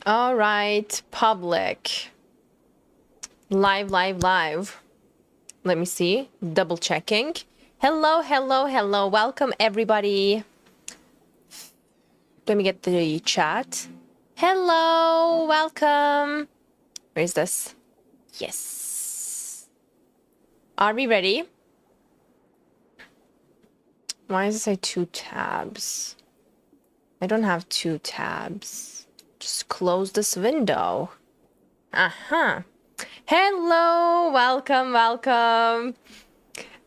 All right, public. Live. Let me see. Double checking. Hello. Welcome, everybody. Let me get the chat. Hello, welcome. Where is this? Yes. Are we ready? Why does it say 2 tabs? I don't have 2 tabs. Just close this window. Hello, welcome.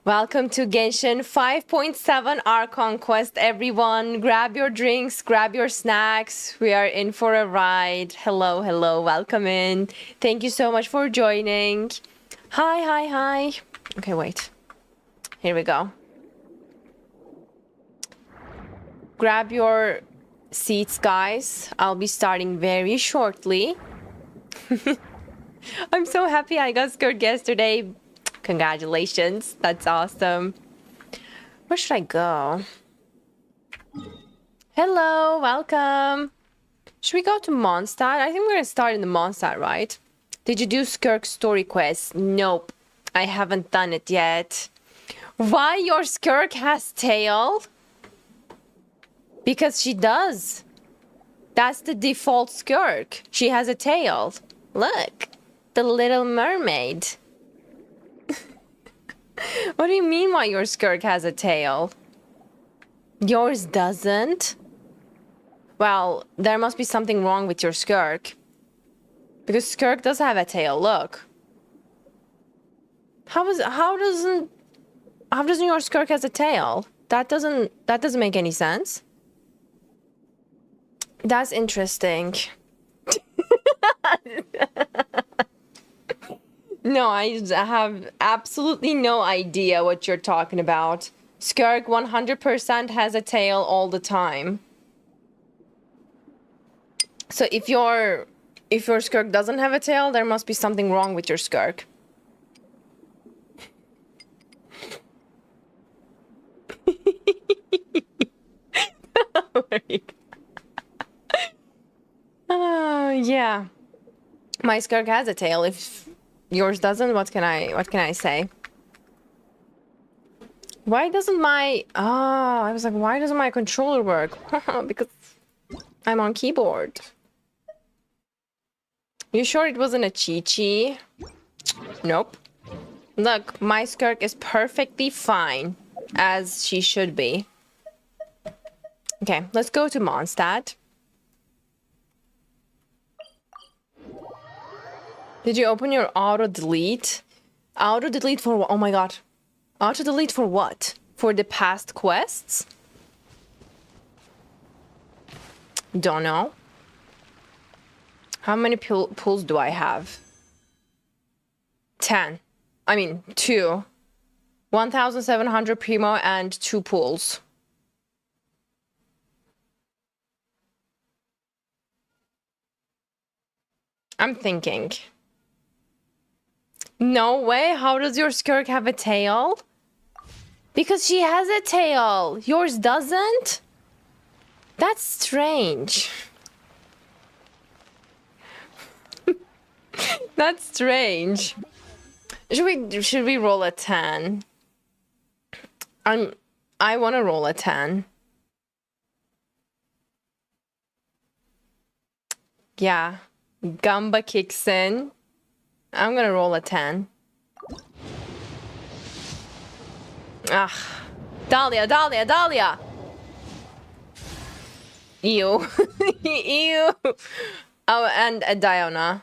Welcome to Genshin 5.7 Archon quest, everyone. Grab your drinks, grab your snacks. We are in for a ride. Hello, welcome in. Thank you so much for joining. Hi. Okay, wait. Here we go. Grab your seats, guys. I'll be starting very shortly. I'm so happy I got scored yesterday. Congratulations. That's awesome. Where should I go? Hello, welcome. Should we go to Mondstadt? I think we're gonna start in the Mondstadt, right? Did you do Skirk's story quest? Nope. I haven't done it yet. Why your Skirk has tail? Because she does. That's the default Skirk. She has a tail. Look. The Little Mermaid. What do you mean why your Skirk has a tail? Yours doesn't? Well, there must be something wrong with your Skirk. Because Skirk does have a tail, look. How doesn't your Skirk has a tail? That doesn't make any sense. That's interesting. No, I have absolutely no idea what you're talking about. Skirk 100% has a tail all the time. So if your Skirk doesn't have a tail, there must be something wrong with your Skirk. Oh, yeah. My Skirk has a tail. If yours doesn't, what can I say? Why doesn't my... Oh, I was like, why doesn't my controller work? Because I'm on keyboard. You sure it wasn't a Chi-Chi? Nope. Look, my Skirk is perfectly fine, as she should be. Okay, let's go to Mondstadt. Did you open your auto-delete? Auto-delete for what? Oh my god. Auto-delete for what? For the past quests? Don't know. How many pulls do I have? 10. I mean, 2. 1,700 primo and 2 pulls. I'm thinking. No way. How does your Skirk have a tail? Because she has a tail. Yours doesn't? That's strange. That's strange. Should we roll a 10? I want to roll a 10. Yeah. Gamba kicks in. I'm gonna roll a 10. Ah. Dahlia! Ew. Ew. Oh, and a Diona.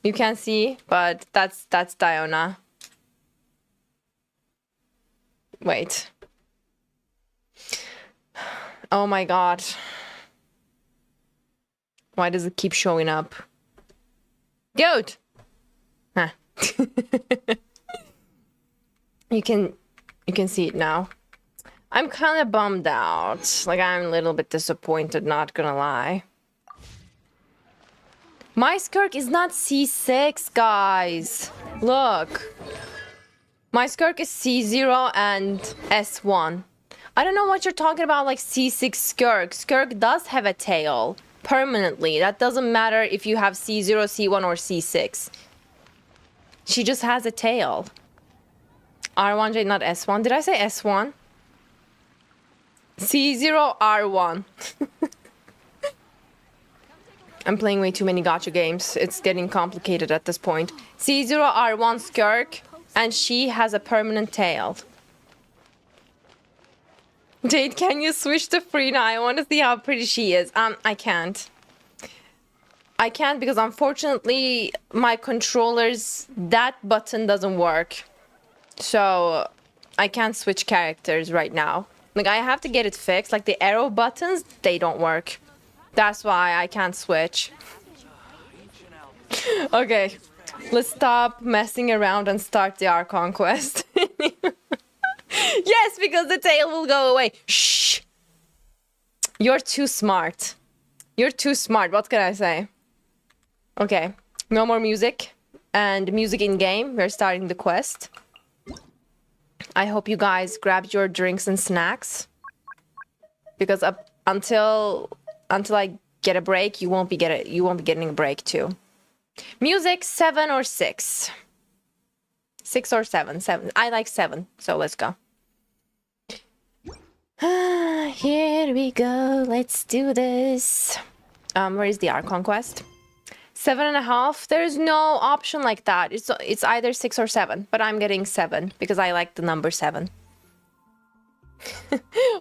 You can't see, but that's Diona. Wait. Oh my god. Why does it keep showing up? Goat! Huh. You can see it now. I'm kind of bummed out. Like, I'm a little bit disappointed, not gonna lie. My Skirk is not C6, guys. Look. My Skirk is C0 and S1. I don't know what you're talking about, like C6 Skirk. Skirk does have a tail. permanently. That doesn't matter if you have C0, C1, or C6. She just has a tail. R1, Jade, not S1. Did I say S1? C0, R1. I'm playing way too many gacha games. It's getting complicated at this point. C0, R1 Skirk, and she has a permanent tail. Jade, can you switch to Frina? I want to see how pretty she is. I can't. I can't because unfortunately my controllers, that button doesn't work. So I can't switch characters right now. Like I have to get it fixed. Like the arrow buttons, they don't work. That's why I can't switch. Okay, let's stop messing around and start the Archon quest. Yes, because the tail will go away. Shh. You're too smart. You're too smart. What can I say? Okay, no more music. And music in game. We're starting the quest. I hope you guys grabbed your drinks and snacks. Because until I get a break, you won't be getting a break too. Music 7 or 6. 6 or 7. 7. I like 7, so let's go. Here we go. Let's do this. Where is the Archon quest? 7.5. There's no option like that. It's either 6 or 7, but I'm getting 7 because I like the number 7.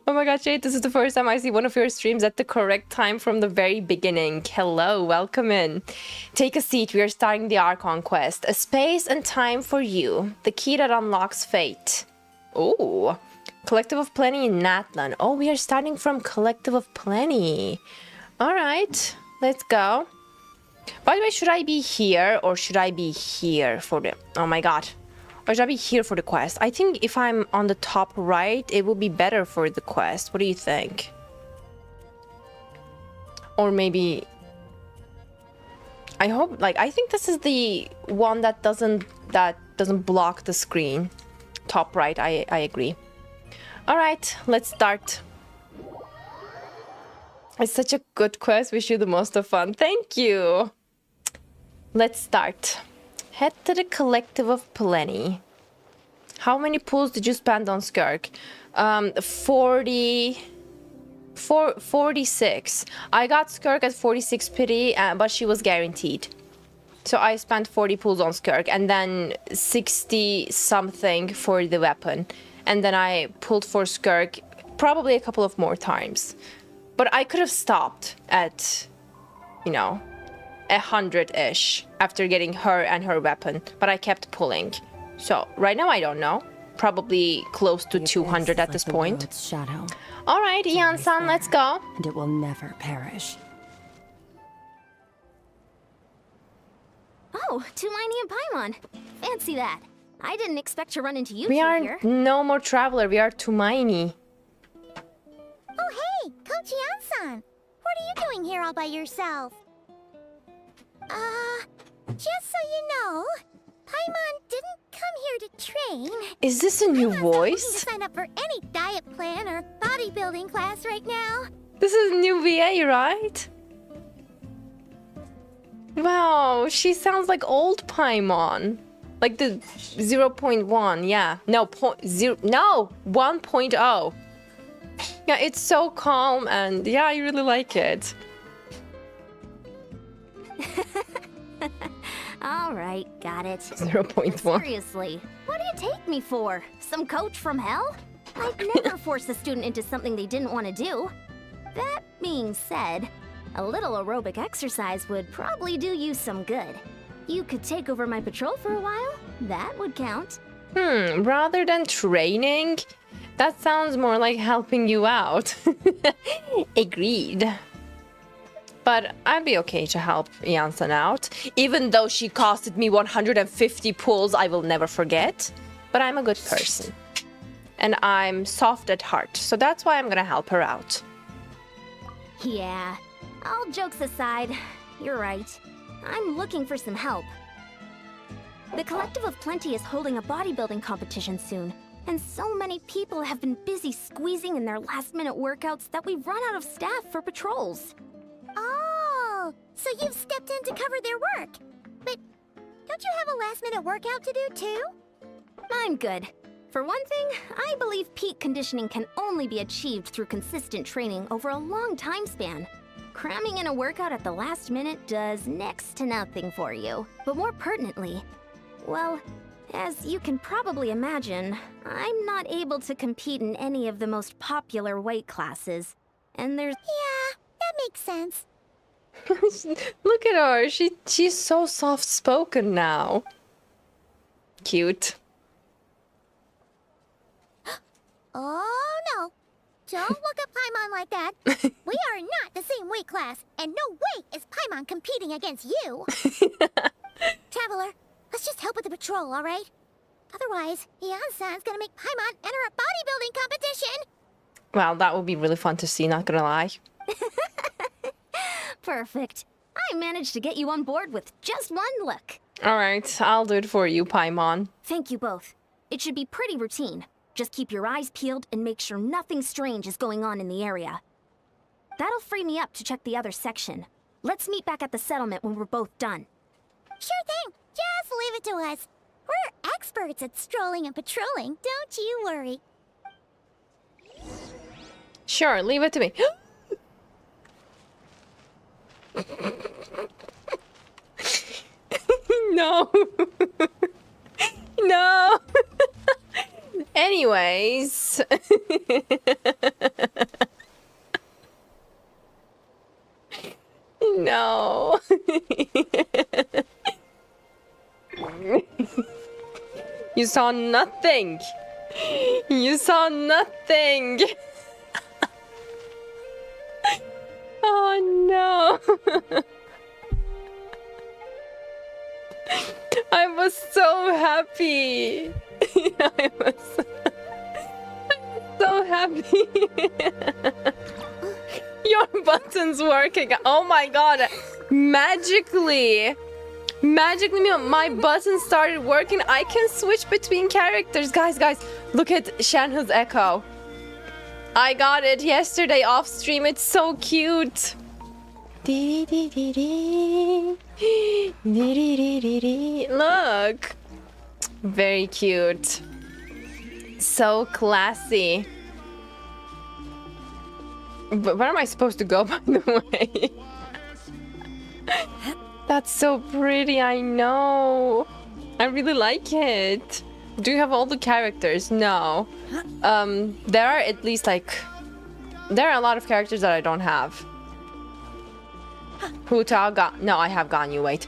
Oh my god, Jade, this is the first time I see one of your streams at the correct time from the very beginning. Hello, welcome in. Take a seat, we are starting the Archon quest. A space and time for you. The key that unlocks fate. Ooh. Collective of Plenty in Natlan. Oh, we are starting from Collective of Plenty. Alright, let's go. By the way, should I be here or should I be here for the... Oh my god. Or should I be here for the quest? I think if I'm on the top right, it will be better for the quest. What do you think? Or maybe... I hope, like, I think this is the one that doesn't block the screen. Top right, I agree. Alright, let's start. It's such a good quest. Wish you the most of fun. Thank you. Let's start. Head to the Collective of Plenty. How many pulls did you spend on Skirk? 46. I got Skirk at 46 pity, but she was guaranteed. So I spent 40 pulls on Skirk and then 60 something for the weapon. And then I pulled for Skirk probably a couple of more times. But I could have stopped at, you know, 100-ish after getting her and her weapon. But I kept pulling. So right now I don't know. Probably close to 200 at this point. Shadow. All right, Ian-san, let's go. And it will never perish. Oh, Tumini and Paimon. Fancy that. I didn't expect to run into you We two are here. no more traveler. We are Tumaini. Oh hey, Coach Yan-san. What are you doing here all by yourself? Just so you know, Paimon didn't come here to train. Is this a new Paimon's not looking voice? to sign up for any diet plan or bodybuilding class right now. This is new VA, right? Wow, she sounds like old Paimon. Like the 0.1, yeah. No, 1.0. Yeah, it's so calm and yeah, I really like it. All right, got it. 0.1. Seriously, what do you take me for? Some coach from hell? I'd never force a student into something they didn't want to do. That being said, a little aerobic exercise would probably do you some good. You could take over my patrol for a while. That would count. Rather than training, that sounds more like helping you out. Agreed. But I'd be okay to help Janssen out. Even though she costed me 150 pulls, I will never forget. But I'm a good person. And I'm soft at heart, so that's why I'm gonna help her out. Yeah, all jokes aside, you're right. I'm looking for some help. The Collective of Plenty is holding a bodybuilding competition soon, and so many people have been busy squeezing in their last-minute workouts that we've run out of staff for patrols. Oh, so you've stepped in to cover their work. But don't you have a last-minute workout to do, too? I'm good. For one thing, I believe peak conditioning can only be achieved through consistent training over a long time span. Cramming in a workout at the last minute does next to nothing for you. But more pertinently, well, as you can probably imagine, I'm not able to compete in any of the most popular weight classes. And there's... Yeah, that makes sense. Look at her. She's so soft-spoken now. Cute. Oh, no. Don't look at Paimon like that. We are not the same weight class, and no way is Paimon competing against you. Traveler, let's just help with the patrol, all right? Otherwise, Yan-san's gonna make Paimon enter a bodybuilding competition. Well, that would be really fun to see, not gonna lie. perfect. I managed to get you on board with just one look. Alright, I'll do it for you, Paimon. Thank you both. It should be pretty routine. Just keep your eyes peeled and make sure nothing strange is going on in the area. That'll free me up to check the other section. Let's meet back at the settlement when we're both done. Sure thing. Just leave it to us. We're experts at strolling and patrolling, don't you worry. Sure, leave it to me. No. No. Anyways. No. You saw nothing. You saw nothing. Oh no. I was so happy. I was so happy. Your button's working. Oh my god. Magically, my button started working. I can switch between characters. Guys, look at Shanhu's echo. I got it yesterday off stream. It's so cute. Look. Very cute. So classy. But where am I supposed to go, by the way? That's so pretty, I know. I really like it. Do you have all the characters? No. There are at least like... There are a lot of characters that I don't have. Hu Tao, no, I have Ganyu, wait.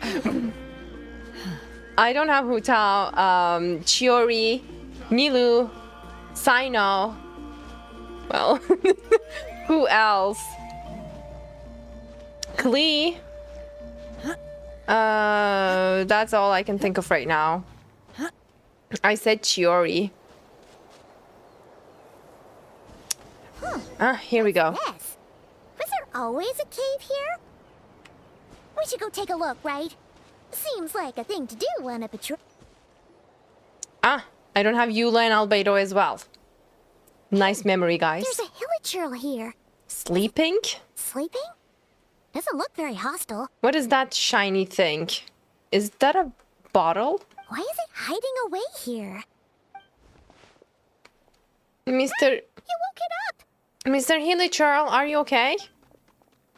I don't have Hu Tao, Chiori, Nilu, Sino. Well, who else? Klee. That's all I can think of right now. I said Chiori. Here we go. Yes. Was there always a cave here? We should go take a look, right? Seems like a thing to do on a patrol. I don't have Eula and Albedo as well. Nice memory, guys. There's a hilichurl here. Sleeping? Sleeping? Doesn't look very hostile. What is that shiny thing? Is that a bottle? Why is it hiding away here? Mr. You woke it up! Mr. Hilichurl, are you okay?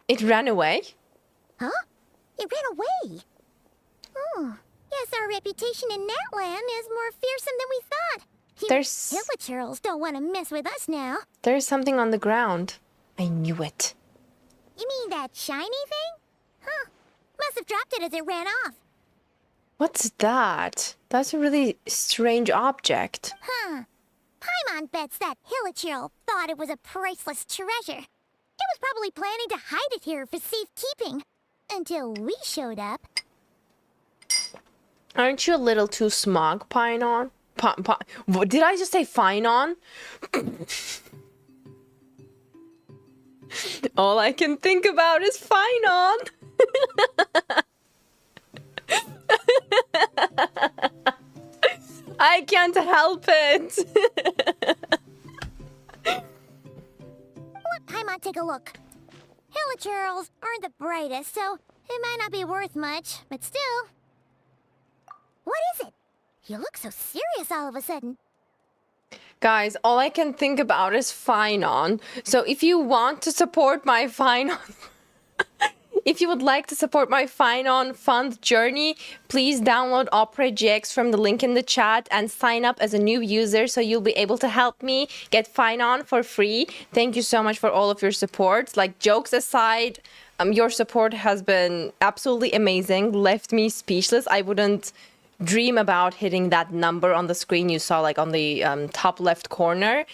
It ran away? Huh? It ran away. Oh, guess our reputation in that land is more fearsome than we thought. There's... Hilichurls don't want to mess with us now. There's something on the ground. I knew it. You mean that shiny thing? Huh. Must have dropped it as it ran off. What's that? That's a really strange object. Huh. Paimon bets that hilichurl thought it was a priceless treasure. It was probably planning to hide it here for safekeeping. Until we showed up. Aren't you a little too smug, Pinon? What, did I just say Finon? All I can think about is Finon. I can't help it. Let Paimon take a look. Hilichurls aren't the brightest, so It might not be worth much, but still. What is it? You look so serious all of a sudden. Guys, all I can think about is Finon. So if you want to support my Finon, if you would like to support my Finon fund journey, please download Opera GX from the link in the chat and sign up as a new user so you'll be able to help me get Finon for free. Thank you so much for all of your support. Like, jokes aside, your support has been absolutely amazing, left me speechless. I wouldn't dream about hitting that number on the screen you saw, like on the top left corner.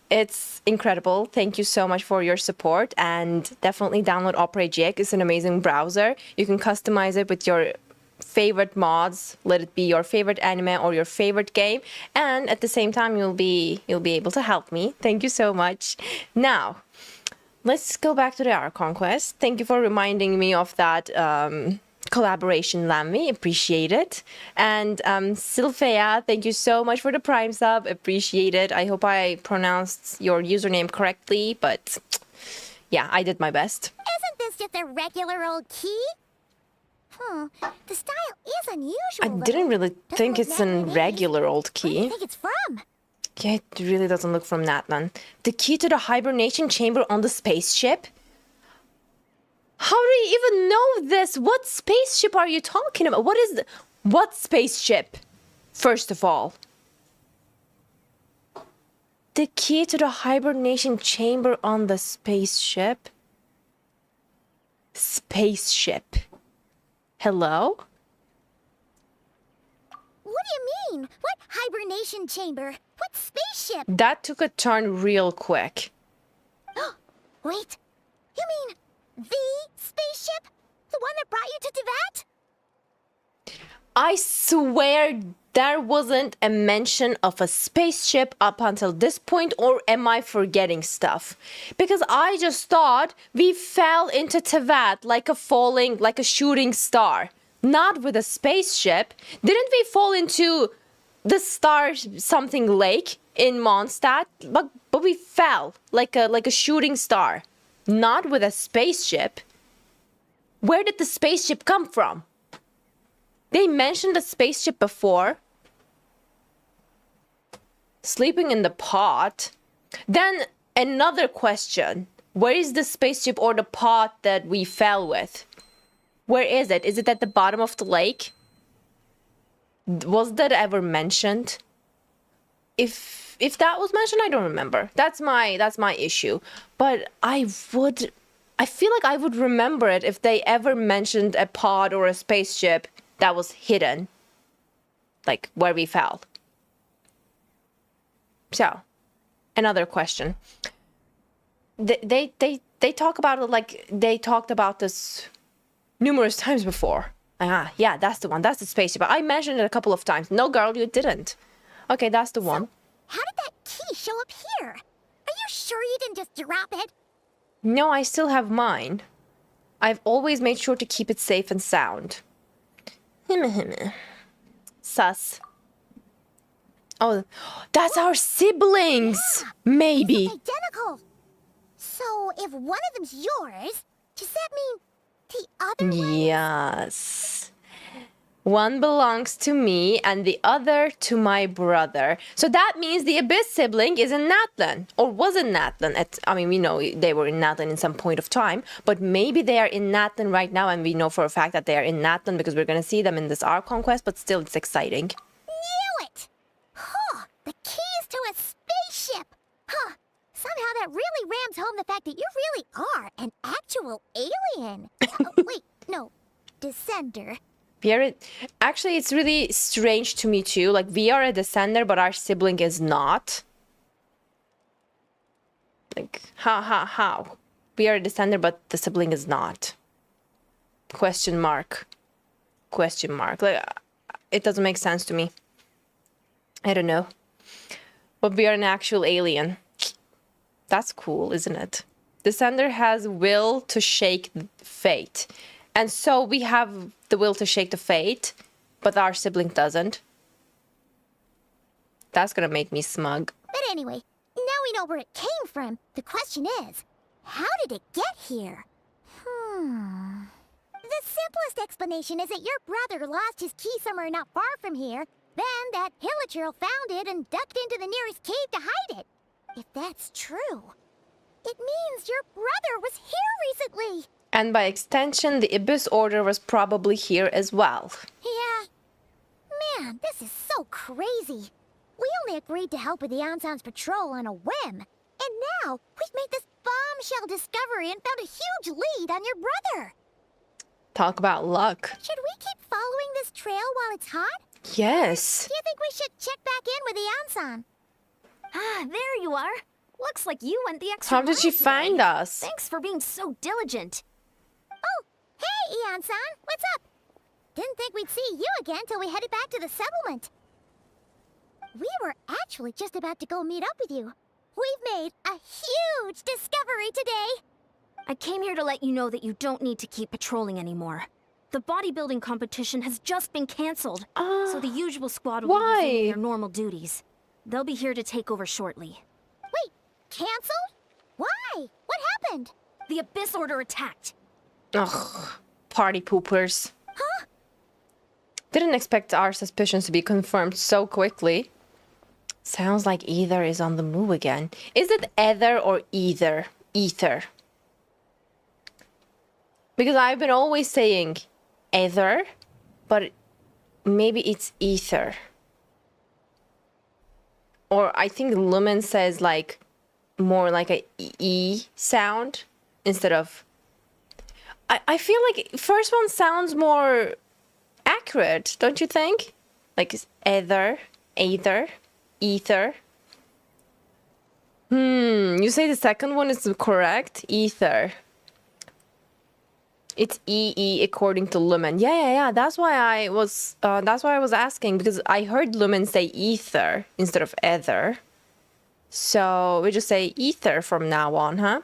It's incredible. Thank you so much for your support, and definitely download Opera GX. It's an amazing browser. You can customize it with your favorite mods, let it be your favorite anime or your favorite game, and at the same time you'll be able to help me. Thank you so much. Now, let's go back to the Archon quest. Thank you for reminding me of that collaboration, Lammy. Appreciate it. And Sylphea, thank you so much for the Prime sub. Appreciate it. I hope I pronounced your username correctly, but yeah, I did my best. Isn't this just a regular old key? The style is unusual. I didn't really think it's a regular old Where do you key. think it's from? Yeah, it really doesn't look from Natlan. The key to the hibernation chamber on the spaceship? How do you even know this? What spaceship are you talking about? What spaceship? First of all. The key to the hibernation chamber on the spaceship? Spaceship. Hello? What do you mean? What hibernation chamber? What spaceship? That took a turn real quick. Wait, you mean the spaceship? The one that brought you to Teyvat? I swear there wasn't a mention of a spaceship up until this point, or am I forgetting stuff? Because I just thought we fell into Teyvat like a shooting star. Not with a spaceship. Didn't we fall into the star something lake in Mondstadt? But we fell like a shooting star. Not with a spaceship. Where did the spaceship come from? They mentioned the spaceship before. Sleeping in the pot. Then another question. Where is the spaceship or the pot that we fell with? Where is it? Is it at the bottom of the lake? Was that ever mentioned? If that was mentioned, I don't remember. That's my issue. But I feel like I would remember it if they ever mentioned a pod or a spaceship that was hidden, like where we fell. So, another question. They talk about it like they talked about this numerous times before. Yeah, that's the one. That's the spaceship. I mentioned it a couple of times. No, girl, you didn't. Okay, that's the one. How did that key show up here? Are you sure you didn't just drop it? No, I still have mine. I've always made sure to keep it safe and sound. Sus. Oh, that's our siblings! Maybe. It's identical. So if one of them's yours, does that mean the other one? Yes. One belongs to me and the other to my brother. So that means the Abyss sibling is in Natlan, or was in Natlan. We know they were in Natlan in some point of time, but maybe they are in Natlan right now, and we know for a fact that they are in Natlan because we're going to see them in this Archon quest, but still it's exciting. Knew it! Huh, the keys to a spaceship! Huh, somehow that really rams home the fact that you really are an actual alien. Wait, no, descender. Actually, it's really strange to me too. Like, we are a descender, but our sibling is not. Like, how? We are a descender, but the sibling is not. Question mark. Like, it doesn't make sense to me. I don't know. But we are an actual alien. That's cool, isn't it? Descender has will to shake fate. And so we have the will to shake the fate, but our sibling doesn't. That's gonna make me smug. But anyway, now we know where it came from. The question is, how did it get here? The simplest explanation is that your brother lost his key somewhere not far from here. Then that Hilichurl found it and ducked into the nearest cave to hide it. If that's true, it means your brother was here recently. And by extension, the Abyss Order was probably here as well. Yeah. Man, this is so crazy. We only agreed to help with the Anson's patrol on a whim. And now, we've made this bombshell discovery and found a huge lead on your brother. Talk about luck. Should we keep following this trail while it's hot? Yes. Do you think we should check back in with the Anson? Ah, there you are. Looks like you went the extra How did she mile today. find us? Thanks for being so diligent. Oh, hey, Eon-san, what's up? Didn't think we'd see you again till we headed back to the settlement. We were actually just about to go meet up with you. We've made a huge discovery today. I came here to let you know that you don't need to keep patrolling anymore. The bodybuilding competition has just been cancelled, so the usual squad will be resuming their normal duties. They'll be here to take over shortly. Wait, canceled? Why? What happened? The Abyss Order attacked. Ugh, party poopers. Huh? Didn't expect our suspicions to be confirmed so quickly. Sounds like Ether is on the move again. Is it Ether or Ether? Ether. Because I've been always saying Ether, but maybe it's Ether. Or I think Lumen says like more like a E sound instead of... I feel like first one sounds more accurate, don't you think? Like it's Ether, Ether, Ether. You say the second one is correct? Ether. It's EE according to Lumen. Yeah. That's why I was asking, because I heard Lumen say ether instead of ether. So we just say ether from now on, huh?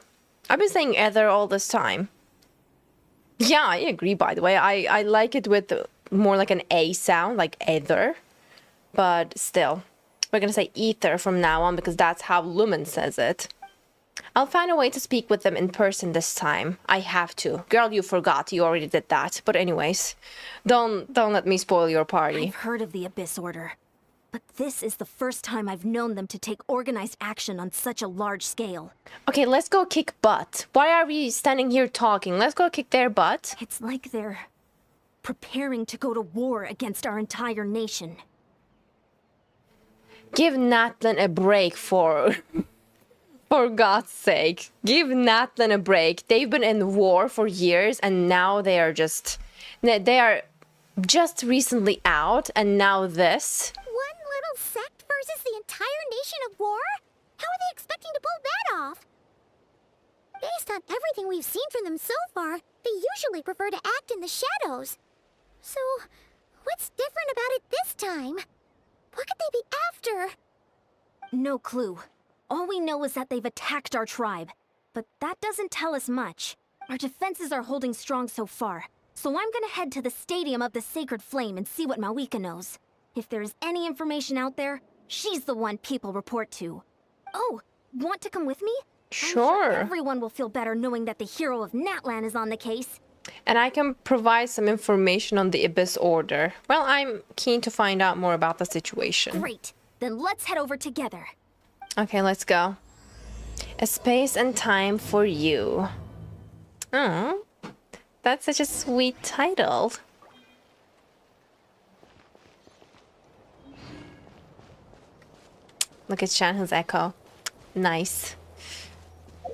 I've been saying ether all this time. Yeah, I agree, by the way. I like it with more like an A sound, like ether. But still, we're gonna say ether from now on because that's how Lumen says it. I'll find a way to speak with them in person this time. I have to. Girl, you forgot. You already did that. But anyways, don't let me spoil your party. I've heard of the Abyss Order, but this is the first time I've known them to take organized action on such a large scale. Okay, let's go kick butt. Why are we standing here talking? Let's go kick their butt. It's like they're preparing to go to war against our entire nation. Give Natlan a break for God's sake. Give Natlan a break. They've been in war for years and now they are just recently out and now this. One little sect versus the entire nation of war? How are they expecting to pull that off? Based on everything we've seen from them so far, they usually prefer to act in the shadows. So, what's different about it this time? What could they be after? No clue. All we know is that they've attacked our tribe, but that doesn't tell us much. Our defenses are holding strong so far, so I'm gonna head to the Stadium of the Sacred Flame and see what Mawika knows. If there's any information out there, she's the one people report to. Oh, want to come with me? Sure. Everyone will feel better knowing that the hero of Natlan is on the case. And I can provide some information on the Abyss Order. Well, I'm keen to find out more about the situation. Great. Then let's head over together. Okay, let's go. A space and time for you. Oh, that's such a sweet title. Look at Shanhu's echo. Nice.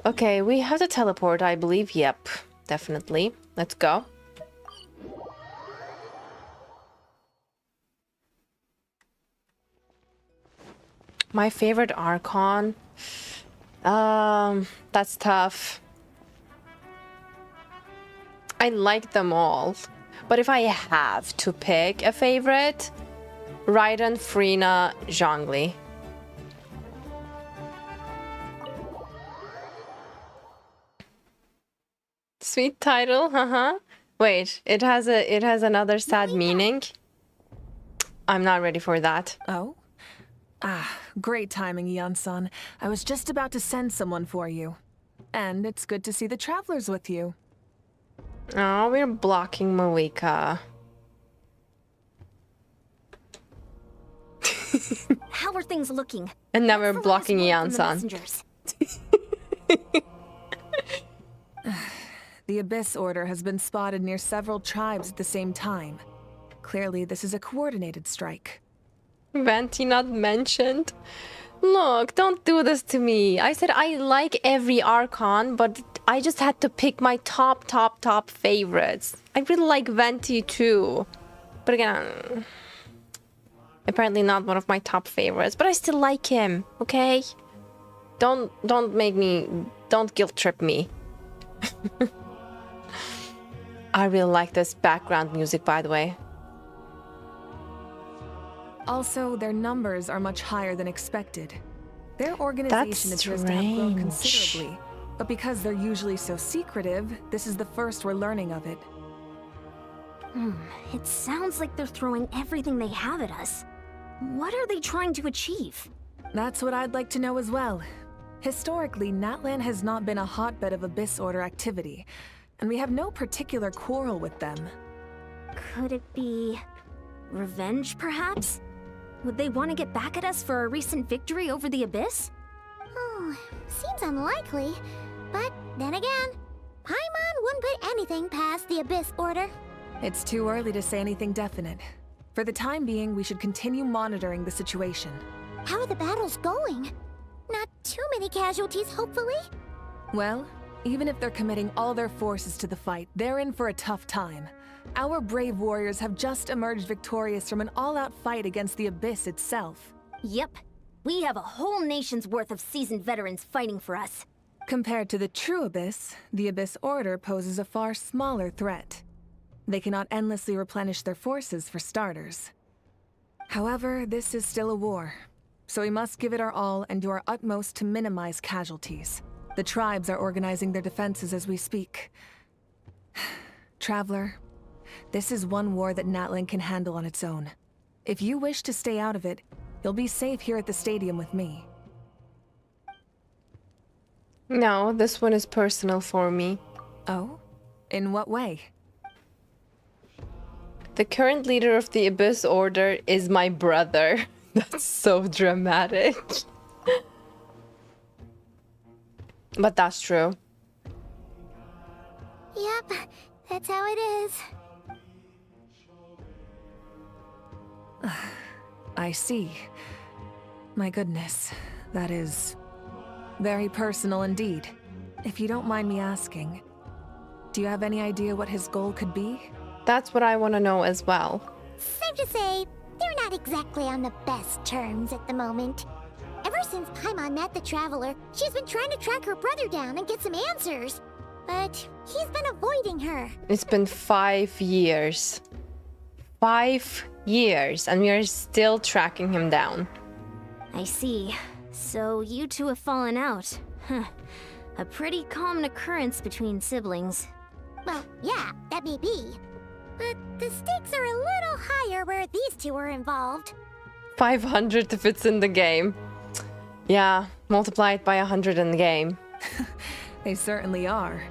Okay, we have to teleport, I believe. Yep, definitely. Let's go. My favorite Archon. That's tough. I like them all. But if I have to pick a favorite, Raiden, Freena, Zhongli. Sweet title, Wait, it has another sad meaning. I'm not ready for that. Oh? Ah, great timing, Eon-san. I was just about to send someone for you. And it's good to see the travelers with you. Oh, we're blocking Moeka. How are things looking? And now we're What's the latest blocking word from the Ian-san. messengers? The Abyss Order has been spotted near several tribes at the same time. Clearly, this is a coordinated strike. Venti not mentioned. Look, don't do this to me. I said I like every Archon, but I just had to pick my top favorites. I really like Venti too. But again, apparently not one of my top favorites, but I still like him, okay? Don't guilt trip me. I really like this background music, by the way. Also, their numbers are much higher than expected. Their organization That's appears to have grown strange. considerably, but because they're usually so secretive, this is the first we're learning of it. It sounds like they're throwing everything they have at us. What are they trying to achieve? That's what I'd like to know as well. Historically, Natlan has not been a hotbed of Abyss Order activity, and we have no particular quarrel with them. Could it be revenge, perhaps? Would they want to get back at us for a recent victory over the Abyss? Oh, seems unlikely. But then again, Paimon wouldn't put anything past the Abyss Order. It's too early to say anything definite. For the time being, we should continue monitoring the situation. How are the battles going? Not too many casualties, hopefully? Well, even if they're committing all their forces to the fight, they're in for a tough time. Our brave warriors have just emerged victorious from an all-out fight against the Abyss itself. Yep. We have a whole nation's worth of seasoned veterans fighting for us. Compared to the true Abyss, the Abyss Order poses a far smaller threat. They cannot endlessly replenish their forces, for starters. However, this is still a war, so we must give it our all and do our utmost to minimize casualties. The tribes are organizing their defenses as we speak. Traveler, this is one war that Natlan can handle on its own. If you wish to stay out of it, you'll be safe here at the stadium with me. No, this one is personal for me. Oh? In what way? The current leader of the Abyss Order is my brother. That's so dramatic. But that's true. Yep, that's how it is. I see. My goodness, that is very personal indeed. If you don't mind me asking, do you have any idea what his goal could be? That's what I want to know as well. Safe to say, they're not exactly on the best terms at the moment. Ever since Paimon met the Traveler, she's been trying to track her brother down and get some answers. But he's been avoiding her. It's been 5 years. 5 years, and we are still tracking him down. I see. So you two have fallen out. Huh. A pretty common occurrence between siblings. Well, yeah, that may be. But the stakes are a little higher where these two are involved. 500 if it's in the game. Yeah, multiply it by 100 in the game. They certainly are.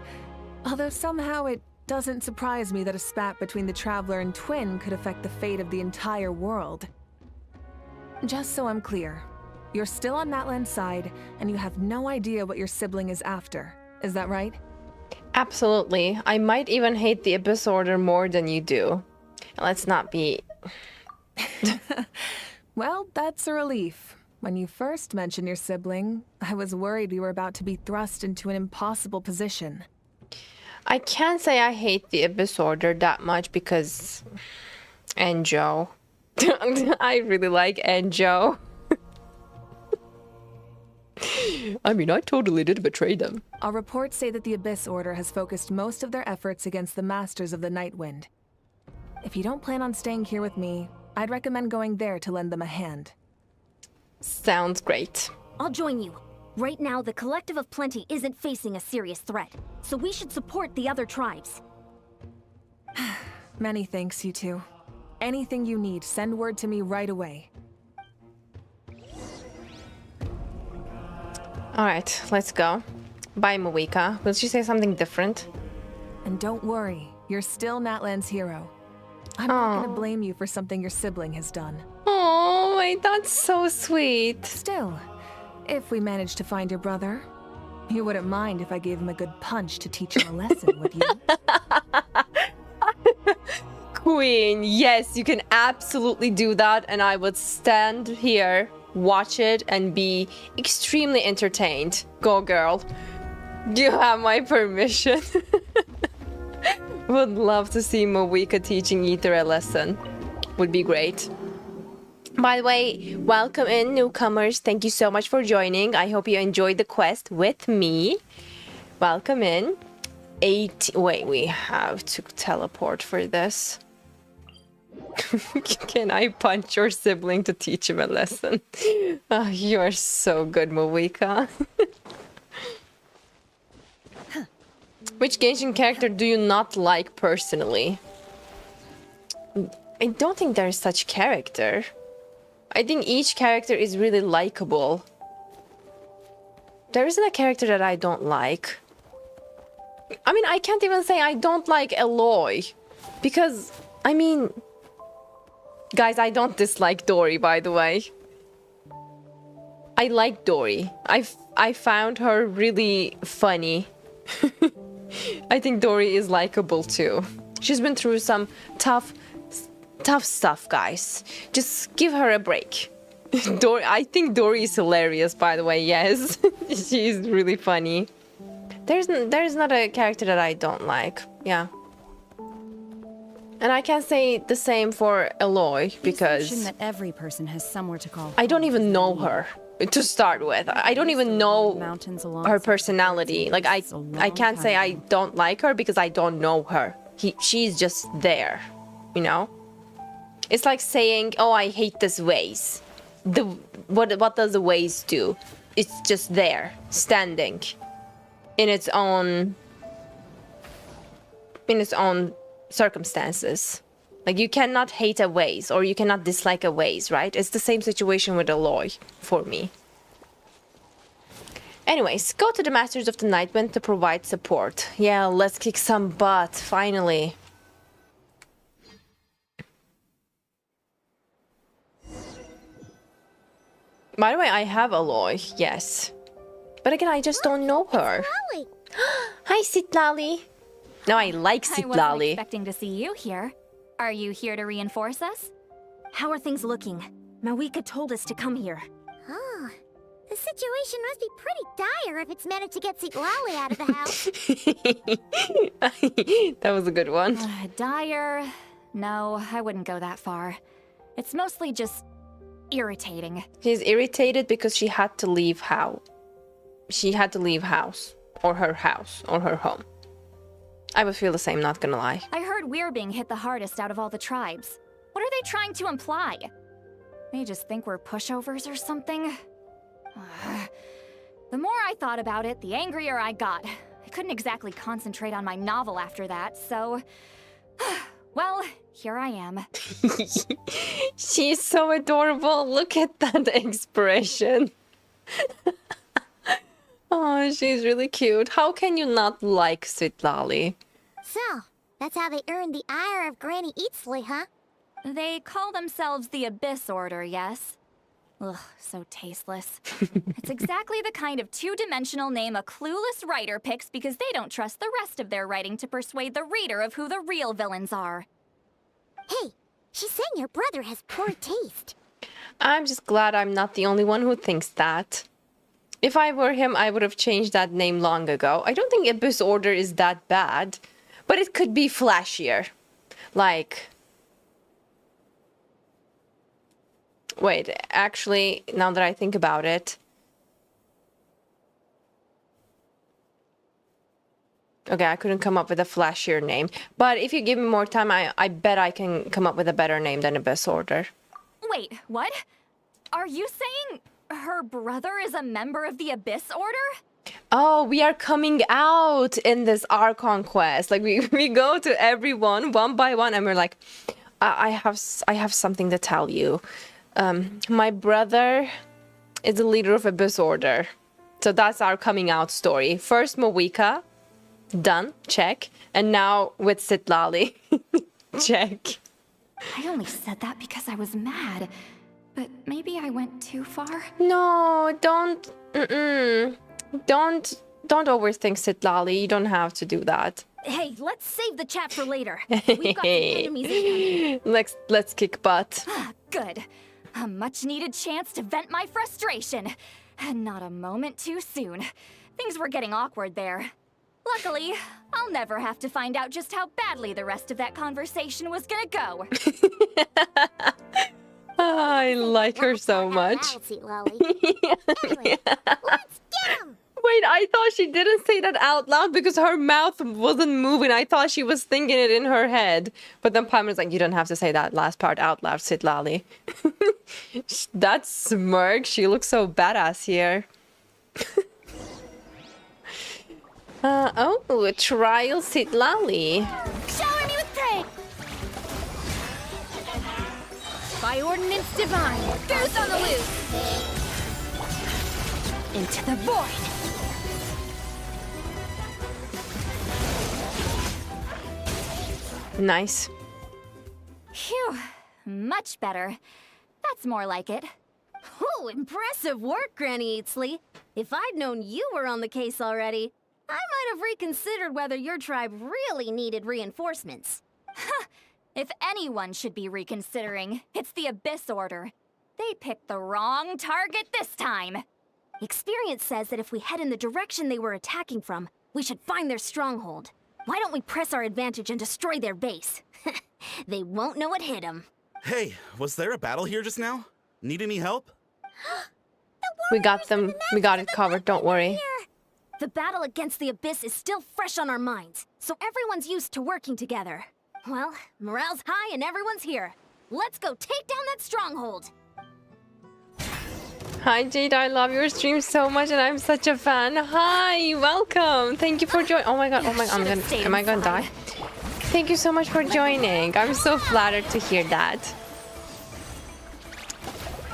Although somehow it doesn't surprise me that a spat between the Traveler and Twin could affect the fate of the entire world. Just so I'm clear, you're still on Natlan's side, and you have no idea what your sibling is after. Is that right? Absolutely. I might even hate the Abyss Order more than you do. Let's not be... Well, that's a relief. When you first mentioned your sibling, I was worried we were about to be thrust into an impossible position. I can't say I hate the Abyss Order that much because... Enjo. I really like Enjo. I mean, I totally did betray them. Our reports say that the Abyss Order has focused most of their efforts against the Masters of the Nightwind. If you don't plan on staying here with me, I'd recommend going there to lend them a hand. Sounds great. I'll join you. Right now, the Collective of Plenty isn't facing a serious threat, so we should support the other tribes. Many thanks, you two. Anything you need, send word to me right away. Alright, let's go. Bye, Moeka. Will she say something different? And don't worry, you're still Natlan's hero. I'm not gonna blame you for something your sibling has done. Oh, wait, that's so sweet. Still, if we manage to find your brother, you wouldn't mind if I gave him a good punch to teach him a lesson, would you? Queen, yes, you can absolutely do that, and I would stand here, watch it, and be extremely entertained. Go, girl. You have my permission. Would love to see Mawika teaching Ether a lesson. Would be great. By the way, welcome in, newcomers. Thank you so much for joining. I hope you enjoyed the quest with me. Welcome in. Wait, we have to teleport for this. Can I punch your sibling to teach him a lesson? Oh, you are so good, Mawika. Which Genshin character do you not like personally? I don't think there's such character. I think each character is really likable. There isn't a character that I don't like. I mean, I can't even say I don't like Eloy. Because, I mean... Guys, I don't dislike Dory, by the way. I like Dory. I found her really funny. I think Dory is likable too. She's been through some tough stuff, guys. Just give her a break. I think Dory is hilarious, by the way. Yes, she's really funny. There's not a character that I don't like. Yeah. And I can't say the same for Eloy because that every person has somewhere to call. I don't even know her to start with. I don't even know her personality. Like I can't say I don't like her because I don't know her. She's just there, you know? It's like saying, "Oh, I hate this vase." What does the vase do? It's just there, standing in its own circumstances. Like you cannot hate a vase or you cannot dislike a vase, right? It's the same situation with Eloy for me. Anyways, go to the Masters of the Nightwind to provide support. Yeah, let's kick some butt, finally. By the way, I have Eloy, yes. But again, I just don't know her. Lolly. Hi, Citlali. No, I like I wasn't Citlali. expecting to see you here. Are you here to reinforce us? How are things looking? Mawika told us to come here. Oh, the situation must be pretty dire if it's managed to get Lolly out of the house. That was a good one. Dire? No, I wouldn't go that far. It's mostly just irritating. She's irritated because she had to leave house. She had to leave house or her home. I would feel the same, not gonna lie. I heard we're being hit the hardest out of all the tribes. What are they trying to imply? They just think we're pushovers or something? The more I thought about it, the angrier I got. I couldn't exactly concentrate on my novel after that, so... Well, here I am. She's so adorable. Look at that expression. Oh, she's really cute. How can you not like Citlali? So, that's how they earned the ire of Granny Eatsley, huh? They call themselves the Abyss Order, yes? Ugh, so tasteless. It's exactly the kind of two-dimensional name a clueless writer picks because they don't trust the rest of their writing to persuade the reader of who the real villains are. Hey, she's saying your brother has poor taste. I'm just glad I'm not the only one who thinks that. If I were him, I would have changed that name long ago. I don't think Abyss Order is that bad, but it could be flashier. Like... Wait, actually, now that I think about it... Okay, I couldn't come up with a flashier name. But if you give me more time, I bet I can come up with a better name than Abyss Order. Wait, what? Are you saying her brother is a member of the Abyss Order? Oh, we are coming out in this Archon quest. Like, we go to everyone one by one and we're like, I have something to tell you. My brother is the leader of Abyss Order. So that's our coming out story. First Mawika, Done. Check. And now with Citlali. Check. I only said that because I was mad. But maybe I went too far. No, don't. Don't overthink Citlali. You don't have to do that. Hey, let's save the chat for later. We've got some enemies incoming. Let's kick butt. Good. A much-needed chance to vent my frustration. And not a moment too soon. Things were getting awkward there. Luckily, I'll never have to find out just how badly the rest of that conversation was gonna go. I like her so much. Anyway, let's get him! Wait, I thought she didn't say that out loud because her mouth wasn't moving. I thought she was thinking it in her head. But then Paimon's like, you don't have to say that last part out loud, Citlali. That smirk, she looks so badass here. Oh, trial Citlali. Shower me with praise! By ordinance divine, Goose on the loose! into the void. Nice. Phew. Much better. That's more like it. Oh, impressive work, Granny Eatsley. If I'd known you were on the case already, I might have reconsidered whether your tribe really needed reinforcements. If anyone should be reconsidering, it's the Abyss Order. They picked the wrong target this time. Experience says that if we head in the direction they were attacking from, we should find their stronghold. Why don't we press our advantage and destroy their base? They won't know what hit them. Hey, was there a battle here just now? Need any help? We got them. We got it covered. Don't worry. The battle against the Abyss is still fresh on our minds, so everyone's used to working together. Well, morale's high and everyone's here. Let's go take down that stronghold. Hi Jade, I love your stream so much and I'm such a fan. Hi, welcome. Thank you for joining. Oh my god, am I gonna die? Thank you so much for joining. I'm so flattered to hear that.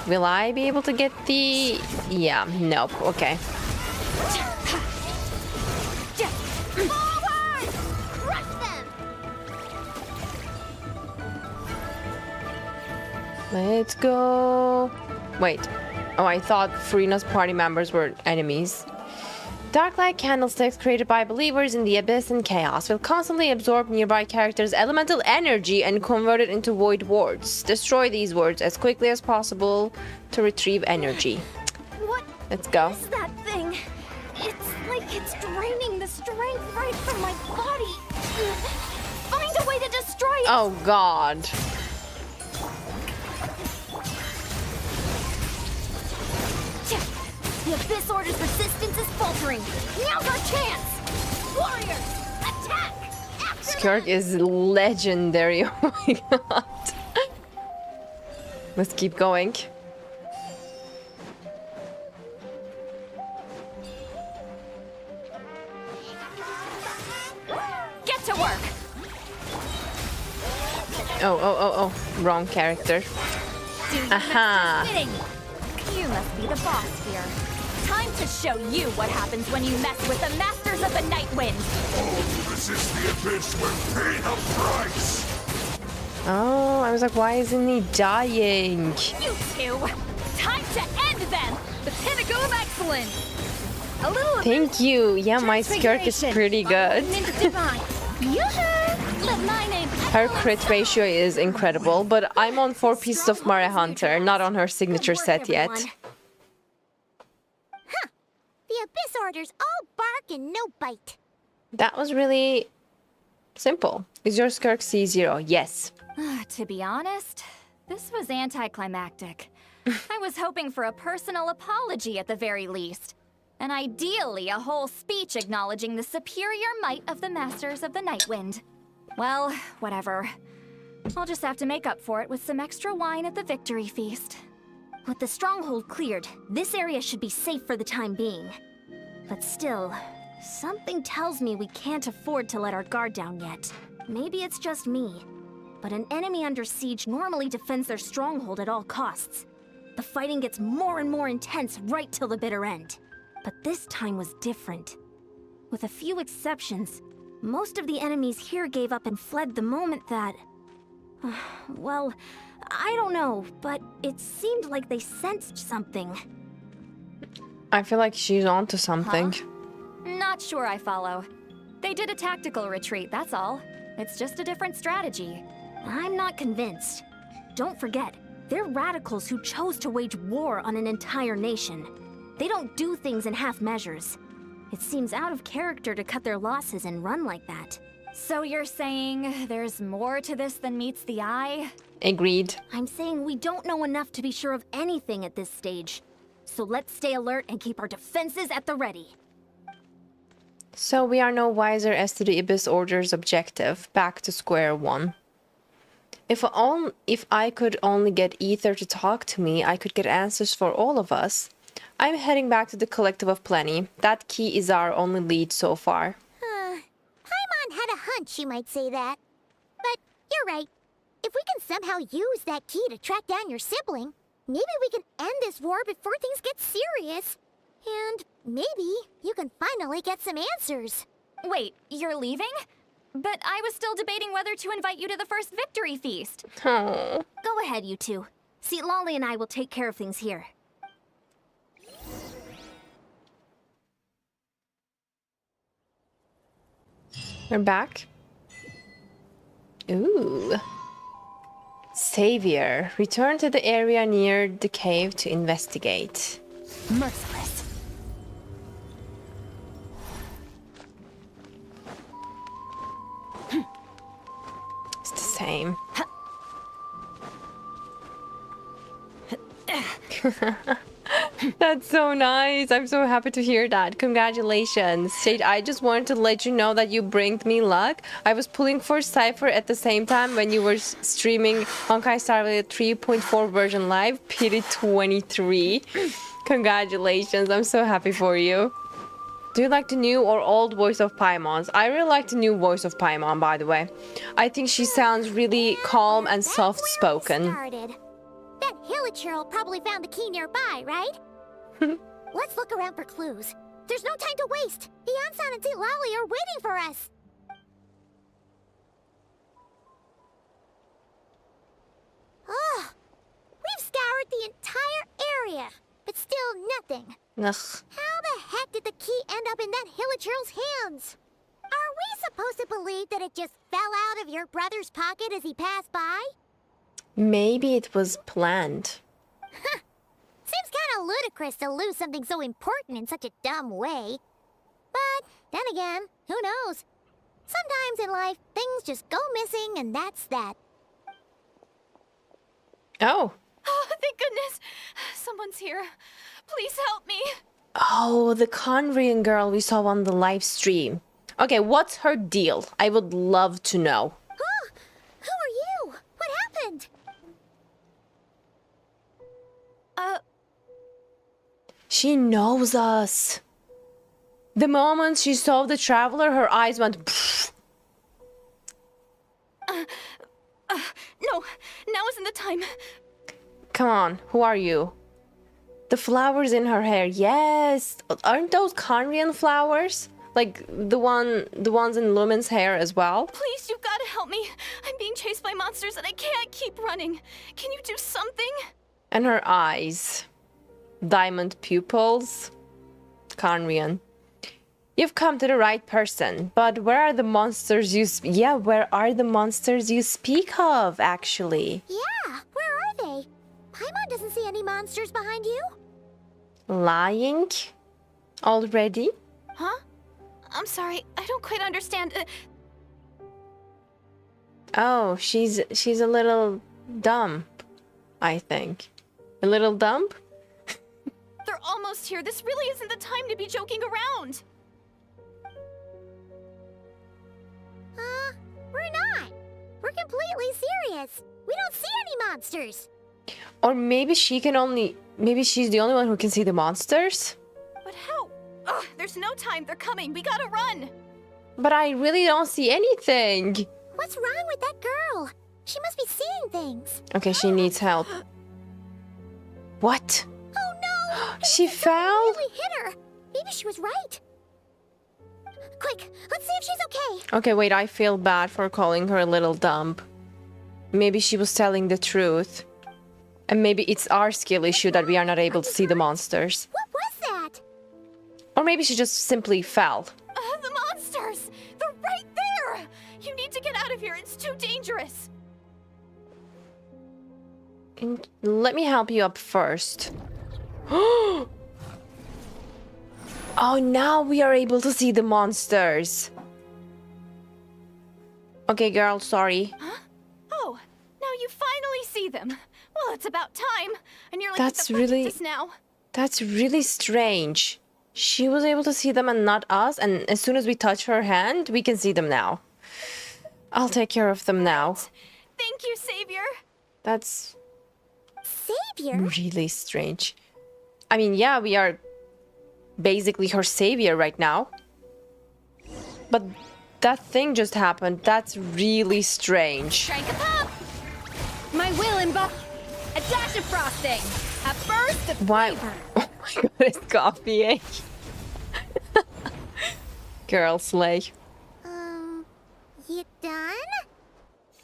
Will I be able to get the... Yeah, nope, okay. Forward! Rush them! Let's go. Wait. Oh, I thought Furina's party members were enemies. Dark light candlesticks created by believers in the abyss and chaos will constantly absorb nearby characters' elemental energy and convert it into void wards. Destroy these wards as quickly as possible to retrieve energy. What Let's go. is that thing? It's like it's draining the strength right from my body. Find a way to destroy it. Oh god. The Abyss Order's resistance is faltering. Now's our chance! Warriors, attack! After Skirk is legendary. Oh my god. Let's keep going. Get to work! Oh. Wrong character. Aha. You must be the boss here. Time to show you what happens when you mess with the Masters of the Night Wind. Resist the abyss will pay the price! Oh, I was like, why isn't he dying? You two! Time to end them! The pinnacle of excellence. A little Thank you. Yeah, my Skirk is pretty good. ordinance divine. Let my name Her crit ratio is incredible, but I'm on 4 pieces of Mare Hunter, not on her signature set yet. The Abyss Order's all bark and no bite. That was really simple. Is your Skirk C0? Yes. To be honest, this was anticlimactic. I was hoping for a personal apology at the very least. And ideally, a whole speech acknowledging the superior might of the Masters of the Night Wind. Well, whatever. I'll just have to make up for it with some extra wine at the victory feast. With the stronghold cleared, this area should be safe for the time being. But still, something tells me we can't afford to let our guard down yet. Maybe it's just me, but an enemy under siege normally defends their stronghold at all costs. The fighting gets more and more intense right till the bitter end. But this time was different. With a few exceptions, most of the enemies here gave up and fled the moment that... well, I don't know, but it seemed like they sensed something. I feel like she's onto something. Not sure I follow. They did a tactical retreat, that's all. It's just a different strategy. I'm not convinced. Don't forget, they're radicals who chose to wage war on an entire nation. They don't do things in half measures. It seems out of character to cut their losses and run like that. So you're saying there's more to this than meets the eye? Agreed. I'm saying we don't know enough to be sure of anything at this stage. So let's stay alert and keep our defenses at the ready. So we are no wiser as to the Abyss Order's objective. Back to square one. If I could only get Ether to talk to me, I could get answers for all of us. I'm heading back to the Collective of Plenty. That key is our only lead so far. Paimon had a hunch you might say that. But you're right. If we can somehow use that key to track down your sibling, maybe we can end this war before things get serious. And maybe you can finally get some answers. Wait, you're leaving? But I was still debating whether to invite you to the first victory feast. Oh. Go ahead, you two. See, Lolly and I will take care of things here. We're back. Ooh. Savior. Return to the area near the cave to investigate. Merciless. It's the same. That's so nice. I'm so happy to hear that. Congratulations. Jade, I just wanted to let you know that you bring me luck. I was pulling for Cypher at the same time when you were streaming Honkai Star Rail 3.4 version live, PD23. Congratulations. I'm so happy for you. Do you like the new or old voice of Paimon's? I really like the new voice of Paimon, by the way. I think she sounds really calm and soft-spoken. That Hilichurl probably found the key nearby, right? Let's look around for clues. There's no time to waste. Beyonsan and Lolly are waiting for us. Oh, we've scoured the entire area, but still nothing. Ugh. How the heck did the key end up in that Hilichurl's hands? Are we supposed to believe that it just fell out of your brother's pocket as he passed by? Maybe it was planned. Seems kinda ludicrous to lose something so important in such a dumb way. But then again, who knows? Sometimes in life, things just go missing and that's that. Oh. Oh, thank goodness. Someone's here. Please help me. Oh, the Conrian girl we saw on the live stream. Okay, what's her deal? I would love to know. Oh, who are you? What happened? She knows us. The moment she saw the traveler, her eyes went pfft. No, now isn't the time. Come on, who are you? The flowers in her hair, yes. Aren't those Conrian flowers? Like the ones in Lumen's hair as well? Please, you've got to help me. I'm being chased by monsters and I can't keep running. Can you do something? And her eyes. Diamond pupils. Conrian. You've come to the right person, but where are the monsters where are the monsters you speak of, actually? Yeah, where are they? Paimon doesn't see any monsters behind you. Lying? Already? Huh? I'm sorry, I don't quite understand. Oh, she's a little dumb, I think. A little dumb? They're almost here. This really isn't the time to be joking around. We're not. We're completely serious. We don't see any monsters. Or maybe she's the only one who can see the monsters? But how? Ugh, there's no time. They're coming. We gotta run. But I really don't see anything. What's wrong with that girl? She must be seeing things. Okay, she needs help. What? Oh no! She fell? Really hit her. Maybe she was right. Quick, let's see if she's okay. Okay, wait, I feel bad for calling her a little dump. Maybe she was telling the truth. And maybe it's our skill issue that we are not able to see the monsters. What was that? Or maybe she just simply fell. The monsters! They're right there! You need to get out of here. It's too dangerous. And let me help you up first. Oh, now we are able to see the monsters. Okay, girl, sorry. Oh, now you finally see them. Well, it's about time. I nearly That's hit the really- precipice now. That's really strange. She was able to see them and not us, and as soon as we touch her hand, we can see them now. I'll take care of them now. Thank you, Savior. That's Savior? really strange. I mean, yeah, we are basically her savior right now. But that thing just happened. That's really strange. Crank a pop! My will a dash of frosting! A burst of Why? flavor! Oh my god, it's coffee, eh? Girl, slay. You done?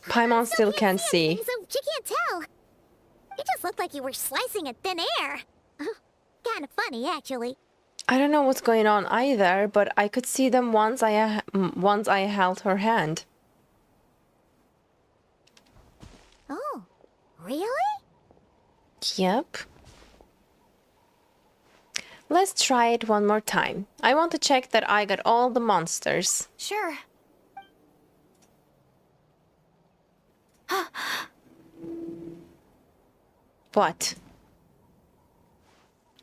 Paimon still can't see. anything, so she can't tell. It just looked like you were slicing at thin air. Kind of funny, actually. I don't know what's going on either, but I could see them once I held her hand. Oh, really? Yep. Let's try it one more time. I want to check that I got all the monsters. Sure. What?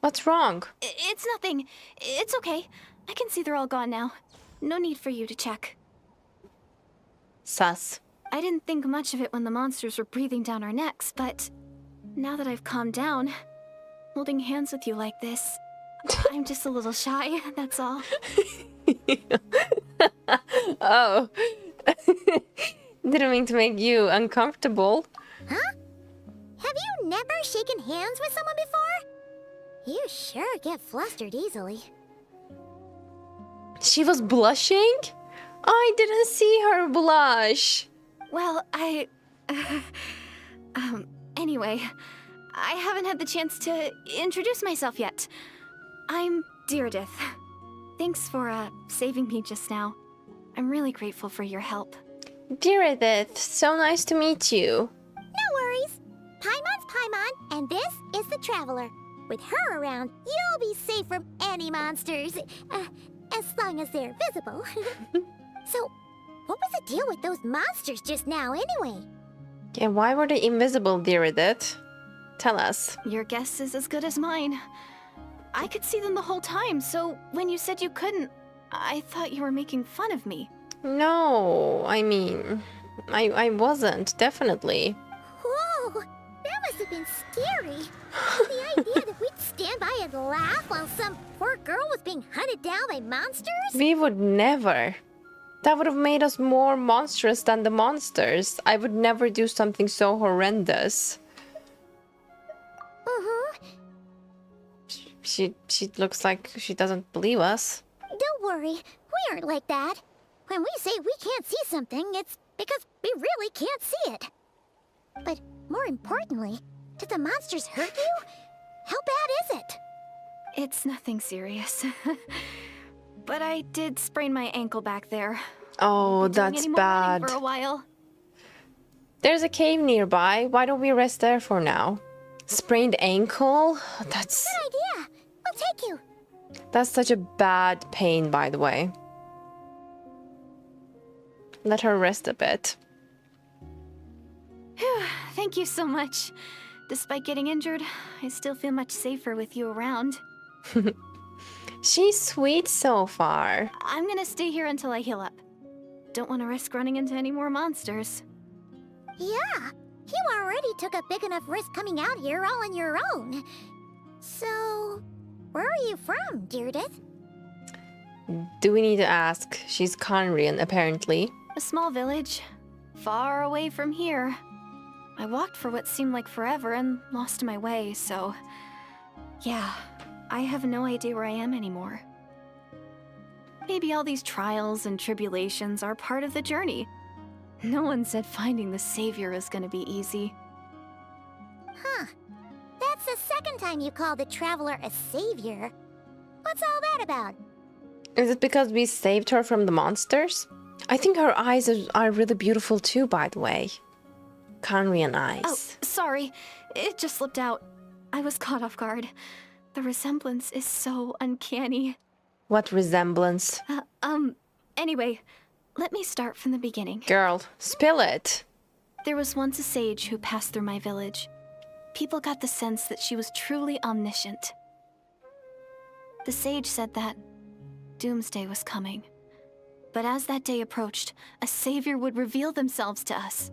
What's wrong? It's nothing. It's okay. I can see they're all gone now. No need for you to check. Sus. I didn't think much of it when the monsters were breathing down our necks, but now that I've calmed down, holding hands with you like this, I'm just a little shy, that's all. Oh. Didn't mean to make you uncomfortable. Huh? Have you never shaken hands with someone before? You sure get flustered easily. She was blushing? I didn't see her blush. Well, anyway, I haven't had the chance to introduce myself yet. I'm Deardith. Thanks for, saving me just now. I'm really grateful for your help. Dear Edith, so nice to meet you. No worries. Paimon's Paimon, and this is the Traveler. With her around, you'll be safe from any monsters. As long as they're visible. So, what was the deal with those monsters just now, anyway? Yeah, why were they invisible, dear Edith? Tell us. Your guess is as good as mine. I could see them the whole time, so when you said you couldn't, I thought you were making fun of me. No, I mean, I wasn't, definitely. Whoa, that must have been scary. The idea that we'd stand by and laugh while some poor girl was being hunted down by monsters? We would never. That would have made us more monstrous than the monsters. I would never do something so horrendous. She looks like she doesn't believe us. Don't worry, we aren't like that. When we say we can't see something, it's because we really can't see it. But more importantly, did the monsters hurt you? How bad is it? It's nothing serious. But I did sprain my ankle back there. Oh, Won't be doing that's any more running bad. for a while. There's a cave nearby. Why don't we rest there for now? Sprained ankle? That's Good idea. We'll take you. That's such a bad pain, by the way. Let her rest a bit. Thank you so much. Despite getting injured, I still feel much safer with you around. She's sweet so far. I'm gonna stay here until I heal up. Don't want to risk running into any more monsters. Yeah, you already took a big enough risk coming out here all on your own. So, where are you from, Deardith? Do we need to ask? She's Conrian, apparently. A small village, far away from here. I walked for what seemed like forever and lost my way, so... Yeah, I have no idea where I am anymore. Maybe all these trials and tribulations are part of the journey. No one said finding the savior is gonna be easy. Huh. That's the second time you called the traveler a savior. What's all that about? Is it because we saved her from the monsters? I think her eyes are really beautiful too, by the way. Conrian eyes. Oh, sorry. It just slipped out. I was caught off guard. The resemblance is so uncanny. What resemblance? Anyway, let me start from the beginning. Girl, spill it. There was once a sage who passed through my village. People got the sense that she was truly omniscient. The sage said that doomsday was coming. But as that day approached, a savior would reveal themselves to us.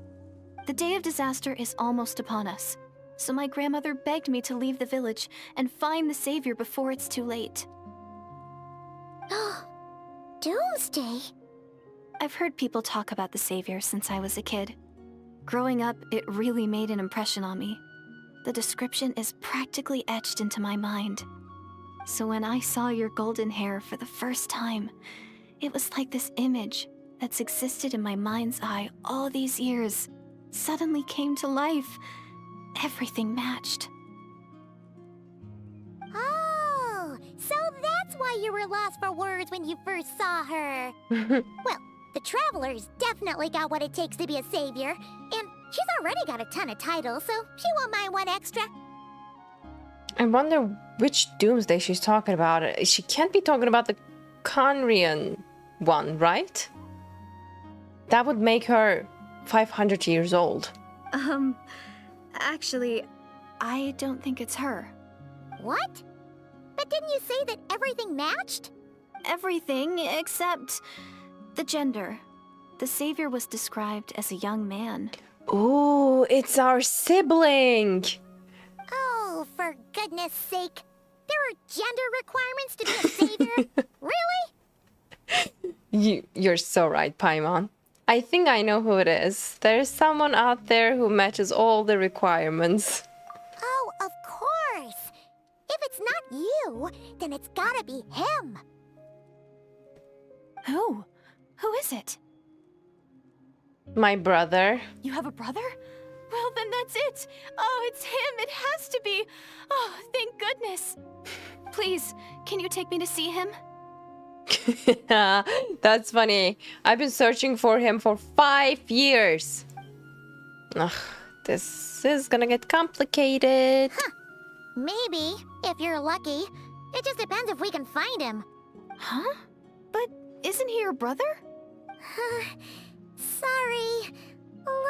The day of disaster is almost upon us, so my grandmother begged me to leave the village and find the savior before it's too late. Doomsday? I've heard people talk about the savior since I was a kid. Growing up, it really made an impression on me. The description is practically etched into my mind. So when I saw your golden hair for the first time, it was like this image that's existed in my mind's eye all these years suddenly came to life. Everything matched. Oh, so that's why you were lost for words when you first saw her. Well, the Traveler's definitely got what it takes to be a savior, and she's already got a ton of titles, so she won't mind one extra. I wonder which doomsday she's talking about. She can't be talking about the Conrian one, right? That would make her 500 years old. Actually, I don't think it's her. What? But didn't you say that everything matched? Everything except the gender. The savior was described as a young man. Ooh, it's our sibling! Oh, for goodness sake. There are gender requirements to be a savior? Really? You're so right, Paimon. I think I know who it is. There's someone out there who matches all the requirements. Oh, of course. If it's not you, then it's gotta be him. Who? Who is it? My brother. You have a brother? Well, then that's it. Oh, it's him. It has to be. Oh, thank goodness. Please, can you take me to see him? That's funny. I've been searching for him for 5 years. Ugh, this is gonna get complicated. Maybe, if you're lucky. It just depends if we can find him. Huh? But isn't he your brother? Sorry.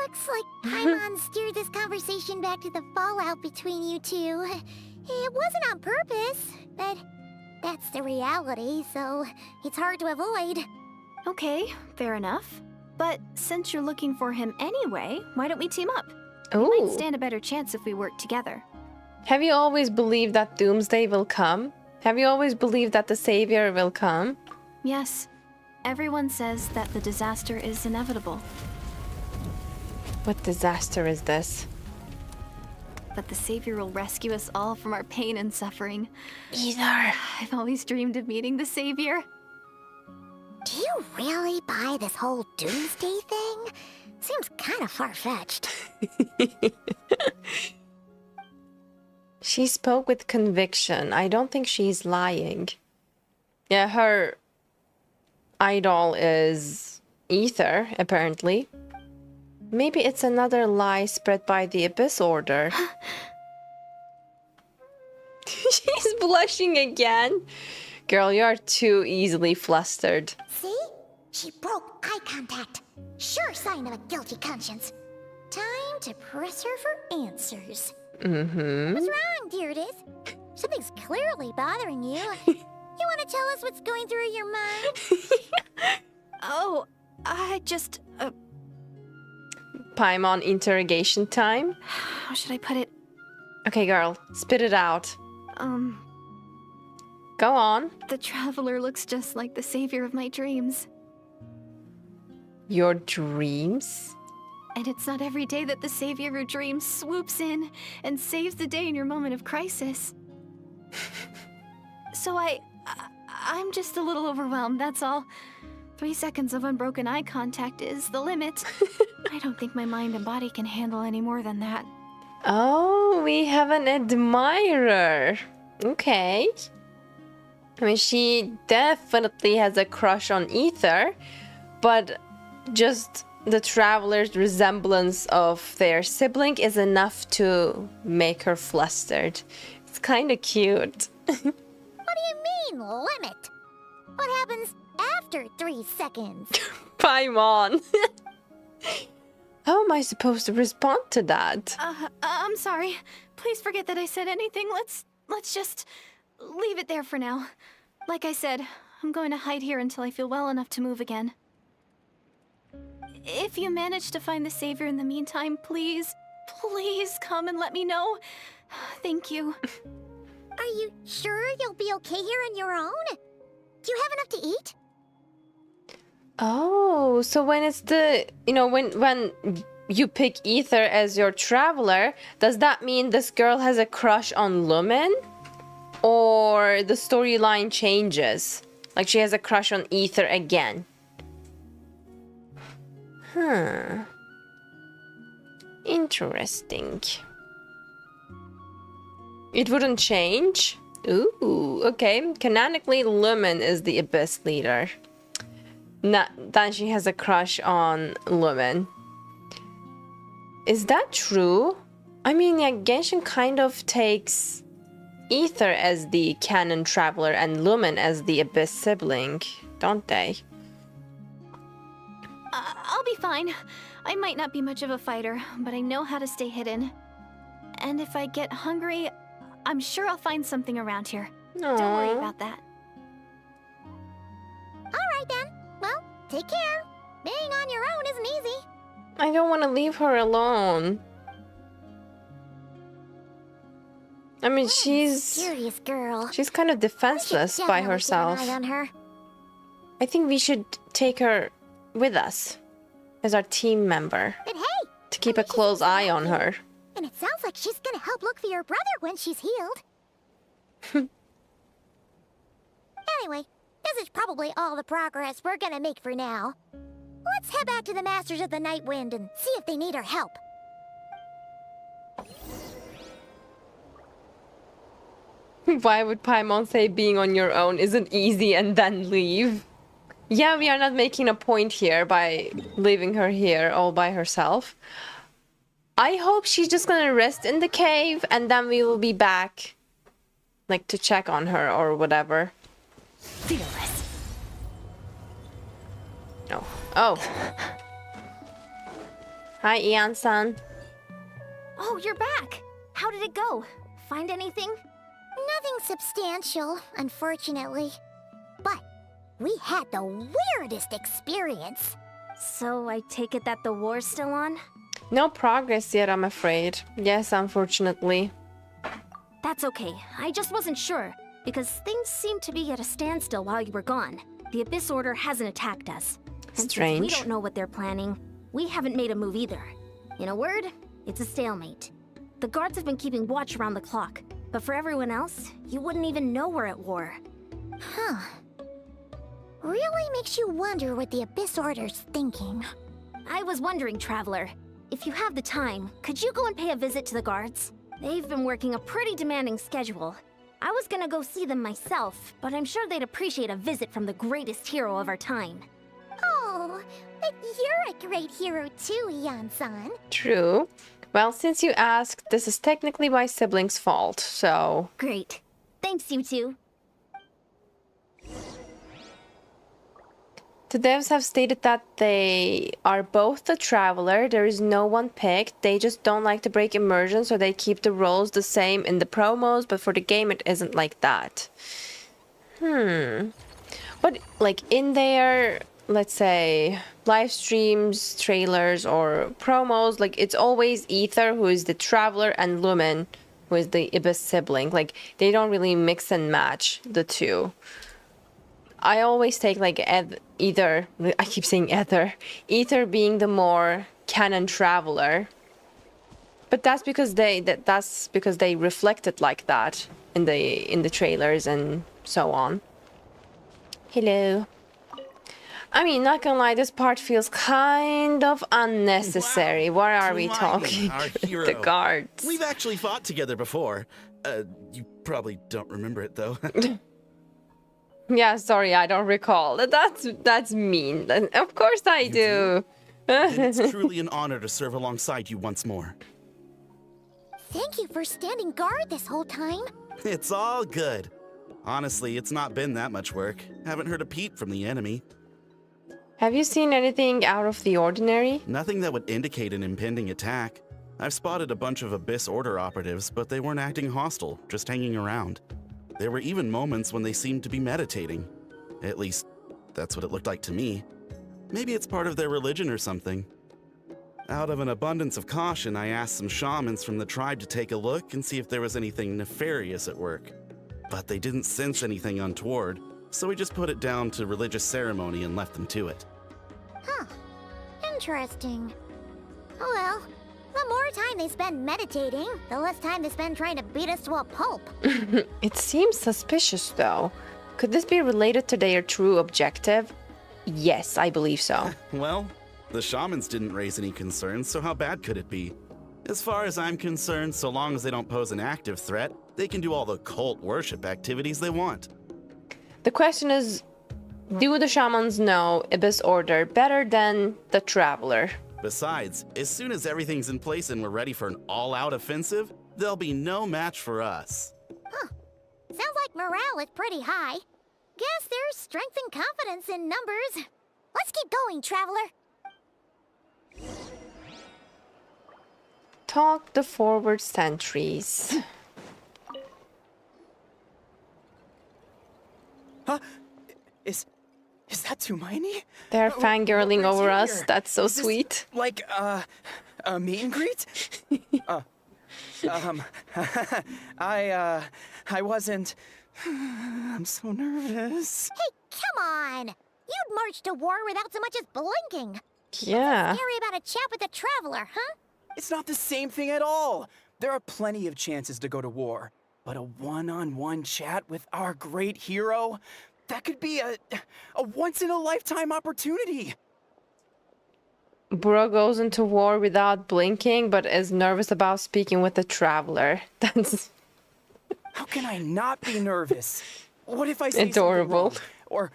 Looks like Paimon steered this conversation back to the fallout between you two. It wasn't on purpose, but that's the reality, so it's hard to avoid. Okay, fair enough. But since you're looking for him anyway, why don't we team up? Ooh. We might stand a better chance if we work together. Have you always believed that doomsday will come? Have you always believed that the savior will come? Yes. Everyone says that the disaster is inevitable. What disaster is this? But the savior will rescue us all from our pain and suffering. Either. I've always dreamed of meeting the savior. Do you really buy this whole doomsday thing? Seems kind of far-fetched. She spoke with conviction. I don't think she's lying. Yeah, her idol is Ether, apparently. Maybe it's another lie spread by the Abyss Order. She's blushing again. Girl, you are too easily flustered. See? She broke eye contact. Sure sign of a guilty conscience. Time to press her for answers. Mm-hmm. What's wrong, Deirdis? Something's clearly bothering you. You want to tell us what's going through your mind? Oh, I just... Paimon interrogation time. How should I put it? Okay, girl, spit it out. Go on. The traveler looks just like the savior of my dreams. Your dreams? And it's not every day that the savior of your dreams swoops in and saves the day in your moment of crisis. So I I'm just a little overwhelmed, that's all. 3 seconds of unbroken eye contact is the limit. I don't think my mind and body can handle any more than that. Oh, we have an admirer. Okay. I mean, she definitely has a crush on Ether, but just the traveler's resemblance of their sibling is enough to make her flustered. It's kind of cute. What do you mean, limit? What happens after 3 seconds? Paimon. How am I supposed to respond to that? I'm sorry. Please forget that I said anything. Let's just leave it there for now. Like I said, I'm going to hide here until I feel well enough to move again. If you manage to find the Savior in the meantime, please come and let me know. Thank you. Are you sure you'll be okay here on your own? Do you have enough to eat? Oh, so when it's the, when you pick Ether as your traveler, does that mean this girl has a crush on Lumen? Or the storyline changes? Like she has a crush on Ether again? Interesting. It wouldn't change? Ooh, okay. Canonically, Lumen is the Abyss leader. Then she has a crush on Lumen. Is that true? I mean, yeah, Genshin kind of takes Ether as the canon traveler and Lumen as the Abyss sibling, don't they? I'll be fine. I might not be much of a fighter, but I know how to stay hidden. And if I get hungry, I'm sure I'll find something around here. Don't worry Aww. about that. Alright then. Well, take care. Being on your own isn't easy. I don't want to leave her alone. I mean, she's Curious girl. kind of defenseless We should by definitely herself. Keep an eye on her. I think we should take her with us as our team member But hey, to keep a close eye on her. and it sounds like she's gonna help look for your brother when she's healed. Anyway, this is probably all the progress we're gonna make for now. Let's head back to the Masters of the Night Wind and see if they need our help. Why would Paimon say being on your own isn't easy and then leave? Yeah, we are not making a point here by leaving her here all by herself. I hope she's just gonna rest in the cave and then we will be back, like, to check on her or whatever. Fearless. No. Oh. Hi, Ian-san. Oh, you're back. How did it go? Find anything? Nothing substantial, unfortunately. But we had the weirdest experience. So I take it that the war's still on? No progress yet, I'm afraid. Yes, unfortunately. That's okay. I just wasn't sure, because things seemed to be at a standstill while you were gone. The Abyss Order hasn't attacked us. And since we Strange. don't know what they're planning, we haven't made a move either. In a word, it's a stalemate. The guards have been keeping watch around the clock, but for everyone else, you wouldn't even know we're at war. Huh. Really makes you wonder what the Abyss Order's thinking. I was wondering, Traveler, if you have the time, could you go and pay a visit to the guards? They've been working a pretty demanding schedule. I was gonna go see them myself, but I'm sure they'd appreciate a visit from the greatest hero of our time. Oh, but you're a great hero too, Ian-san. True. Well, since you asked, this is technically my sibling's fault, so... Great. Thanks, you two. The devs have stated that they are both the traveler. There is no one picked. They just don't like to break immersion, so they keep the roles the same in the promos, but for the game it isn't like that. But, like, in their, let's say, live streams, trailers, or promos, like, it's always Ether, who is the traveler, and Lumen, who is the Abyss sibling. Like, they don't really mix and match the two. I always take, like, either, I keep saying Ether being the more canon traveler. But that's because they reflect it like that in the trailers and so on. Hello. I mean, not gonna lie, this part feels kind of unnecessary. Wow. What are we Hermione, talking? our hero. The guards. We've actually fought together before. You probably don't remember it though. Yeah, sorry, I don't recall. That's mean. Of course I do. And it's truly an honor to serve alongside you once more. Thank you for standing guard this whole time. It's all good. Honestly, it's not been that much work. Haven't heard a peep from the enemy. Have you seen anything out of the ordinary? Nothing that would indicate an impending attack. I've spotted a bunch of Abyss Order operatives, but they weren't acting hostile, just hanging around. There were even moments when they seemed to be meditating. At least, that's what it looked like to me. Maybe it's part of their religion or something. Out of an abundance of caution, I asked some shamans from the tribe to take a look and see if there was anything nefarious at work. But they didn't sense anything untoward, so we just put it down to religious ceremony and left them to it. Huh. Interesting. Oh well. The more time they spend meditating, the less time they spend trying to beat us to a pulp. It seems suspicious, though. Could this be related to their true objective? Yes, I believe so. Well, the shamans didn't raise any concerns, so how bad could it be? As far as I'm concerned, so long as they don't pose an active threat, they can do all the cult worship activities they want. The question is, do the shamans know Abyss Order better than the Traveler? Besides, as soon as everything's in place and we're ready for an all-out offensive, there'll be no match for us. Sounds like morale is pretty high. Guess there's strength and confidence in numbers. Let's keep going, Traveler. Talk the forward sentries. Huh? Is that Hermione? They're fangirling over Where's us. here? That's so Is this, sweet. Like, a meet and greet? I wasn't... I'm so nervous. Hey, come on! You'd march to war without so much as blinking. Yeah. Scary about a chat with the Traveler, huh? It's not the same thing at all. There are plenty of chances to go to war. But a one-on-one chat with our great hero? That could be a once-in-a-lifetime opportunity. Bro goes into war without blinking, but is nervous about speaking with the Traveler. That's How can I not be nervous? What if I say adorable. something wrong?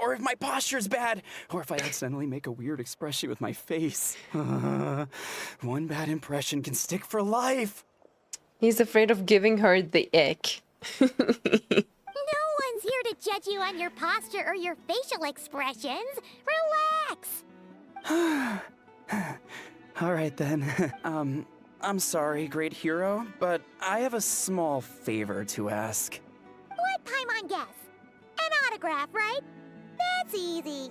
Or if my posture's bad, or if I accidentally make a weird expression with my face. One bad impression can stick for life. He's afraid of giving her the ick. No one's here to judge you on your posture or your facial expressions. Relax. All right then. I'm sorry, great hero, but I have a small favor to ask. Let Paimon guess. An autograph, right? That's easy.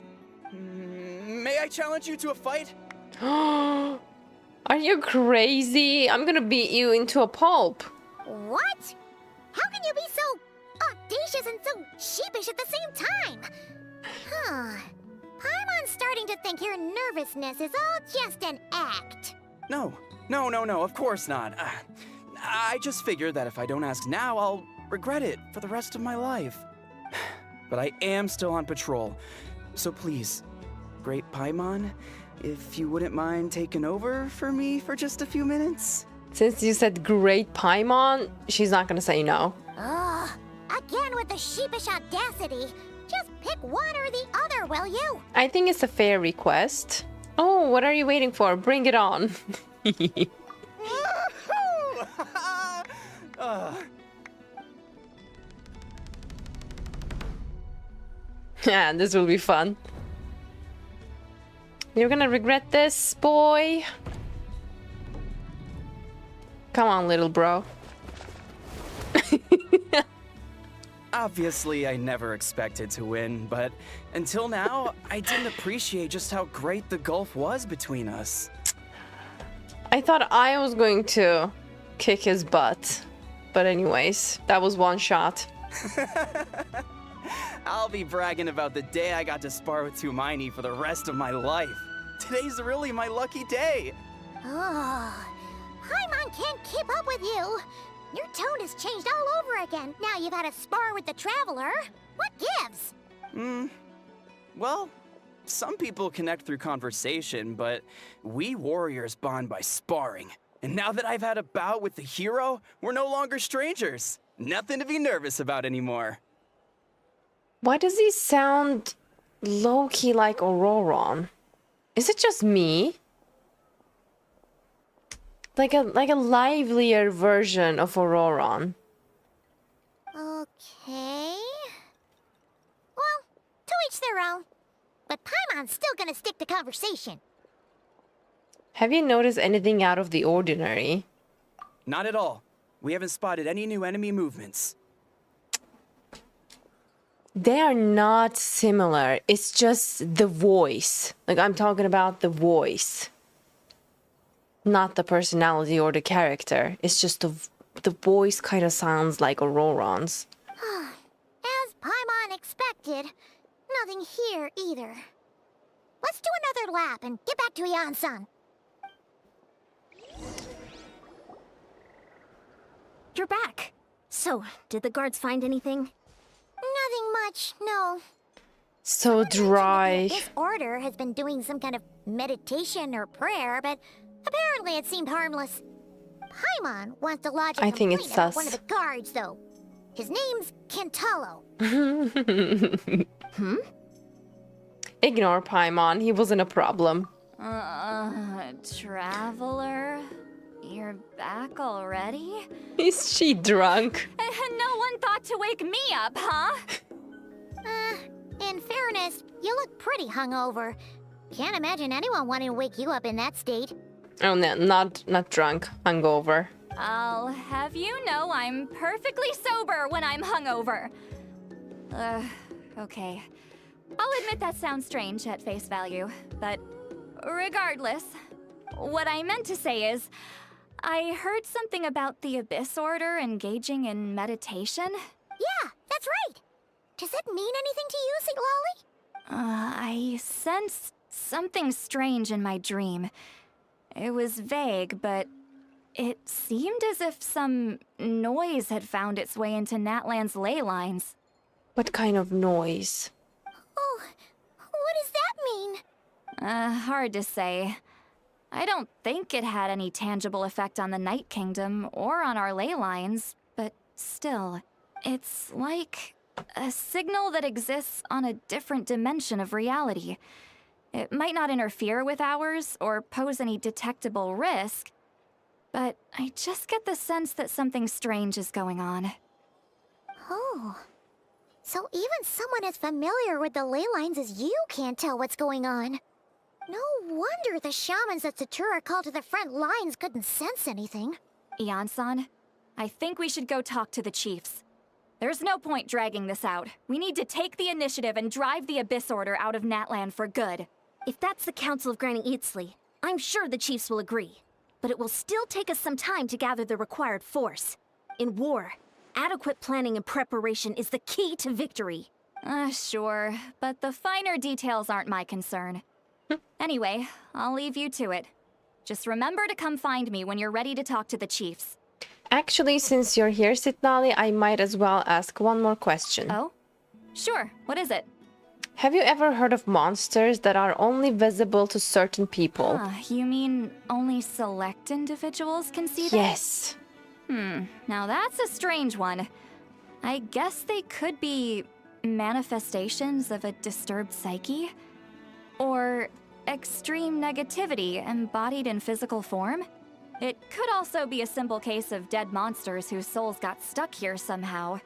May I challenge you to a fight? Are you crazy? I'm gonna beat you into a pulp. What? How can you be so audacious and so sheepish at the same time? Huh. Paimon's starting to think your nervousness is all just an act. No, of course not. I just figured that if I don't ask now, I'll regret it for the rest of my life. But I am still on patrol, so please, Great Paimon, if you wouldn't mind taking over for me for just a few minutes? Since you said great Paimon, she's not gonna say no. Ugh. Again with the sheepish audacity. Just pick one or the other, will you? I think it's a fair request. Oh, what are you waiting for? Bring it on. Yeah, this will be fun. You're gonna regret this, boy. Come on, little bro. Obviously, I never expected to win, but until now, I didn't appreciate just how great the gulf was between us. I thought I was going to kick his butt. But anyways, that was one shot. I'll be bragging about the day I got to spar with Hermione for the rest of my life. Today's really my lucky day. Oh, Paimon can't keep up with you. Your tone has changed all over again. Now you've had a spar with the Traveler. What gives? Well, some people connect through conversation, but we warriors bond by sparring. And now that I've had a bout with the hero, we're no longer strangers. Nothing to be nervous about anymore. Why does he sound low-key like Auroron? Is it just me? Like a livelier version of Auroron. Okay. Well, to each their own. But Paimon's still gonna stick to conversation. Have you noticed anything out of the ordinary? Not at all. We haven't spotted any new enemy movements. They are not similar. It's just the voice. Like, I'm talking about the voice. Not the personality or the character. It's just the voice kind of sounds like Auroron's. As Paimon expected, nothing here either. Let's do another lap and get back to Yan-san. You're back. So, did the guards find anything? Nothing much, no. So dry. This order has been doing some kind of meditation or prayer, but apparently it seemed harmless. Paimon wants to lodge a I think complaint it's about sus. one of the guards, though. His name's Kentaro. Ignore Paimon. He wasn't a problem. Traveler? You're back already? Is she drunk? No one thought to wake me up, huh? In fairness, you look pretty hungover. Can't imagine anyone wanting to wake you up in that state. Oh no, not drunk. Hungover. I'll have you know I'm perfectly sober when I'm hungover. Okay. I'll admit that sounds strange at face value, but regardless, what I meant to say is, I heard something about the Abyss Order engaging in meditation. Yeah, that's right. Does it mean anything to you, St. Lolly? I sensed something strange in my dream. It was vague, but it seemed as if some noise had found its way into Natlan's ley lines. What kind of noise? Oh, what does that mean? Hard to say. I don't think it had any tangible effect on the Night Kingdom or on our ley lines, but still, it's like a signal that exists on a different dimension of reality. It might not interfere with ours or pose any detectable risk, but I just get the sense that something strange is going on. Oh. So even someone as familiar with the ley lines as you can't tell what's going on. No wonder the shamans that Satura called to the front lines couldn't sense anything. Yan-san, I think we should go talk to the chiefs. There's no point dragging this out. We need to take the initiative and drive the Abyss Order out of Natlan for good. If that's the Council of Granny Eatsley, I'm sure the chiefs will agree. But it will still take us some time to gather the required force. In war, adequate planning and preparation is the key to victory. Sure, but the finer details aren't my concern. Anyway, I'll leave you to it. Just remember to come find me when you're ready to talk to the chiefs. Actually, since you're here, Sitnali, I might as well ask one more question. Oh? Sure, what is it? Have you ever heard of monsters that are only visible to certain people? You mean only select individuals can see them? Yes. Now that's a strange one. I guess they could be manifestations of a disturbed psyche? Or extreme negativity embodied in physical form? It could also be a simple case of dead monsters whose souls got stuck here somehow.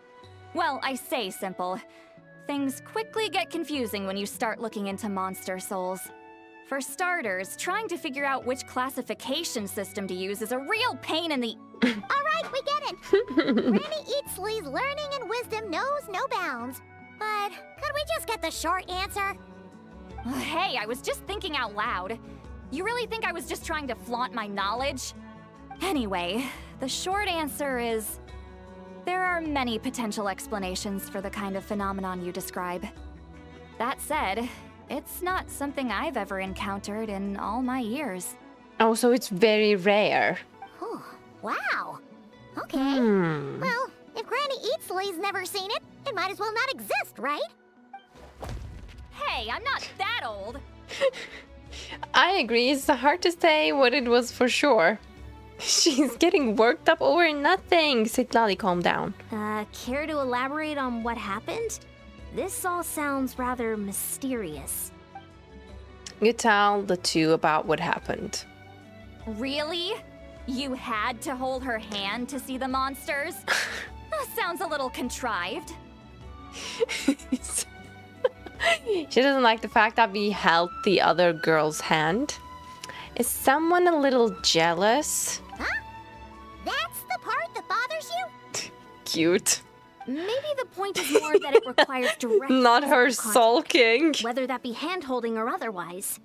Well, I say simple. Things quickly get confusing when you start looking into monster souls. For starters, trying to figure out which classification system to use is a real pain in the... Alright, we get it. Granny Eatsley's learning and wisdom knows no bounds. But could we just get the short answer? Hey, I was just thinking out loud. You really think I was just trying to flaunt my knowledge? Anyway, the short answer is... there are many potential explanations for the kind of phenomenon you describe. That said, it's not something I've ever encountered in all my years. Oh, so it's very rare. Oh, wow. Okay. Well, if Granny Eatsley's never seen it, it might as well not exist, right? Hey, I'm not that old. I agree, it's hard to say what it was for sure. She's getting worked up over nothing. Jadealy, calm down. Care to elaborate on what happened? This all sounds rather mysterious. You tell the two about what happened. Really? You had to hold her hand to see the monsters? That sounds a little contrived. She doesn't like the fact that we held the other girl's hand. Is someone a little jealous? Huh? That's the part that bothers you? Cute. Maybe the point is more that it requires direct Not her physical contact, sulking. whether that be hand-holding or otherwise.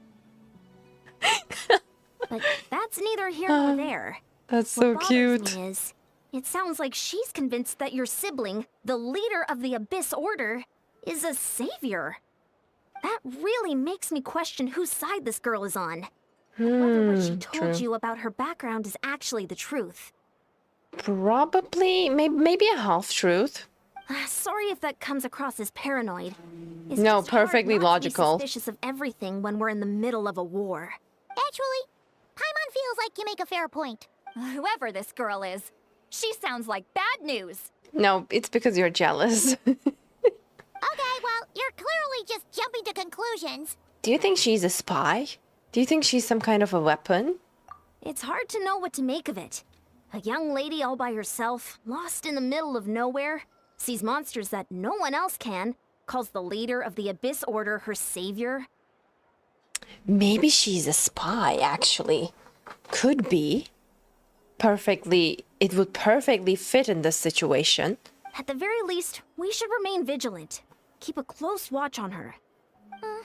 But that's neither here nor there. That's What so bothers cute. me is, it sounds like she's convinced that your sibling, the leader of the Abyss Order, is a savior. That really makes me question whose side this girl is on. Whether what she told true. you about her background is actually the truth. Probably, maybe a half-truth. Sorry if that comes across as paranoid. It's No, just hard perfectly not to be logical. suspicious of everything when we're in the middle of a war. Actually, Paimon feels like you make a fair point. Whoever this girl is, she sounds like bad news. No, it's because you're jealous. Okay, well, you're clearly just jumping to conclusions. Do you think she's a spy? Do you think she's some kind of a weapon? It's hard to know what to make of it. A young lady all by herself, lost in the middle of nowhere, sees monsters that no one else can, calls the leader of the Abyss Order her savior. Maybe she's a spy, actually. Could be. It would perfectly fit in this situation. At the very least, we should remain vigilant. Keep a close watch on her.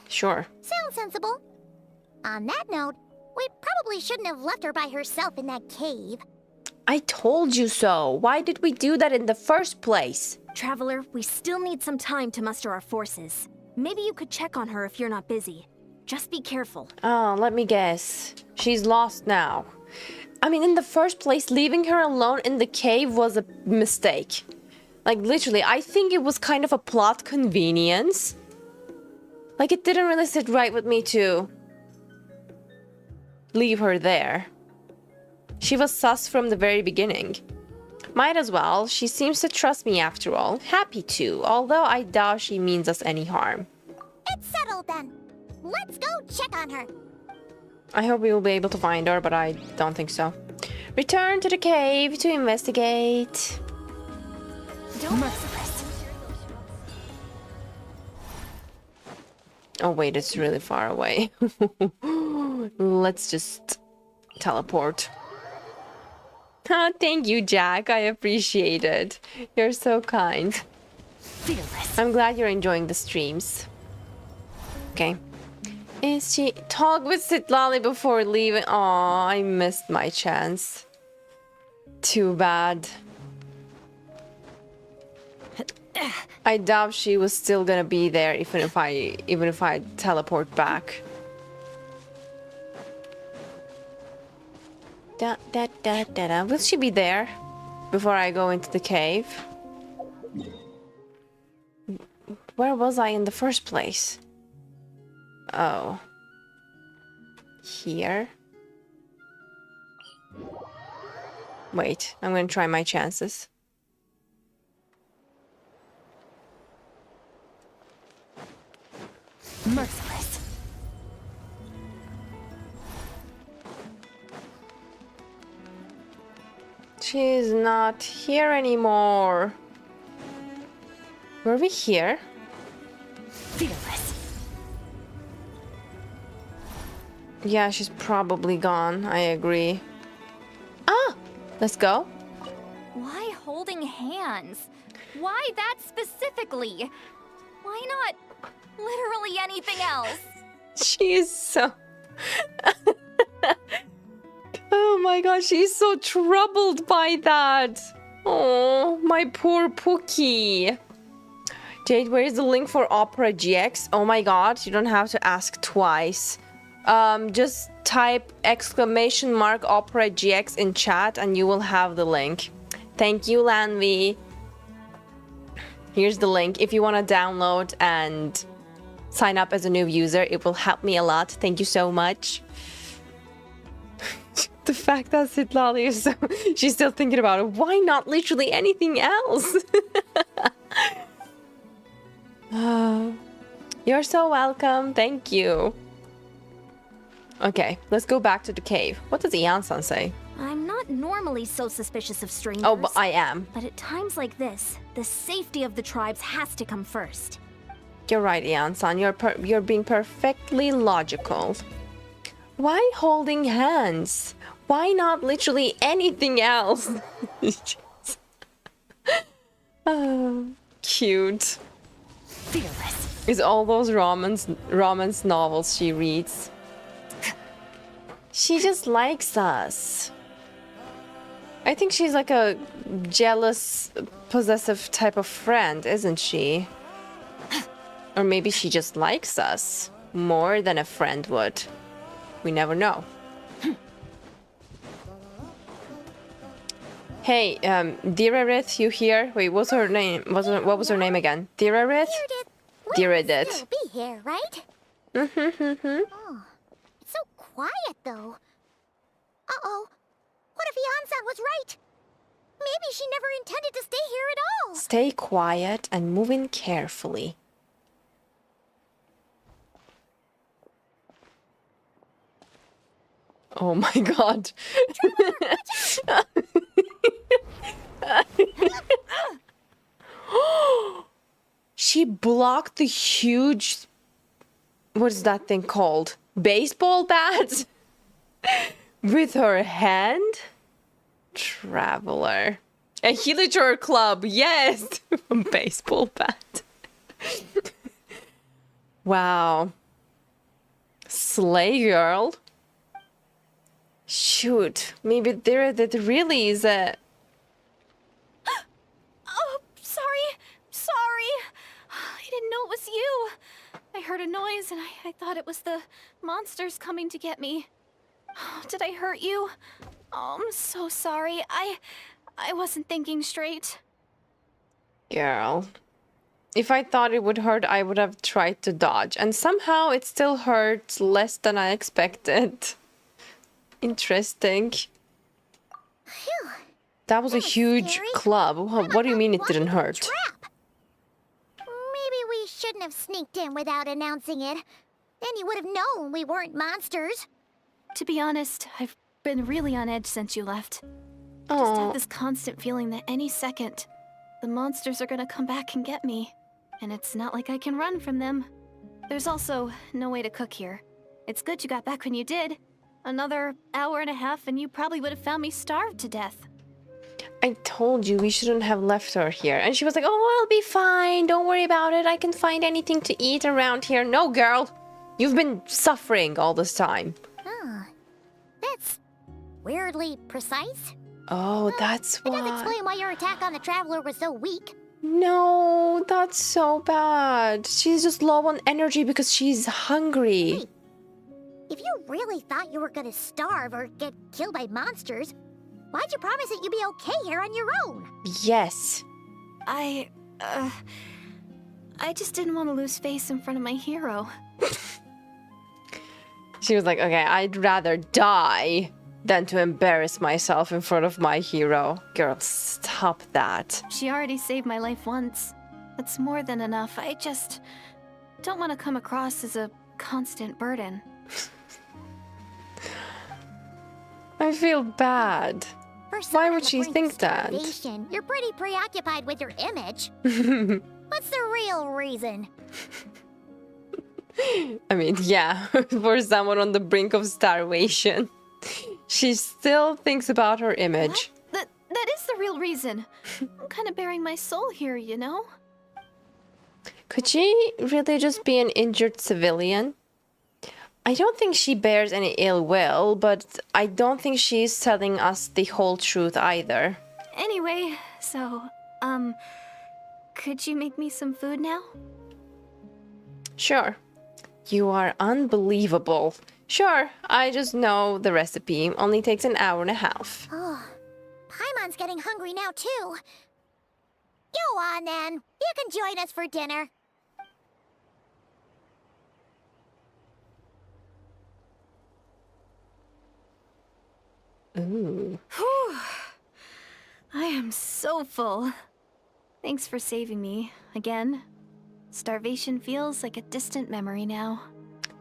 Sure. Sounds sensible. On that note, we probably shouldn't have left her by herself in that cave. I told you so. Why did we do that in the first place? Traveler, we still need some time to muster our forces. Maybe you could check on her if you're not busy. Just be careful. Oh, let me guess. She's lost now. I mean, in the first place, leaving her alone in the cave was a mistake. Like, literally, I think it was kind of a plot convenience. Like, it didn't really sit right with me to leave her there. She was sus from the very beginning. Might as well. She seems to trust me after all. Happy to, although I doubt she means us any harm. It's settled then. Let's go check on her. I hope we will be able to find her, but I don't think so. Return to the cave to investigate. Don't merciless. Oh wait, it's really far away. Let's just teleport. Thank you, Jack. I appreciate it. You're so kind. Fearless. I'm glad you're enjoying the streams. Okay. Is she... Talk with Jadealy before leaving. Aw, I missed my chance. Too bad. I doubt she was still gonna be there even if I teleport back. Will she be there before I go into the cave? Where was I in the first place? Oh. Here? Wait, I'm gonna try my chances. Merciless. She's not here anymore. Were we here? Fearless. Yeah, she's probably gone. I agree. Ah! Let's go. Why holding hands? Why that specifically? Why not literally anything else? She is so... Oh my god, she's so troubled by that. Oh, my poor Pookie. Jade, where is the link for Opera GX? Oh my god, you don't have to ask twice. Just type !Opera GX in chat and you will have the link. Thank you, Lanvi. Here's the link if you want to download and sign up as a new user. It will help me a lot. Thank you so much. The fact that Citlali is so... she's still thinking about it. Why not literally anything else? You're so welcome. Thank you. Okay, let's go back to the cave. What does Ian-san say? I'm not normally so suspicious of strangers. Oh, but I am. But at times like this, the safety of the tribes has to come first. You're right, Ian-san. You're being perfectly logical. Why holding hands? Why not literally anything else? Oh, cute. Fearless. Is all those romance novels she reads. She just likes us. I think she's like a jealous, possessive type of friend, isn't she? Or maybe she just likes us more than a friend would. We never know. Hey, Dirarith, you here? Wait, what's her name? What was her name again? Dirarith? Dirarith. Still be here, right? Oh, it's so quiet though. Uh-oh. What if Ian-san was right? Maybe she never intended to stay here at all. Stay quiet and move in carefully. Oh my god. She blocked the huge... what is that thing called? Baseball bat? With her hand? Traveler. A Hilichur club, yes! Baseball bat. Wow. Slay girl. Shoot, maybe that really is a... Oh, sorry. I didn't know it was you. I heard a noise and I thought it was the monsters coming to get me. Did I hurt you? Oh, I'm so sorry. I wasn't thinking straight. Girl. If I thought it would hurt, I would have tried to dodge. And somehow it still hurt less than I expected. Interesting. Phew. That was a huge scary. club. What do you mean it didn't hurt? Trap. Maybe we shouldn't have sneaked in without announcing it. Then you would have known we weren't monsters. To be honest, I've been really on edge since you left. Just have Oh, this constant feeling that any second, the monsters are gonna come back and get me. And it's not like I can run from them. There's also no way to cook here. It's good you got back when you did. Another hour and a half and you probably would have found me starved to death. I told you we shouldn't have left her here. And she was like, oh, I'll be fine. Don't worry about it. I can find anything to eat around here. No, girl. You've been suffering all this time. Huh. That's weirdly precise. Oh, that's It does why. explain why your attack on the Traveler was so weak. No, that's so bad. She's just low on energy because she's hungry. Wait. If you really thought you were gonna starve or get killed by monsters, why'd you promise that you'd be okay here on your own? Yes. I just didn't want to lose face in front of my hero. She was like, okay, I'd rather die than to embarrass myself in front of my hero. Girl, stop that. She already saved my life once. That's more than enough. I just don't want to come across as a constant burden. I feel bad. For Why someone on would the she brink of think that? starvation, you're pretty preoccupied with your image. What's the real reason? I mean, yeah, for someone on the brink of starvation, she still thinks about her image. That is the real reason. I'm kind of bearing my soul here, you know? Could she really just be an injured civilian? I don't think she bears any ill will, but I don't think she's telling us the whole truth either. Anyway, so, could you make me some food now? Sure. You are unbelievable. Sure, I just know the recipe. Only takes an hour and a half. Oh, Paimon's getting hungry now too. Go on then. You can join us for dinner. Ooh. Whew. I am so full. Thanks for saving me, again. Starvation feels like a distant memory now.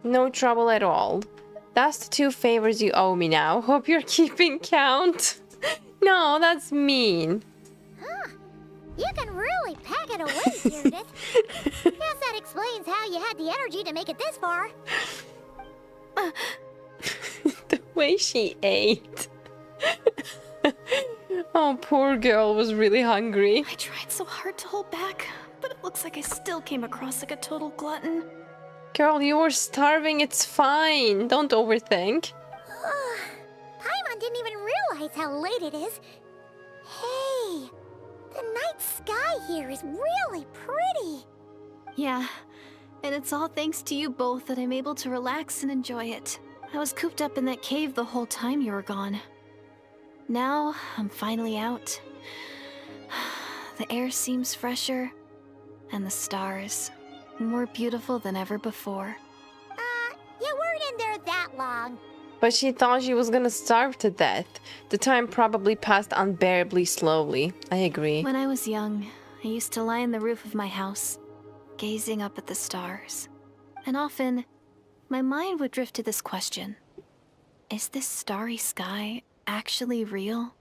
No trouble at all. That's the 2 favors you owe me now. Hope you're keeping count. No, that's mean. You can really pack it away, Judith. Guess that explains how you had the energy to make it this far. The way she ate. Oh, poor girl was really hungry. I tried so hard to hold back, but it looks like I still came across like a total glutton. Girl, you were starving. It's fine. Don't overthink. Paimon didn't even realize how late it is. Hey, the night sky here is really pretty. Yeah, and it's all thanks to you both that I'm able to relax and enjoy it. I was cooped up in that cave the whole time you were gone. Now, I'm finally out. The air seems fresher, and the stars more beautiful than ever before. You weren't in there that long. But she thought she was gonna starve to death. The time probably passed unbearably slowly. I agree. When I was young, I used to lie on the roof of my house, gazing up at the stars. And often, my mind would drift to this question. Is this starry sky actually real?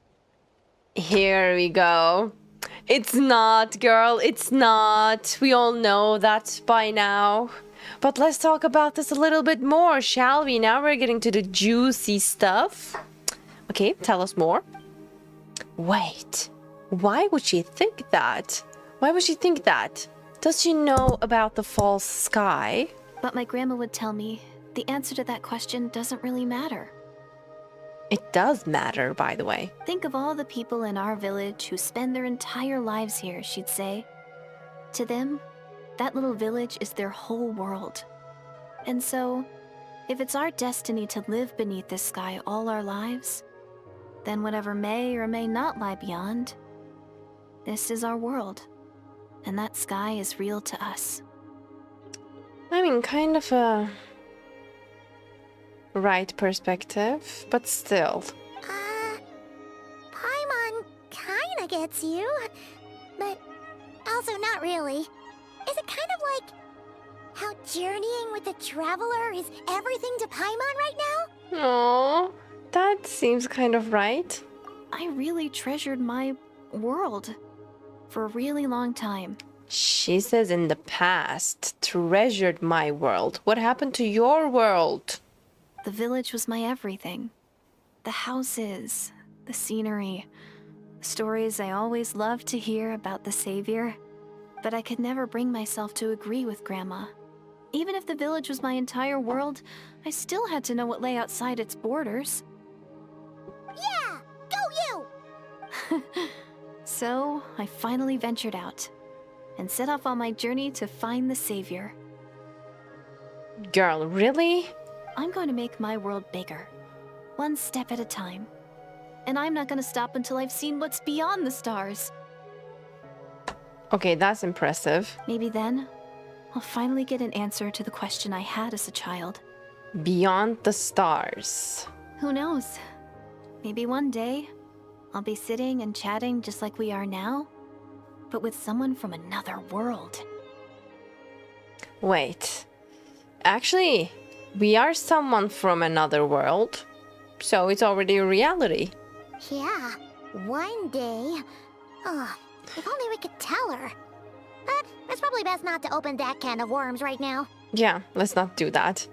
Here we go. It's not, girl. It's not. We all know that by now. But let's talk about this a little bit more, shall we? Now we're getting to the juicy stuff. Okay, tell us more. Wait, why would she think that? Why would she think that? Does she know about the false sky? But my grandma would tell me the answer to that question doesn't really matter. It does matter, by the way. Think of all the people in our village who spend their entire lives here, she'd say. To them, that little village is their whole world. And so, if it's our destiny to live beneath this sky all our lives, then whatever may or may not lie beyond, this is our world. And that sky is real to us. I mean, kind of a right perspective, but still. Paimon kinda gets you, but also not really. Is it kind of like how journeying with the traveler is everything to Paimon right now? Oh, that seems kind of right. I really treasured my world for a really long time. She says in the past, treasured my world. What happened to your world? The village was my everything. The houses, the scenery, the stories I always loved to hear about the Savior. But I could never bring myself to agree with Grandma. Even if the village was my entire world, I still had to know what lay outside its borders. Yeah! Go you! So, I finally ventured out and set off on my journey to find the Savior. Girl, really? I'm going to make my world bigger, one step at a time. And I'm not going to stop until I've seen what's beyond the stars. Okay, that's impressive. Maybe then, I'll finally get an answer to the question I had as a child. Beyond the stars. Who knows? Maybe one day, I'll be sitting and chatting just like we are now, but with someone from another world. Wait. Actually, we are someone from another world, so it's already a reality. Yeah, one day. If only we could tell her. But it's probably best not to open that can of worms right now. Yeah, let's not do that.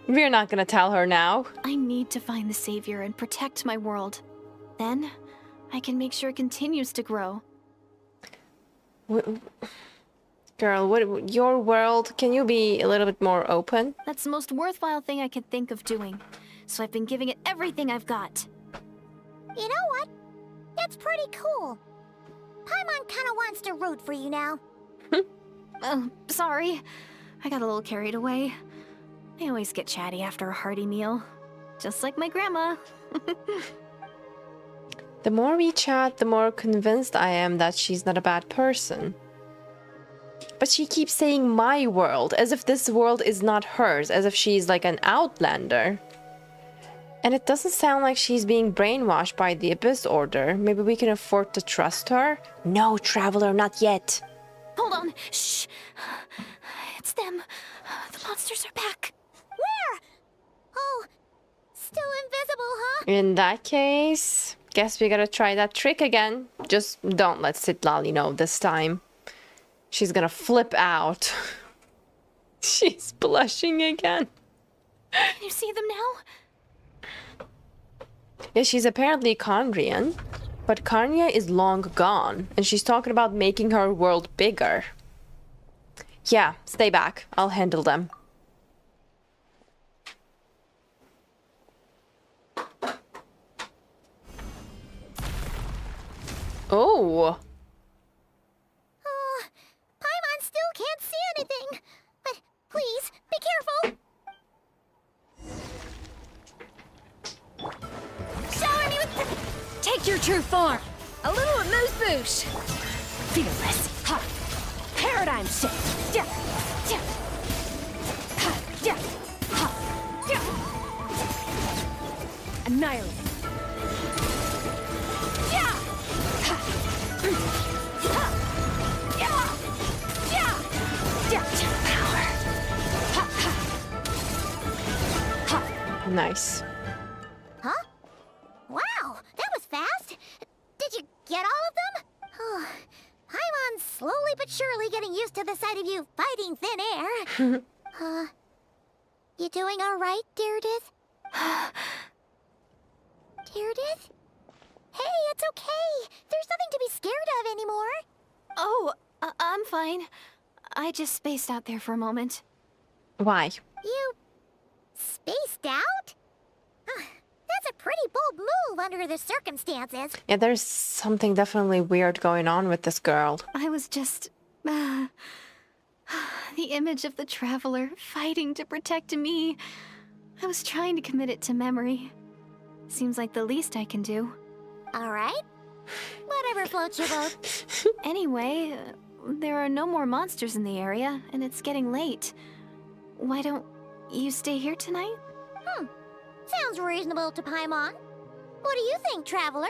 We're not gonna tell her now. I need to find the Savior and protect my world. Then, I can make sure it continues to grow. Girl, what your world? Can you be a little bit more open? That's the most worthwhile thing I could think of doing. So I've been giving it everything I've got. You know what? It's pretty cool. Paimon kinda wants to root for you now. Oh, sorry. I got a little carried away. I always get chatty after a hearty meal. Just like my grandma. The more we chat, the more convinced I am that she's not a bad person. But she keeps saying my world, as if this world is not hers, as if she's like an outlander. And it doesn't sound like she's being brainwashed by the Abyss Order. Maybe we can afford to trust her? No, Traveler, not yet. Hold on. Shh. It's them. The monsters are back. Where? Oh, still invisible, huh? In that case, guess we gotta try that trick again. Just don't let Citlali know this time. She's gonna flip out. She's blushing again. Can you see them now? Yeah, she's apparently Kandrian, but Kanya is long gone, and she's talking about making her world bigger. Yeah, stay back. I'll handle them. Oh. Oh, Paimon still can't see anything. But please, be careful. Shower me with... Take your true form. A little amuse-bouche. Fearless. Ha. Paradigm shift. Yeah. Yeah. Ha. Yeah. Ha. Yeah. Annihilate. Yeah. Ha. Ha. Yeah. Yeah. Yeah. Power. Ha. Ha. Ha. Nice. Huh? Wow, that was fast. Did you get all of them? Oh, Paimon's slowly but surely getting used to the sight of you fighting thin air. You doing all right, Deirdith? Deirdith? Hey, it's okay. There's nothing to be scared of anymore. Oh, I'm fine. I just spaced out there for a moment. Why? You spaced out? That's a pretty bold move under the circumstances. Yeah, there's something definitely weird going on with this girl. I was just... the image of the Traveler fighting to protect me. I was trying to commit it to memory. Seems like the least I can do. All right. Whatever floats your boat. Anyway, there are no more monsters in the area, and it's getting late. Why don't you stay here tonight? Sounds reasonable to Paimon. What do you think, Traveler?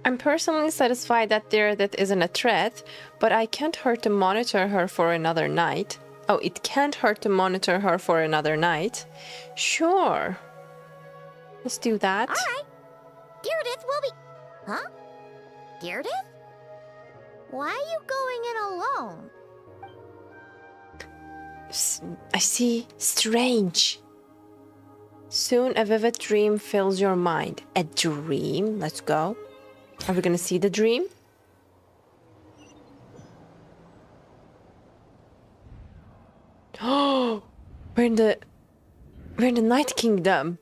I'm personally satisfied that Deirdith isn't a threat, but I can't hurt to monitor her for another night. Oh, it can't hurt to monitor her for another night. Sure. Let's do that. All right. Deirdith will be... Huh? Deirdith? Why are you going in alone? I see. Strange. Soon a vivid dream fills your mind. A dream? Let's go. Are we gonna see the dream? Oh, we're in the Night Kingdom.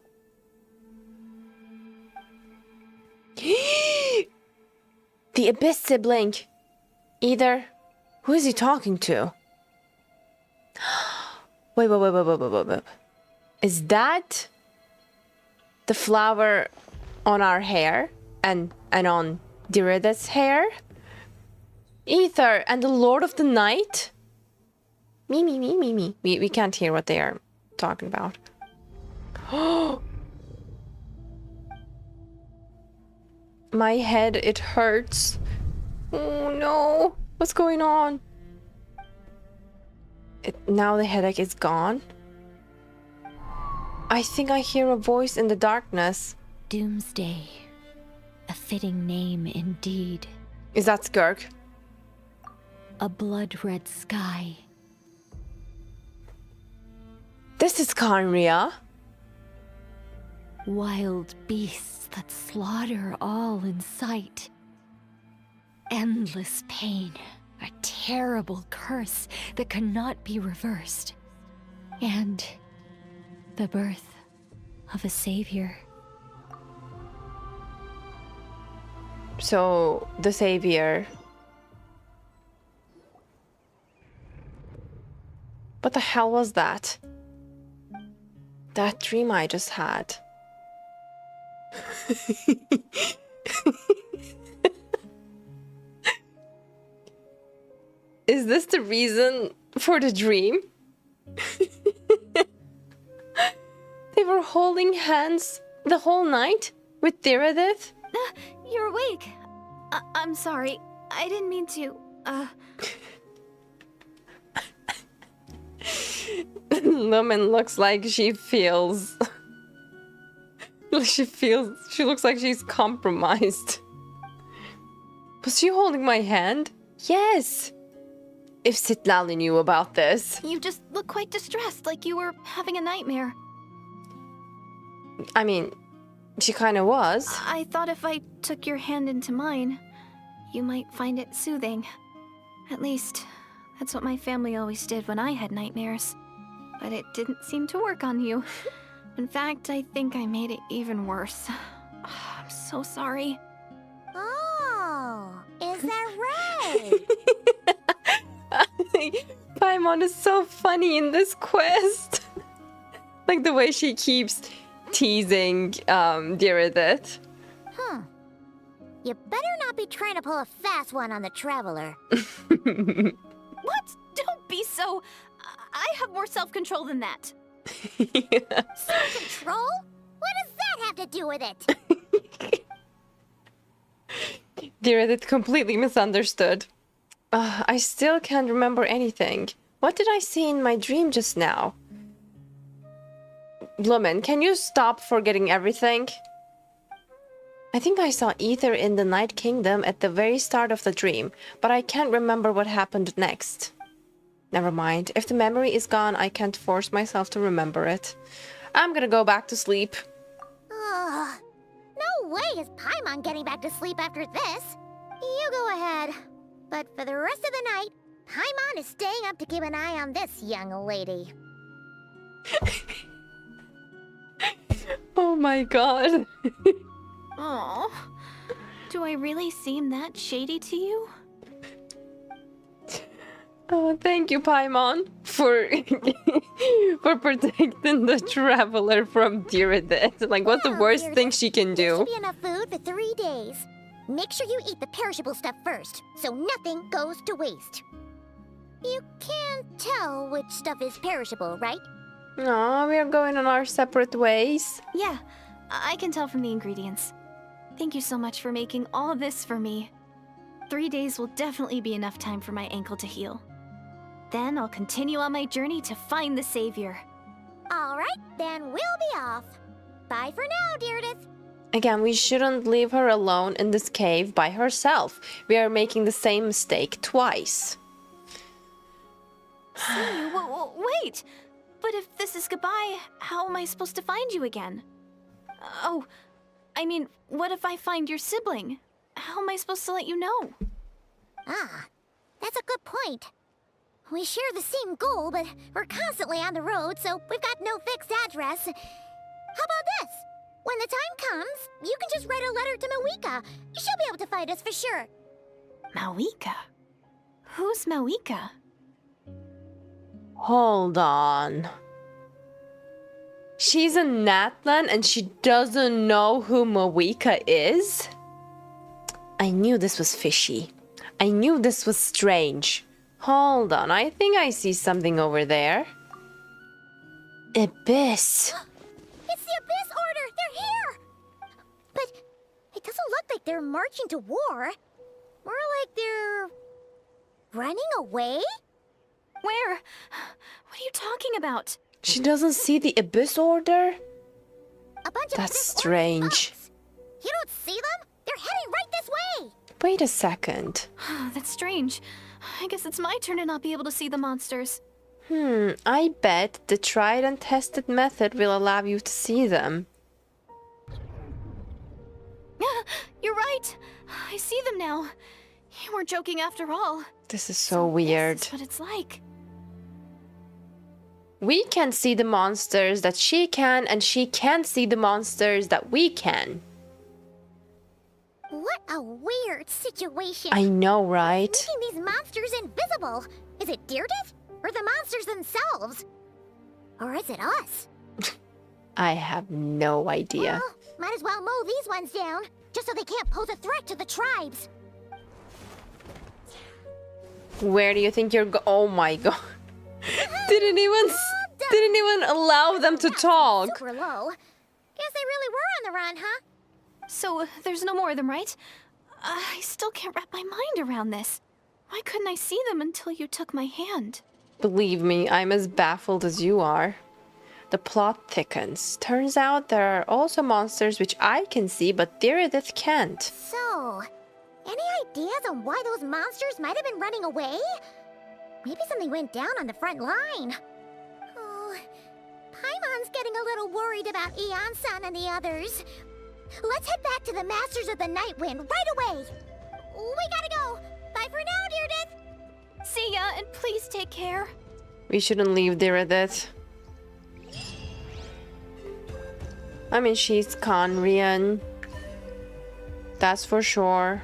The Abyss sibling. Either. Who is he talking to? Wait. Is that the flower on our hair and on Deirdith's hair? Ether and the Lord of the Night? Me. We can't hear what they are talking about. My head, it hurts. Oh no. What's going on? Now the headache is gone. I think I hear a voice in the darkness. Doomsday. A fitting name indeed. Is that Skirk? A blood-red sky. This is Kanria. Wild beasts that slaughter all in sight. Endless pain. A terrible curse that cannot be reversed. And the birth of a savior. So, the savior. What the hell was that? That dream I just had. Is this the reason for the dream? They were holding hands the whole night with Diridith? You're awake. I'm sorry. I didn't mean to. Lumen looks like she feels... She looks like she's compromised. Was she holding my hand? Yes! If Citlali knew about this. You just look quite distressed, like you were having a nightmare. I mean, she kind of was. I thought if I took your hand into mine, you might find it soothing. At least, that's what my family always did when I had nightmares. But it didn't seem to work on you. In fact, I think I made it even worse. I'm so sorry. Oh, is that right? Paimon is so funny in this quest. Like the way she keeps teasing Diridith. You better not be trying to pull a fast one on the Traveler. What? Don't be so... I have more self-control than that. Self-control? What does that have to do with it? Diridith completely misunderstood. I still can't remember anything. What did I see in my dream just now? Lumen, can you stop forgetting everything? I think I saw Ether in the Night Kingdom at the very start of the dream, but I can't remember what happened next. Never mind. If the memory is gone, I can't force myself to remember it. I'm gonna go back to sleep. Ugh. No way is Paimon getting back to sleep after this. You go ahead. But for the rest of the night, Paimon is staying up to keep an eye on this young lady. Oh my god. Oh, do I really seem that shady to you? Oh, thank you, Paimon, for for protecting the Traveler from Diridith. Like, what's the worst thing she can There do? should be enough food for 3 days. Make sure you eat the perishable stuff first, so nothing goes to waste. You can't tell which stuff is perishable, right? Aw, we are going on our separate ways. Yeah, I can tell from the ingredients. Thank you so much for making all of this for me. 3 days will definitely be enough time for my ankle to heal. Then I'll continue on my journey to find the Savior. All right, then we'll be off. Bye for now, Diridith. Again, we shouldn't leave her alone in this cave by herself. We are making the same mistake twice. See, wait! But if this is goodbye, how am I supposed to find you again? Oh, I mean, what if I find your sibling? How am I supposed to let you know? Ah, that's a good point. We share the same goal, but we're constantly on the road, so we've got no fixed address. How about this? When the time comes, you can just write a letter to Mawika. She'll be able to find us for sure. Mawika? Who's Mawika? Hold on. She's a Natlan and she doesn't know who Mawika is? I knew this was fishy. I knew this was strange. Hold on, I think I see something over there. Abyss. It's the Abyss Order! They're here! But it doesn't look like they're marching to war. More like they're... running away? Where? What are you talking about? She doesn't see the Abyss Order? A bunch of That's Abyss Order strange. thugs. You don't see them? They're heading right this way! Wait a second. That's strange. I guess it's my turn to not be able to see the monsters. I bet the tried and tested method will allow you to see them. You're right. I see them now. You weren't joking after all. This is so weird. This is what it's like. We can see the monsters that she can, and she can't see the monsters that we can. What a weird situation. I know, right? Making these monsters invisible. Is it Diridith? Or the monsters themselves? Or is it us? I have no idea. Well, might as well mow these ones down, just so they can't pose a threat to the tribes. Where do you think you're oh my god. Didn't even allow them to talk. Super low. they really were on the run, huh? So, there's no more of them, right? I still can't wrap my mind around this. Why couldn't I see them until you took my hand? Believe me, I'm as baffled as you are. The plot thickens. Turns out there are also monsters which I can see, but Diridith can't. So, any ideas on why those monsters might have been running away? Maybe something went down on the front line. Oh, Paimon's getting a little worried about Eon-san and the others. Let's head back to the Masters of the Night Wind right away. We gotta go. Bye for now, Diridith. See ya, and please take care. We shouldn't leave Diridith. I mean, she's Conrian. That's for sure.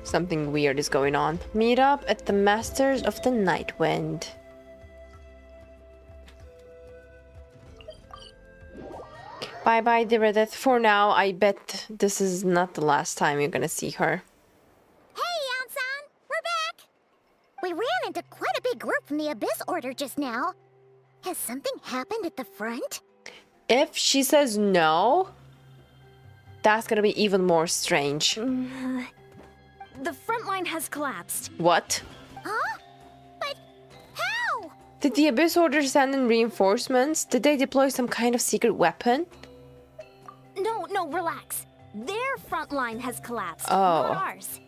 Something weird is going on. Meet up at the Masters of the Night Wind. Bye bye, Diridith. For now, I bet this is not the last time you're gonna see her. Hey, Eon-san, we're back. We ran into quite a big group from the Abyss Order just now. Has something happened at the front? If she says no, that's gonna be even more strange. The front line has collapsed. What? Huh? But how? Did the Abyss Order send in reinforcements? Did they deploy some kind of secret weapon? No, relax. Their front line has collapsed, Oh. not ours.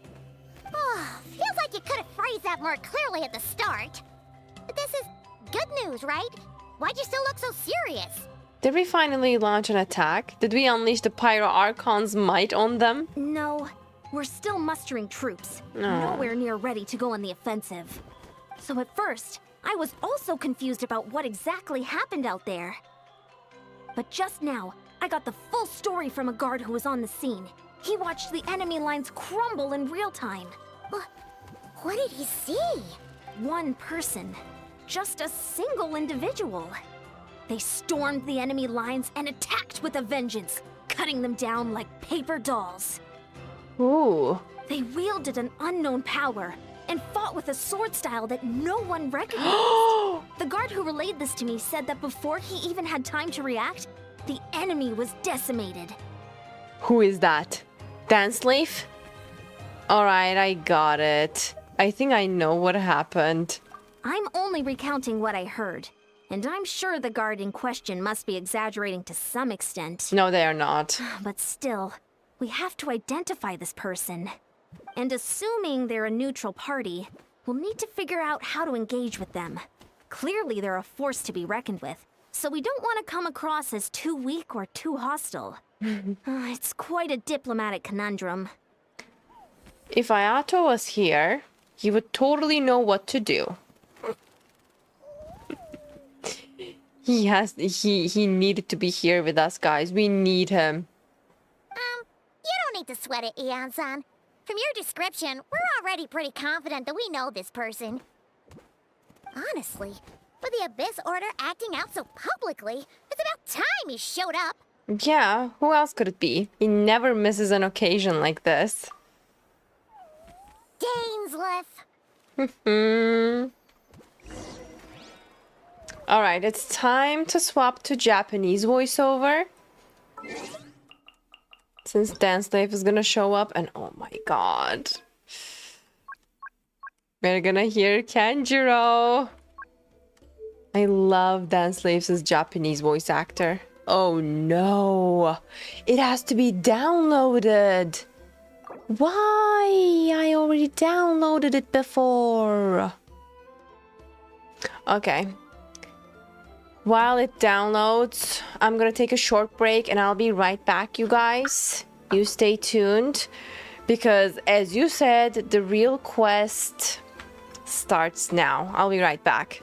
Oh, feels like you could have phrased that more clearly at the start. But this is good news, right? Why'd you still look so serious? Did we finally launch an attack? Did we unleash the Pyro Archon's might on them? No, we're still mustering troops. No. Nowhere near ready to go on the offensive. So at first, I was also confused about what exactly happened out there. But just now, I got the full story from a guard who was on the scene. He watched the enemy lines crumble in real time. What did he see? One person. Just a single individual. They stormed the enemy lines and attacked with a vengeance, cutting them down like paper dolls. Ooh. They wielded an unknown power and fought with a sword style that no one recognized. The guard who relayed this to me said that before he even had time to react, the enemy was decimated. Who is that? Dance Leaf? Alright, I got it. I think I know what happened. I'm only recounting what I heard, and I'm sure the guard in question must be exaggerating to some extent. No, they are not. But still, we have to identify this person. And assuming they're a neutral party, we'll need to figure out how to engage with them. Clearly, they're a force to be reckoned with, so we don't want to come across as too weak or too hostile. It's quite a diplomatic conundrum. If Ayato was here, he would totally know what to do. He needed to be here with us, guys. We need him. You don't need to sweat it, Eon-san. From your description, we're already pretty confident that we know this person. Honestly, with the Abyss Order acting out so publicly, it's about time he showed up. Yeah, who else could it be? He never misses an occasion like this. Dainsleif. Alright, it's time to swap to Japanese voiceover. Since Dance Life is gonna show up, and oh my god. We're gonna hear Kanjiro. I love Dance Lives' Japanese voice actor. Oh no! It has to be downloaded! Why? I already downloaded it before. Okay. While it downloads, I'm gonna take a short break and I'll be right back, you guys. You stay tuned, because as you said, the real quest starts now. I'll be right back.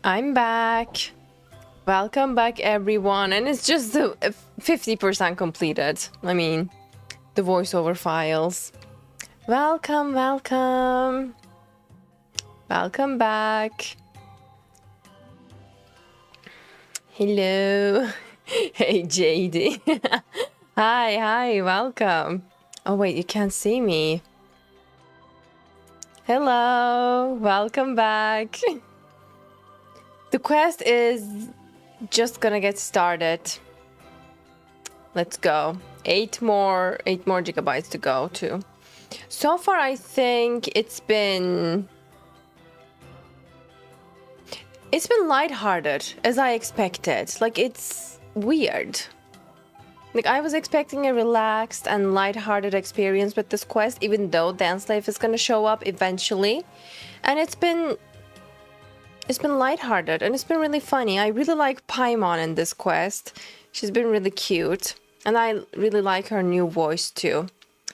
I'm back. Welcome back, everyone. And it's just 50% completed. I mean, the voiceover files. Welcome, welcome. Welcome back. Hello. Hey, JD. Hi, welcome. Oh, wait, you can't see me. Hello, welcome back. The quest is just gonna get started. Let's go. 8 more gigabytes to go too. So far, I think it's been lighthearted as I expected. Like, it's weird. Like, I was expecting a relaxed and lighthearted experience with this quest, even though Dance Life is gonna show up eventually. And it's been lighthearted and it's been really funny. I really like Paimon in this quest. She's been really cute. And I really like her new voice too.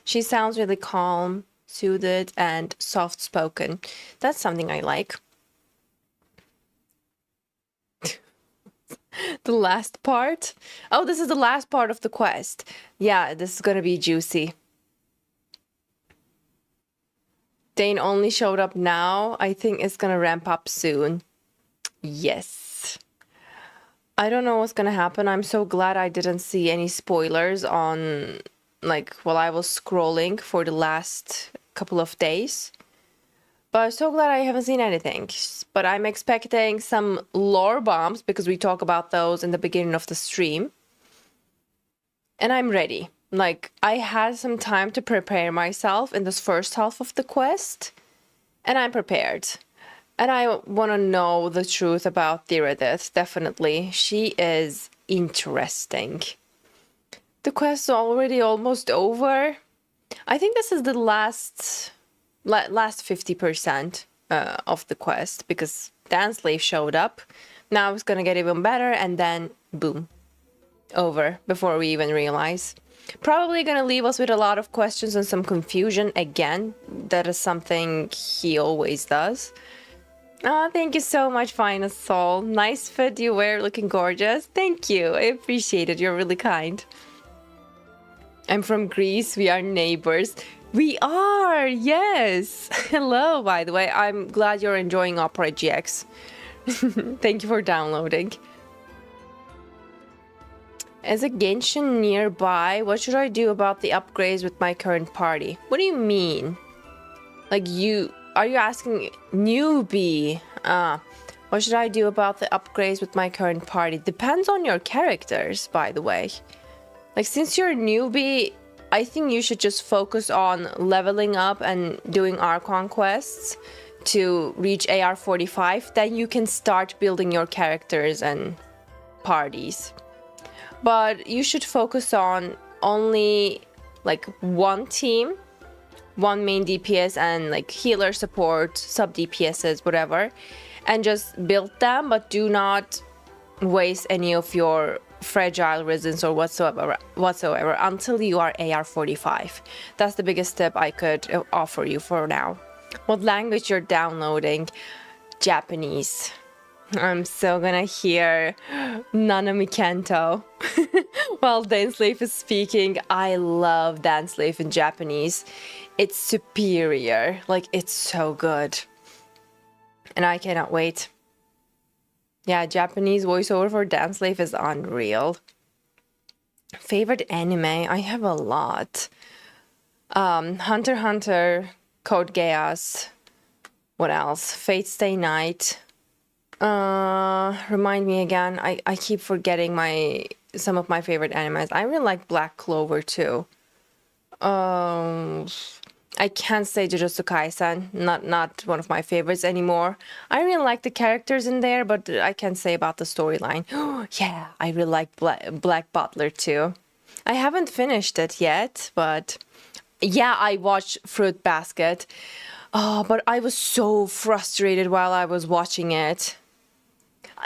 She sounds really calm, soothed, and soft-spoken. That's something I like. The last part? Oh, this is the last part of the quest. Yeah, this is gonna be juicy. Dane only showed up now. I think it's gonna ramp up soon. Yes. I don't know what's gonna happen. I'm so glad I didn't see any spoilers on, like, while I was scrolling for the last couple of days. But I'm so glad I haven't seen anything. But I'm expecting some lore bombs because we talk about those in the beginning of the stream. And I'm ready. Like, I had some time to prepare myself in this first half of the quest. And I'm prepared. And I want to know the truth about Theridith, definitely. She is interesting. The quest is already almost over. I think this is the last 50% of the quest because Dance Slave showed up. Now it's gonna get even better and then boom, over before we even realize. Probably gonna leave us with a lot of questions and some confusion again. That is something he always does. Oh, thank you so much, Finest Soul. Nice fit you wear, looking gorgeous. Thank you, I appreciate it. You're really kind. I'm from Greece. We are neighbors. We are, yes. Hello, by the way. I'm glad you're enjoying Opera GX. Thank you for downloading. As a Genshin nearby, what should I do about the upgrades with my current party? What do you mean? Like, are you asking newbie? What should I do about the upgrades with my current party? Depends on your characters, by the way. Like, since you're a newbie, I think you should just focus on leveling up and doing Archon quests to reach AR 45. Then you can start building your characters and parties. But you should focus on only like one team, one main DPS and like healer support, sub DPSs, whatever, and just build them, but do not waste any of your fragile resins or whatsoever until you are AR 45. That's the biggest tip I could offer you for now. What language you're downloading? Japanese. I'm so gonna hear Nanami Kento while Dance Slave is speaking. I love Dance Slave in Japanese. It's superior. Like, it's so good. And I cannot wait. Yeah, Japanese voiceover for Dance Slave is unreal. Favorite anime? I have a lot. Hunter x Hunter, Code Geass. What else? Fate Stay Night. Remind me again. I keep forgetting some of my favorite animes. I really like Black Clover too. I can't say Jujutsu Kaisen, not one of my favorites anymore. I really like the characters in there, but I can't say about the storyline. Yeah, I really like Black Butler too. I haven't finished it yet, but yeah, I watched Fruit Basket. Oh, but I was so frustrated while I was watching it.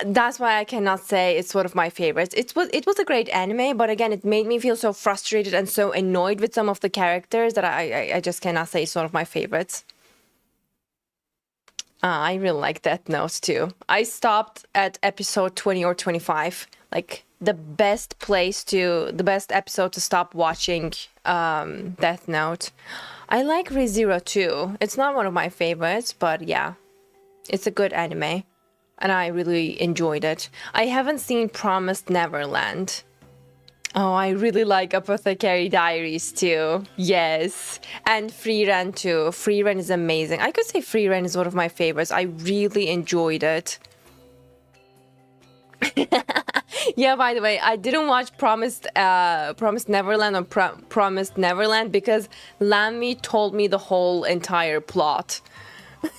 That's why I cannot say it's one of my favorites. It was a great anime, but again, it made me feel so frustrated and so annoyed with some of the characters that I just cannot say it's one of my favorites. I really like Death Note too. I stopped at episode 20 or 25. Like the best episode to stop watching Death Note. I like ReZero too. It's not one of my favorites, but yeah, it's a good anime. And I really enjoyed it. I haven't seen Promised Neverland. Oh, I really like Apothecary Diaries too. Yes. And Free Ren too. Free Ren is amazing. I could say Free Ren is one of my favorites. I really enjoyed it. Yeah, by the way, I didn't watch Promised Neverland or Promised Neverland because Lammy told me the whole entire plot.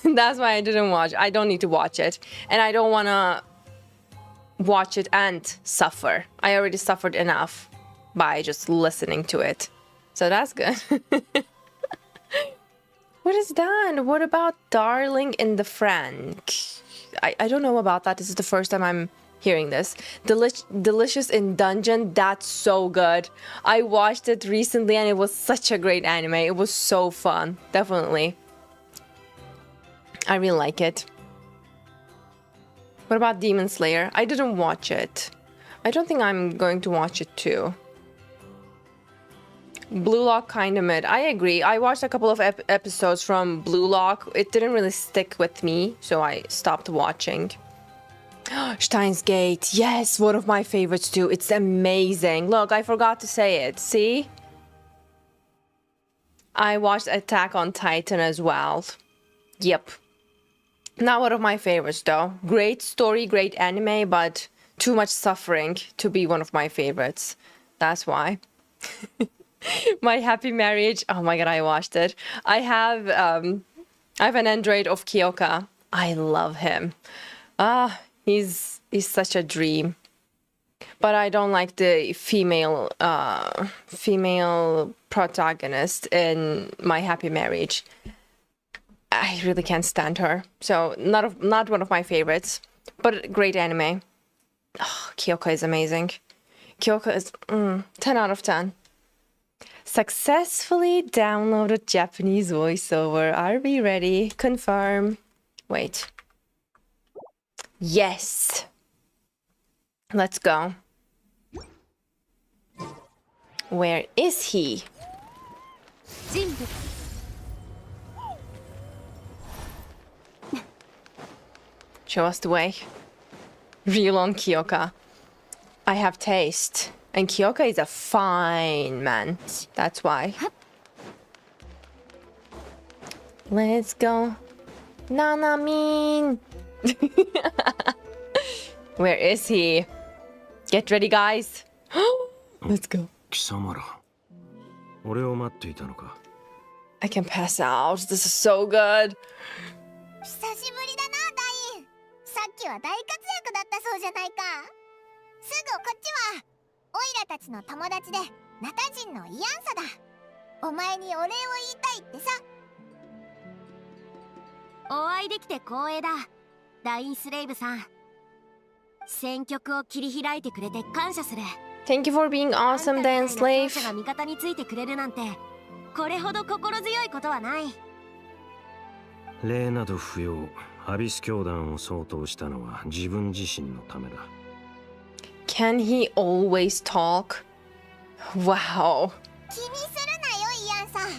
That's why I didn't watch. I don't need to watch it. And I don't want to watch it and suffer. I already suffered enough by just listening to it. So that's good. What is done? What about Darling in the Frank? I don't know about that. This is the first time I'm hearing this. Delicious in Dungeon. That's so good. I watched it recently and it was such a great anime. It was so fun. Definitely. I really like it. What about Demon Slayer? I didn't watch it. I don't think I'm going to watch it too. Blue Lock kind of mid. I agree. I watched a couple of episodes from Blue Lock. It didn't really stick with me, so I stopped watching. Steins Gate. Yes, one of my favorites too. It's amazing. Look, I forgot to say it. See? I watched Attack on Titan as well. Yep. Not one of my favorites though. Great story, great anime, but too much suffering to be one of my favorites. That's why. My Happy Marriage. Oh my god, I watched it. I have an android of Kyoka. I love him. He's such a dream. But I don't like the female protagonist in My Happy Marriage. I really can't stand her. So not one of my favorites, but great anime. Oh, Kyoka is amazing. Kyoka is 10 out of 10. Successfully downloaded Japanese voiceover. Are we ready? Confirm. Wait. Yes. Let's go. Where is he? Show us the way. Real on Kyoka. I have taste. And Kyoka is a fine man. That's why. Let's go. Nanamin. Where is he? Get ready, guys. Let's go. I can pass out. This is so good. 久しぶりだな、ダイン。さっきは大活躍だったそうじゃないか。すぐこっちは。オイラたちの友達で、ナタ人のイアンサだ。お前にお礼を言いたいってさ。お会いできて光栄だ。ダインスレイブさん。戦局を切り開いてくれて感謝する。Thank you for being awesome, Dan Slave. が味方についてくれるなんて、これほど心強いことはない。礼など不要。アビス教団を掃討したのは自分自身のためだ。Can he always talk? Wow. 気にするなよ、イアンさん。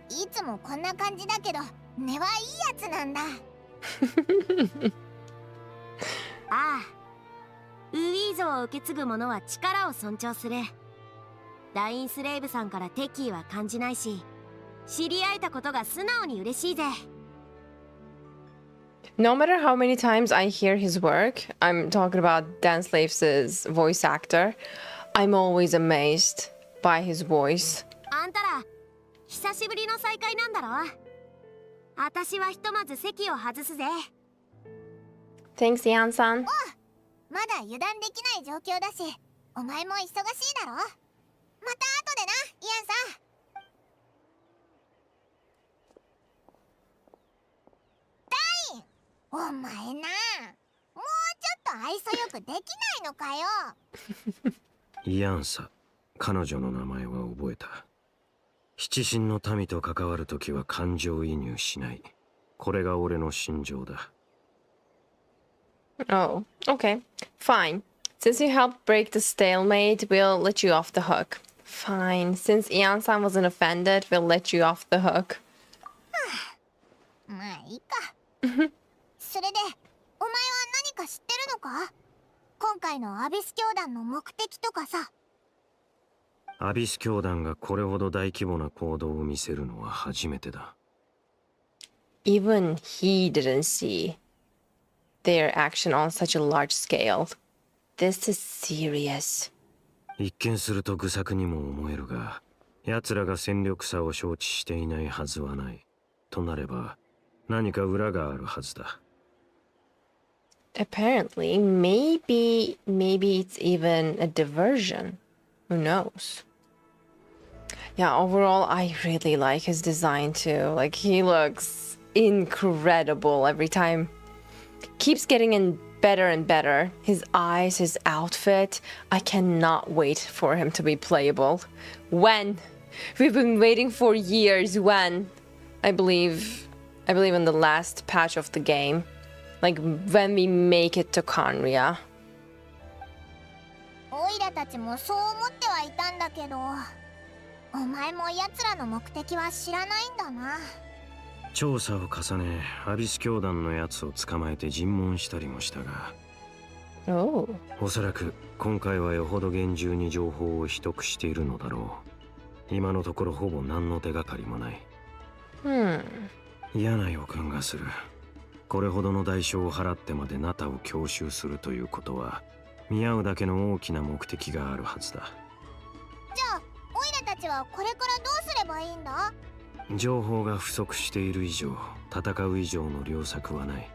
いつもこんな感じだけど、根はいいやつなんだ。ああ。ウィーゾを受け継ぐ者は力を尊重する。ダインスレイブさんから敵意は感じないし、知り合えたことが素直に嬉しいぜ。No matter how many times I hear his work, I'm talking about Dan Slaves' voice actor, I'm always amazed by his voice. あんたら、久しぶりの再会なんだろ？私はひとまず席を外すぜ。Thanks, Yan-san. まだ油断できない状況だし、お前も忙しいだろ？また後でな、イアンさん。ダイン、お前な、もうちょっと愛想よくできないのかよ。イアンサ、彼女の名前は覚えた。七神の民と関わるときは感情移入しない。これが俺の心情だ。Oh, okay. Fine. Since you helped break the stalemate, we'll let you off the hook. Fine. Since Ian-san wasn't offended, we'll let you off the hook. まあいいか。それで、お前は何か知ってるのか？今回のアビス教団の目的とかさ。アビス教団がこれほど大規模な行動を見せるのは初めてだ。Even he didn't see their action on such a large scale. This is serious. 一見すると愚策にも思えるが、奴らが戦力差を承知していないはずはない。となれば、何か裏があるはずだ。Apparently, maybe it's even a diversion. Who knows? Yeah, overall, I really like his design too. Like, he looks incredible every time. Keeps getting in better and better. His eyes, his outfit. I cannot wait for him to be playable. When? We've been waiting for years. When? I believe in the last patch of the game. Like, when we make it to Conria. オイラたちもそう思ってはいたんだけど、お前も奴らの目的は知らないんだな。調査を重ね、アビス教団のやつを捕まえて尋問したりもしたが、Oh. おそらく今回はよほど厳重に情報を秘匿しているのだろう。今のところほぼ何の手がかりもない。嫌な予感がする。これほどの代償を払ってまでナタを強襲するということは、見合うだけの大きな目的があるはずだ。じゃあ、オイラたちはこれからどうすればいいんだ？情報が不足している以上、戦う以上の良策はない。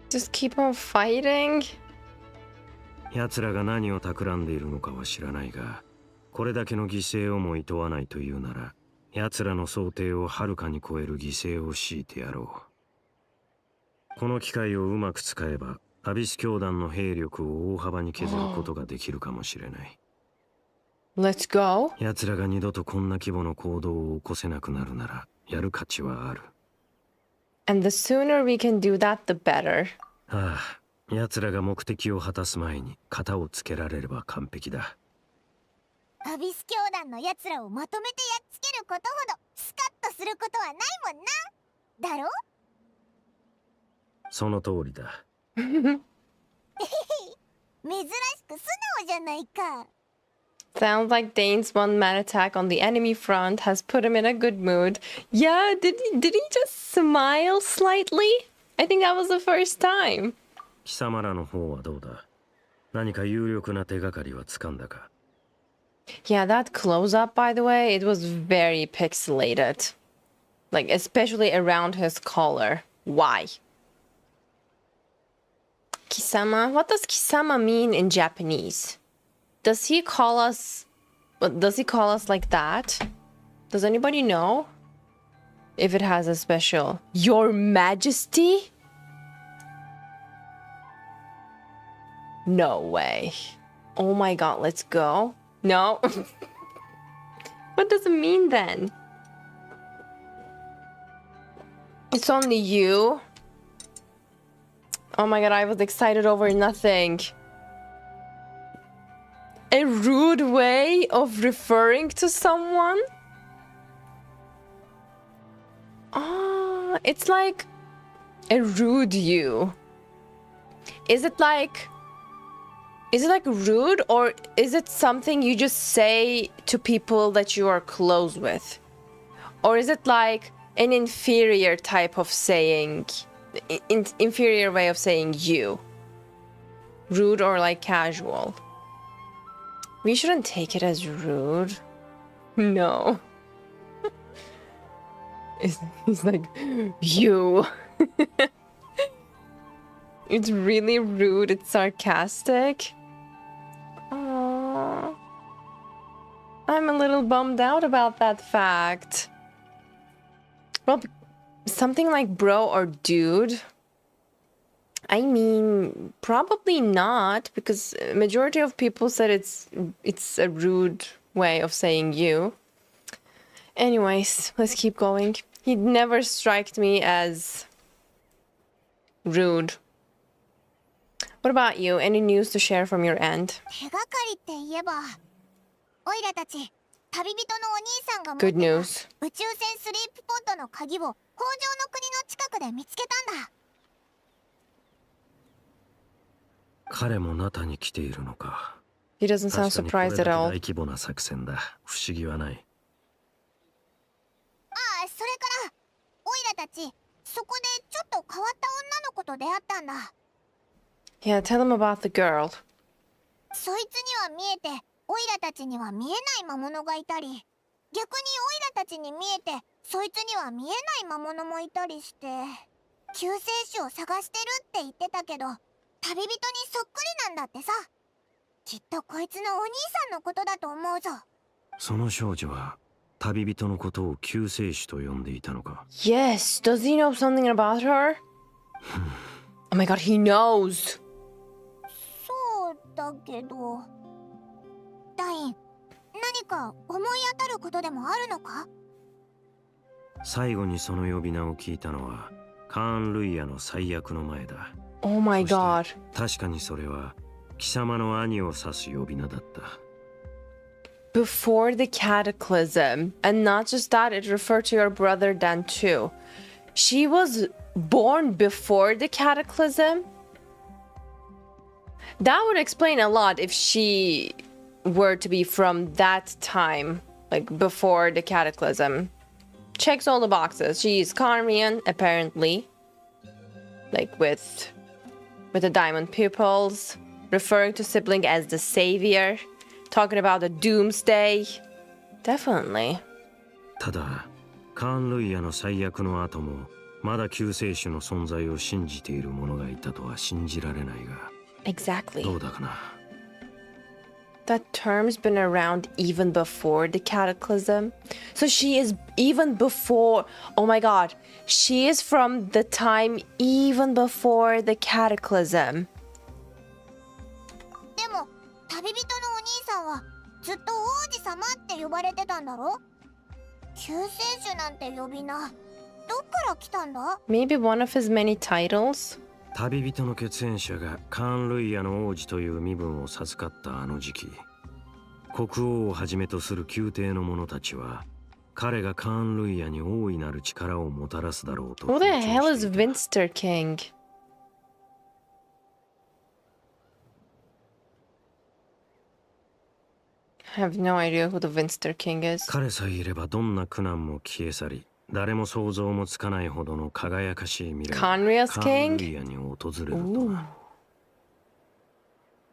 Just keep on fighting? 奴らが何を企んでいるのかは知らないが、これだけの犠牲をも厭わないというなら、奴らの想定をはるかに超える犠牲を強いてやろう。この機会をうまく使えば、アビス教団の兵力を大幅に削ることができるかもしれない。Let's go. 奴らが二度とこんな規模の行動を起こせなくなるなら、やる価値はある。And the sooner we can do that, the better. ああ、奴らが目的を果たす前に型をつけられれば完璧だ。アビス教団の奴らをまとめてやっつけることほどスカッとすることはないもんな。だろ？その通りだ。珍しく素直じゃないか。Sounds like Dane's one-man attack on the enemy front has put him in a good mood. Yeah, did he just smile slightly? I think that was the first time. 貴様らの方はどうだ？何か有力な手がかりはつかんだか？ Yeah, that close-up, by the way, it was very pixelated. Like, especially around his collar. Why? Kisama? What does Kisama mean in Japanese? Does he call us like that? Does anybody know? If it has a special Your Majesty? No way. Oh my god, let's go. No. What does it mean then? It's only you. Oh my god, I was excited over nothing. A rude way of referring to someone? Ah, it's like a rude you. Is it like rude, or is it something you just say to people that you are close with? Or is it like an inferior type of saying, inferior way of saying you? Rude or like casual? We shouldn't take it as rude. No. It's like, you. It's really rude. It's sarcastic. Aww. I'm a little bummed out about that fact. Well, something like bro or dude. I mean, probably not, because majority of people said it's a rude way of saying you. Anyways, let's keep going. He never struck me as rude. What about you? Any news to share from your end? 手がかりって言えば、オイラたち旅人のお兄さんが持っ Good てた news. 宇宙船スリープポッドの鍵を北条の国の近くで見つけたんだ。彼もナタに来ているのか。 He doesn't sound 確かに surprised これ at だけ all. 大規模な作戦だ。不思議はない。ああ、それからオイラたちそこでちょっと変わった女の子と出会ったんだ。 Yeah, tell him about the girl. そいつには見えてオイラたちには見えない魔物がいたり、逆にオイラたちに見えてそいつには見えない魔物もいたりして、救世主を探してるって言ってたけど、旅人にそっくりなんだってさ。きっとこいつのお兄さんのことだと思うぞ。その少女は旅人のことを救世主と呼んでいたのか。 Yes, does he know something about her? Oh my god, he knows. そうだけど、ダイン、何か思い当たることでもあるのか？最後にその呼び名を聞いたのはカーン・ルイヤの最悪の前だ。 Oh my god. 確かにそれは貴様の兄を指す呼び名だった。 Before the cataclysm. And not just that, it referred to your brother Dan too. She was born before the cataclysm? That would explain a lot if she were to be from that time, like before the cataclysm. Checks all the boxes. She's Carmian, apparently. Like with the diamond pupils, referring to sibling as the savior, talking about the doomsday. Definitely. ただカーン・ルイヤの最悪の後もまだ救世主の存在を信じている者がいたとは信じられないが。 Exactly. どうだかな。 That term's been around even before the cataclysm. So she is even before. Oh my god. She is from the time even before the cataclysm. でも旅人のお兄さんはずっと王子様って呼ばれてたんだろ？救世主なんて呼び名、どっから来たんだ？ Maybe one of his many titles? 旅人の血縁者がカーン・ルイヤの王子という身分を授かったあの時期、国王をはじめとする宮廷の者たちは彼がカーン・ルイヤに大いなる力をもたらすだろうと。 Who the hell is Vinster King? I have no idea who the Vinster King is. 彼さえいればどんな苦難も消え去り、誰も想像もつかないほどの輝かしい未来が Conria's カーン・ King? ルイヤに訪れるとは。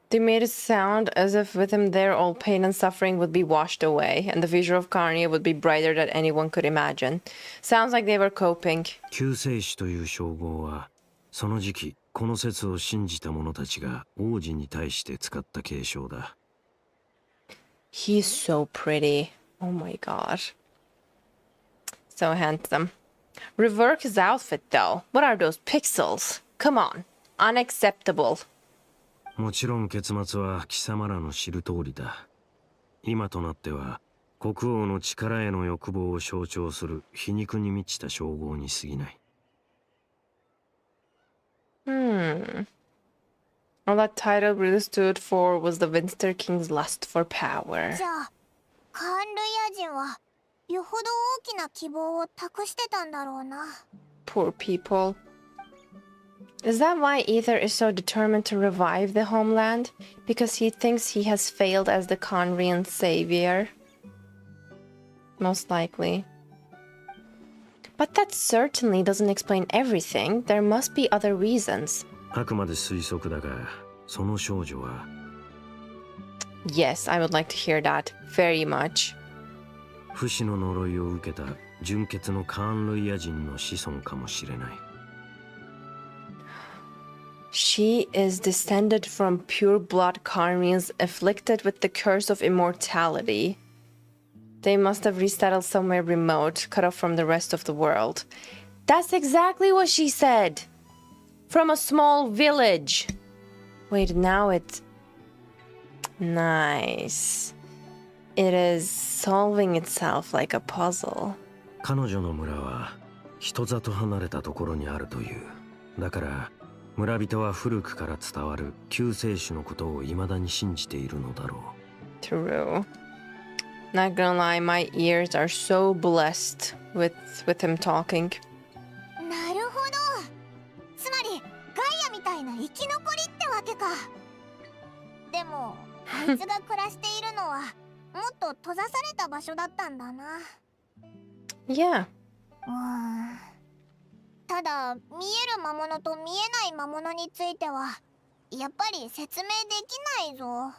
They made it sound as if with him there all pain and suffering would be washed away, and the future of Carnia would be brighter than anyone could imagine. Sounds like they were coping. 救世主という称号はその時期この説を信じた者たちが王子に対して使った継承だ。 He's so pretty. Oh my god. So handsome. Rework his outfit though. What are those pixels? Come on. Unacceptable. もちろん結末は貴様らの知る通りだ。今となっては国王の力への欲望を象徴する皮肉に満ちた称号に過ぎない。 All that title really stood for was the Vinster King's lust for power. じゃあカーン・ルイヤ人はよほど大きな希望を託してたんだろうな。 Poor people. Is that why Ether is so determined to revive the homeland? Because he thinks he has failed as the Conrian savior? Most likely. But that certainly doesn't explain everything. There must be other reasons. あくまで推測だが、その少女は Yes, I would like to hear that very much. 不死の呪いを受けた純血のカーン・ルイヤ人の子孫かもしれない。 She is descended from pure blood Carmians afflicted with the curse of immortality. They must have resettled somewhere remote, cut off from the rest of the world. That's exactly what she said! From a small village. Wait, now it's... Nice. It is solving itself like a puzzle. 彼女の村は人里離れたところにあるという。だから村人は古くから伝わる救世主のことを未だに信じているのだろう。 True. Not gonna lie, my ears are so blessed with him talking. なるほど。つまりガイアみたいな生き残りってわけか。でもあいつが暮らしているのはもっと閉ざされた場所だったんだな。Yeah. ただ見える魔物と見えない魔物についてはやっぱり説明できないぞ。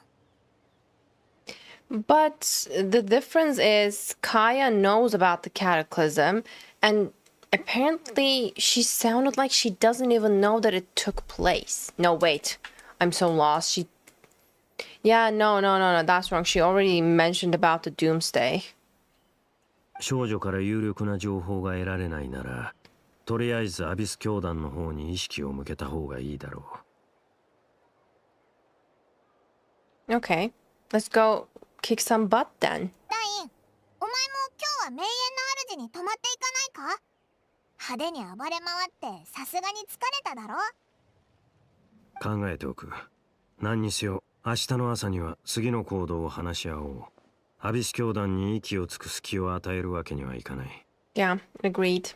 But the difference is Kaya knows about the cataclysm, and apparently she sounded like she doesn't even know that it took place. No, wait. I'm so lost. Yeah, no, that's wrong. She already mentioned about the doomsday. 少女から有力な情報が得られないなら、とりあえずアビス教団の方に意識を向けた方がいいだろう。 Okay, let's go kick some butt then. ダイン、お前も今日は名園の主に泊まっていかないか？派手に暴れ回ってさすがに疲れただろ？考えておく。何にせよ明日の朝には次の行動を話し合おう。アビス教団に息をつく隙を与えるわけにはいかない。Yeah, agreed.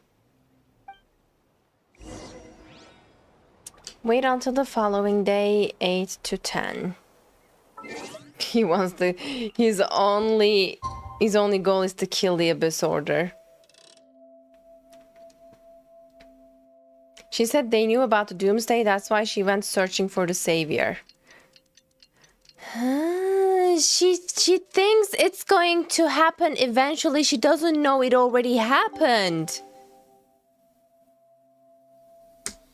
Wait until the following day, 8 to 10. He wants to. His only goal is to kill the Abyss Order. She said they knew about the Doomsday, that's why she went searching for the Savior. She thinks it's going to happen eventually. She doesn't know it already happened.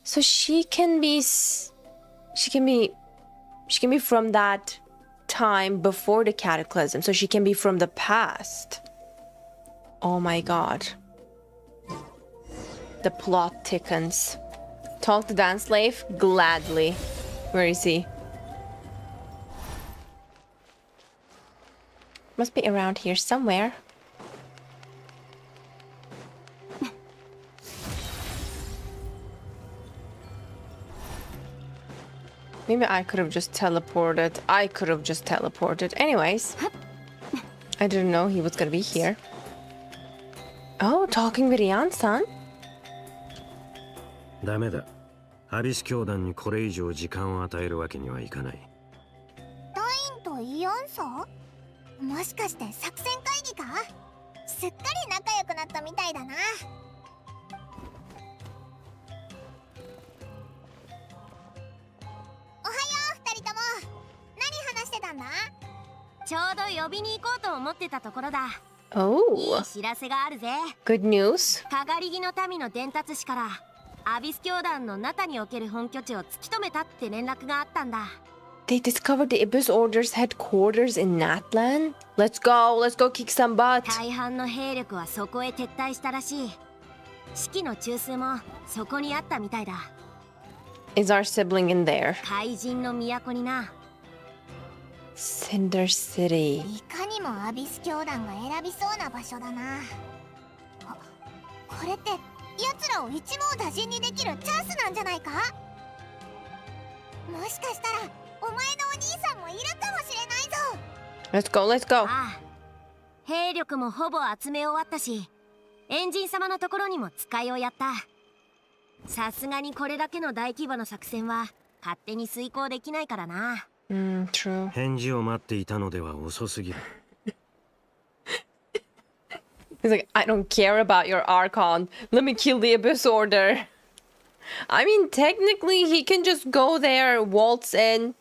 So she can be from that time before the cataclysm. So she can be from the past. Oh my god. The plot thickens. Talk to Dan Slave? Gladly. Where is he? Must be around here somewhere. Maybe I could have just teleported. Anyways. I didn't know he was gonna be here. Oh, talking with Yan-san? ダメだ。アビス教団にこれ以上時間を与えるわけにはいかない。ダインとイオンソ？もしかして作戦会議か？すっかり仲良くなったみたいだな。おはよう、二人とも。何話してたんだ？ちょうど呼びに行こうと思ってたところだ。いい知らせがあるぜ。Good news. かがりぎの民の伝達師からアビス教団のナタにおける本拠地を突き止めたって連絡があったんだ。They discovered the Abyss Order's headquarters in Natlan? Let's go kick some butt. 大半の兵力はそこへ撤退したらしい。指揮の中枢もそこにあったみたいだ。Is our sibling in there? 怪人の都にな。Cinder City. いかにもアビス教団が選びそうな場所だな。これって奴らを一網打尽にできるチャンスなんじゃないか？もしかしたらお前のお兄さんもいるかもしれないぞ。Let's go. ああ、兵力もほぼ集め終わったし、エンジン様のところにも使いをやった。さすがにこれだけの大規模な作戦は勝手に遂行できないからな。True. 返事を待っていたのでは遅すぎる。He's like, I don't care about your Archon. Let me kill the Abyss Order. I mean, technically, he can just go there, waltz in,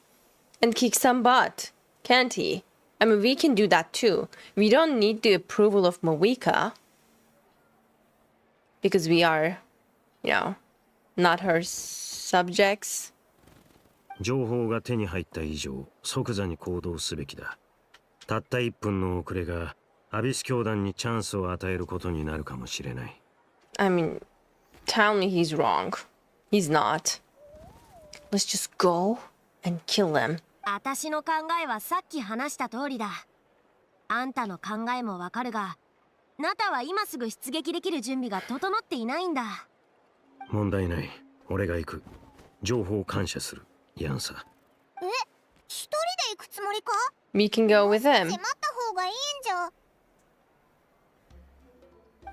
and kick some butt, can't he? I mean, we can do that too. We don't need the approval of Mawika. Because we are, not her subjects. 情報が手に入った以上、即座に行動すべきだ。たった1分の遅れがアビス教団にチャンスを与えることになるかもしれない。I mean, tell me he's wrong. He's not. Let's just go and kill him. 私の考えはさっき話した通りだ。あんたの考えもわかるが、ナタは今すぐ出撃できる準備が整っていないんだ。問題ない。俺が行く。情報感謝する。ヤンサ。え、一人で行くつもりか？ We can go with 迫 him. った方がいいんじゃ。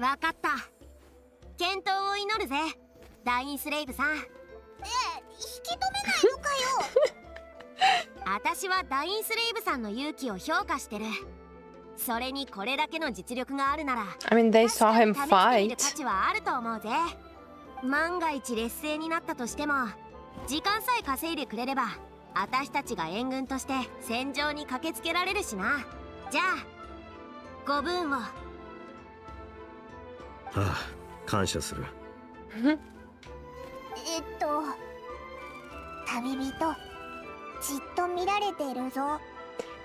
わかった。健闘を祈るぜ、ダインスレイブさん。引き止めないのかよ。私はダインスレイブさんの勇気を評価してる。それにこれだけの実力があるなら、 I mean, they saw him 確かに試してみる fight. 価値はあると思うぜ。万が一劣勢になったとしても、時間さえ稼いでくれれば、私たちが援軍として戦場に駆けつけられるしな。じゃあ、ご分を。ああ、感謝する。旅人、じっと見られてるぞ。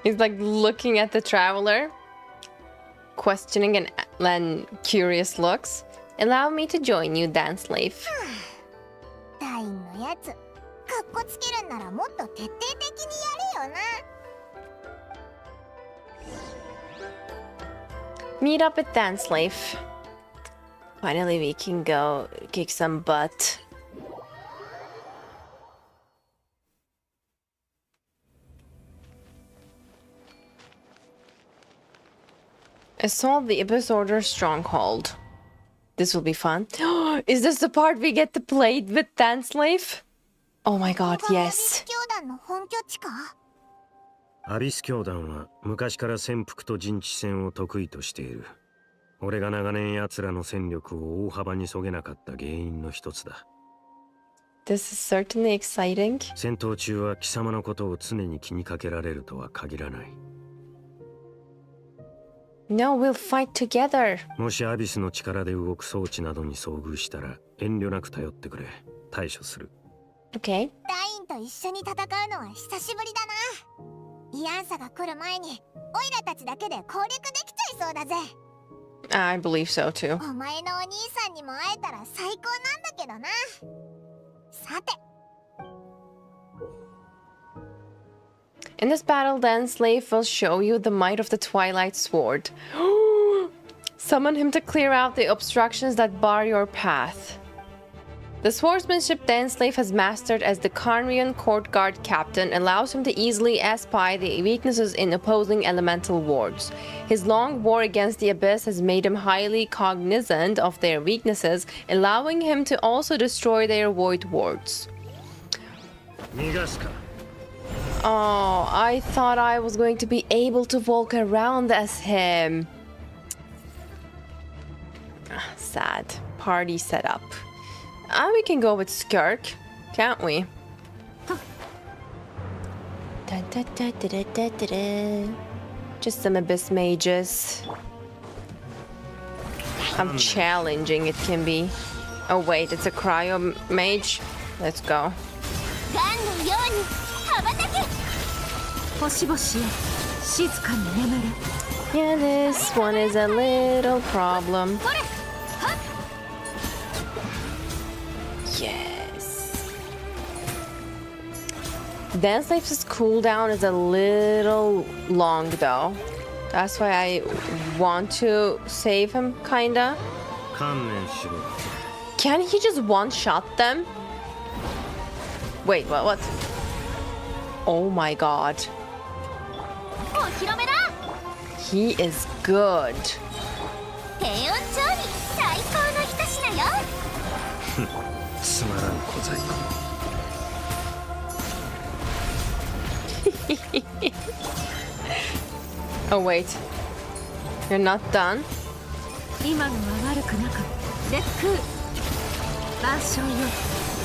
He's like looking at the traveler, questioning and curious looks. Allow me to join you, dance slave. ダインのやつ、かっこつけるんならもっと徹底的にやれよな。Meet up at dance slave. Finally, we can go kick some butt. Assault the Abyss Order stronghold. This will be fun. Is this the part we get to play with Dance Slave? Oh my god, ここがアビ yes. ス教団の本拠地か？アビス教団は昔から潜伏と陣地戦を得意としている。俺が長年奴らの戦力を大幅にそげなかった原因の一つだ。This is certainly exciting. 戦闘中は貴様のことを常に気にかけられるとは限らない。No, we'll fight together. もしアビスの力で動く装置などに遭遇したら遠慮なく頼ってくれ。対処する。Okay. ダインと一緒に戦うのは久しぶりだな。イアンサが来る前にオイラたちだけで攻略できちゃいそうだぜ。 I believe so too. お前のお兄さんにも会えたら最高なんだけどな。さて、 In this battle, then, Slave will show you the might of the Twilight Sword. Summon him to clear out the obstructions that bar your path. The swordsmanship then Slave has mastered as the Carnian Court Guard Captain allows him to easily espy the weaknesses in opposing elemental wards. His long war against the Abyss has made him highly cognizant of their weaknesses, allowing him to also destroy their void wards. 逃がすか。 Oh, I thought I was going to be able to walk around as him. Sad. Party setup. We can go with Skirk, can't we? Just some Abyss mages. How challenging it can be. Oh wait, it's a cryo mage. Let's go. ガンのように羽ばたけ。星々よ、静かに眠れ。 Yeah, this one is a little problem. ほれ、はっ。 Yes. Dance Life's cooldown is a little long though. That's why I want to save him, kinda. 観念しろ。 Can he just one-shot them? Wait, what? Oh my god. お披露目だ。 He is good. 低温調理最高の一品よ。つまらん小細工。 Oh wait. You're not done? 今のは悪くなかった。絶空。万象よ、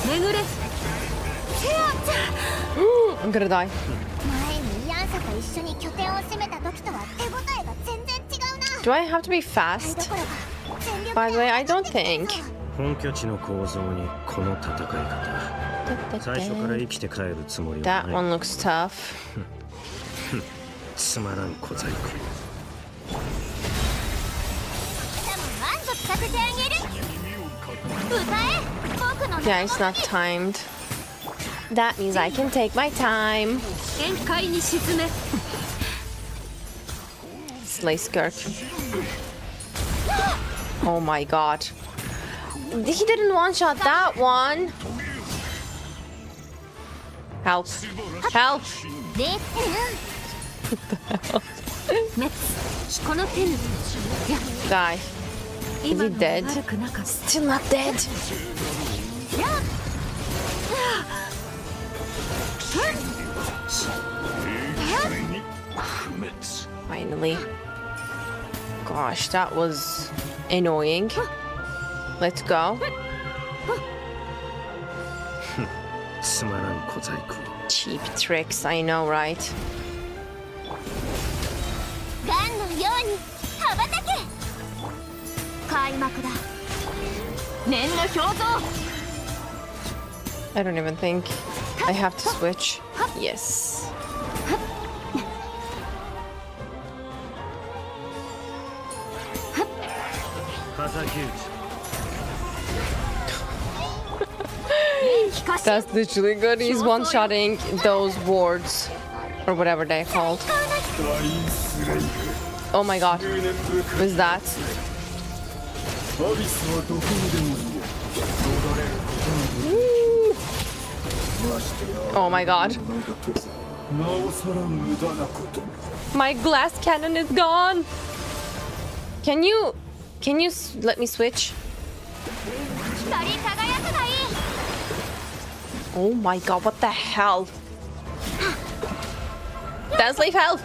巡れ。セアちゃん。 I'm gonna die. 前にイアンサと一緒に拠点を攻めた時とは手応えが全然違うな。 Do I have to be それ fast? どころか全力 By the で way, I don't 上がってき think. たぞ。本拠地の構造にこの戦い方。最初から生きて帰るつもりは That ない。 one looks tough. つまらん小細工。でも満足させてあげる。歌え、僕の Yeah, it's not timed. That means I can take my time. 限界に沈め。 Slay Skirk. Oh my god. He didn't one-shot that one. Help. Help. Die. Is he dead? Still not dead. Finally. Gosh, that was annoying. Let's go. Cheap tricks, I know, right? I don't even think I have to switch. Yes. That's literally good. He's one-shotting those wards, or whatever they're called. Oh my god. What is that? Oh my god. My glass cannon is gone. Can you let me switch? Oh my god, what the hell? Dance leaf health.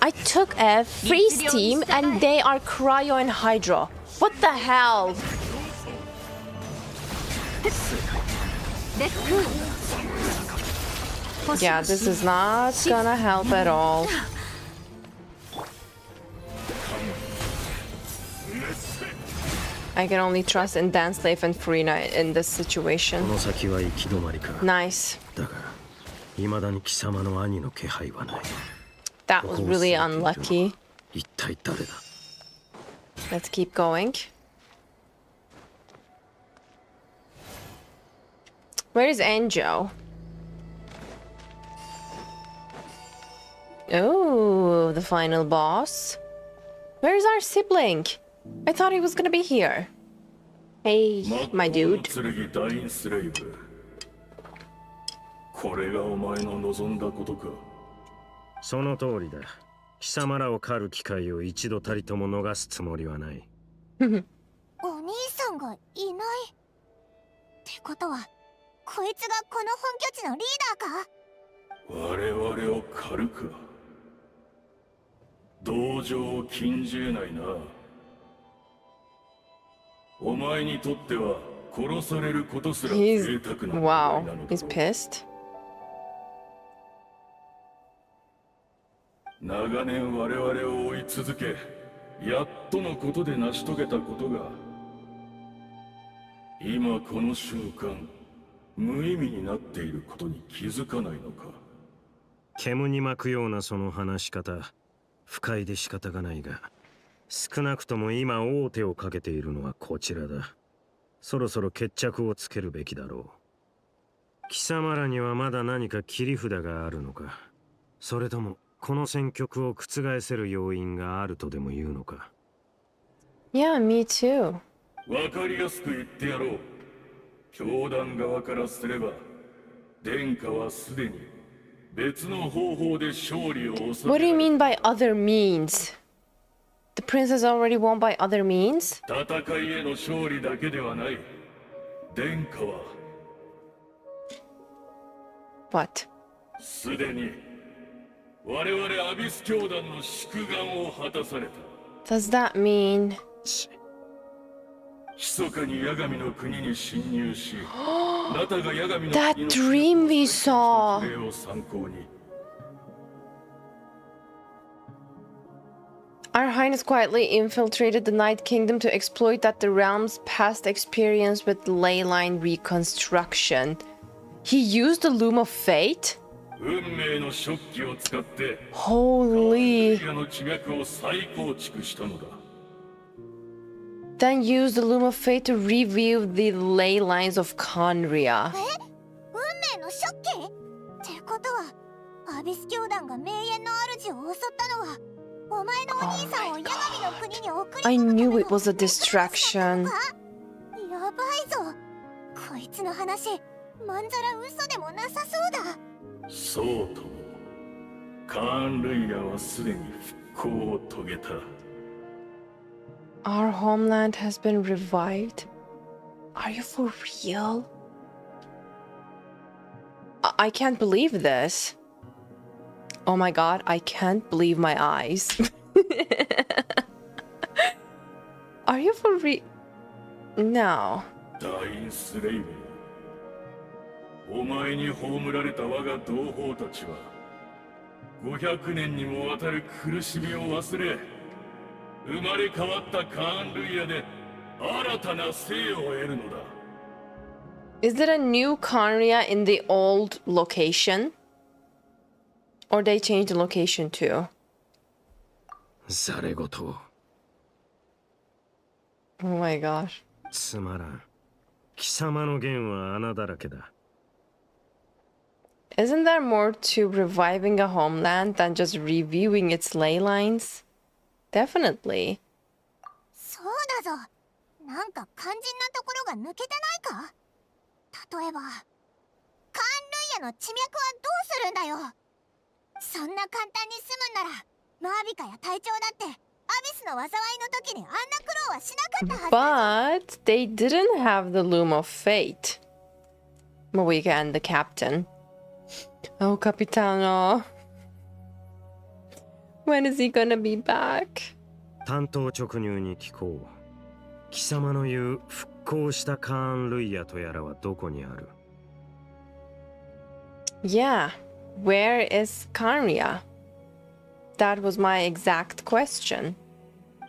I took a freeze team and they are cryo and hydro. What the hell? Yeah, this is not gonna help at all. I can only trust in Dance Slave and Furina in this situation. Nice. That was really unlucky. Let's keep going. Where is Anjo? Oh, the final boss. Where is our sibling? I thought he was gonna be here. Hey, my dude. その通りだ。貴様らを狩る機会を一度たりとも逃すつもりはない。お兄さんがいない。ってことは、こいつがこの本拠地のリーダーか？我々を狩るか。同情を禁じ得ないな。お前にとっては殺されることすら贅沢な。Wow, he's pissed. 長年我々を追い続け、やっとのことで成し遂げたことが、今この瞬間、無意味になっていることに気づかないのか。煙に巻くようなその話し方、不快で仕方がないが、少なくとも今王手をかけているのはこちらだ。そろそろ決着をつけるべきだろう。貴様らにはまだ何か切り札があるのか、それともこの戦局を覆せる要因があるとでも言うのか。Yeah, me too. わかりやすく言ってやろう。教団側からすれば、殿下はすでに別の方法で勝利を収め。What do you mean by other means? The princess already won by other means? 戦いへの勝利だけではない。殿下は What? すでに我々アビス教団の宿願を果たされた。Does that mean? 密かに八神の国に侵入し、ナタが八神の That dream we saw. 例を参考に。Our Highness quietly infiltrated the Night Kingdom to exploit that the realm's past experience with ley line reconstruction. He used the Loom of Fate? 運命の食器を使って Holy. の地脈を再構築したのだ。Then use the Loom of Fate to review the ley lines of Conria. 運命の食器？ってことは、アビス教団が名園の主を襲ったのはお前のお兄さんをヤガミの国に送り I 込むため knew の it was a distraction. やばいぞ。こいつの話まんざら嘘でもなさそうだ。そうともカーン・ルイヤはすでに復興を遂げた。 Our homeland has been revived. Are you for real? I can't believe this. Oh my god, I can't believe my eyes. Are you for real? No. ダインスレイブ、お前に葬られた我が同胞たちは500年にもわたる苦しみを忘れ、生まれ変わったカーン・ルイヤで新たな生を得るのだ。 Is it a new Kanria in the old location? Or they changed the location too? ざれ言を Oh my gosh. つまらん。貴様の言は穴だらけだ。 Isn't there more to reviving a homeland than just reviewing its ley lines? Definitely. そうだぞ。なんか肝心なところが抜けてないか。例えばカーン・ルイヤの地脈はどうするんだよ。そんな簡単に済むんならマービカや隊長だってアビスの災いの時にあんな苦労はしなかったはずだぞ。 But they didn't have the loom of fate. Moika and the captain. Oh, Capitano. When is he gonna be back? 単刀直入に聞こう。貴様の言う復興したカーン・ルイヤとやらはどこにある？ Yeah, where is Kanria? That was my exact question.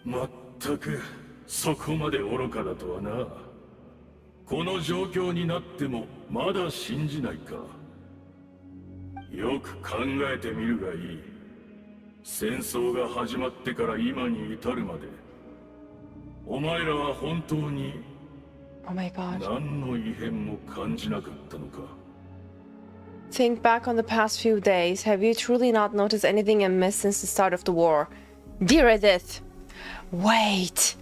まったくそこまで愚かだとはな。この状況になってもまだ信じないか。よく考えてみるがいい。戦争が始まってから今に至るまでお前らは本当に Oh my god. 何の異変も感じなかったのか。 Think back on the past few days. Have you truly not noticed anything amiss since the start of the war? Dear Edith! Wait!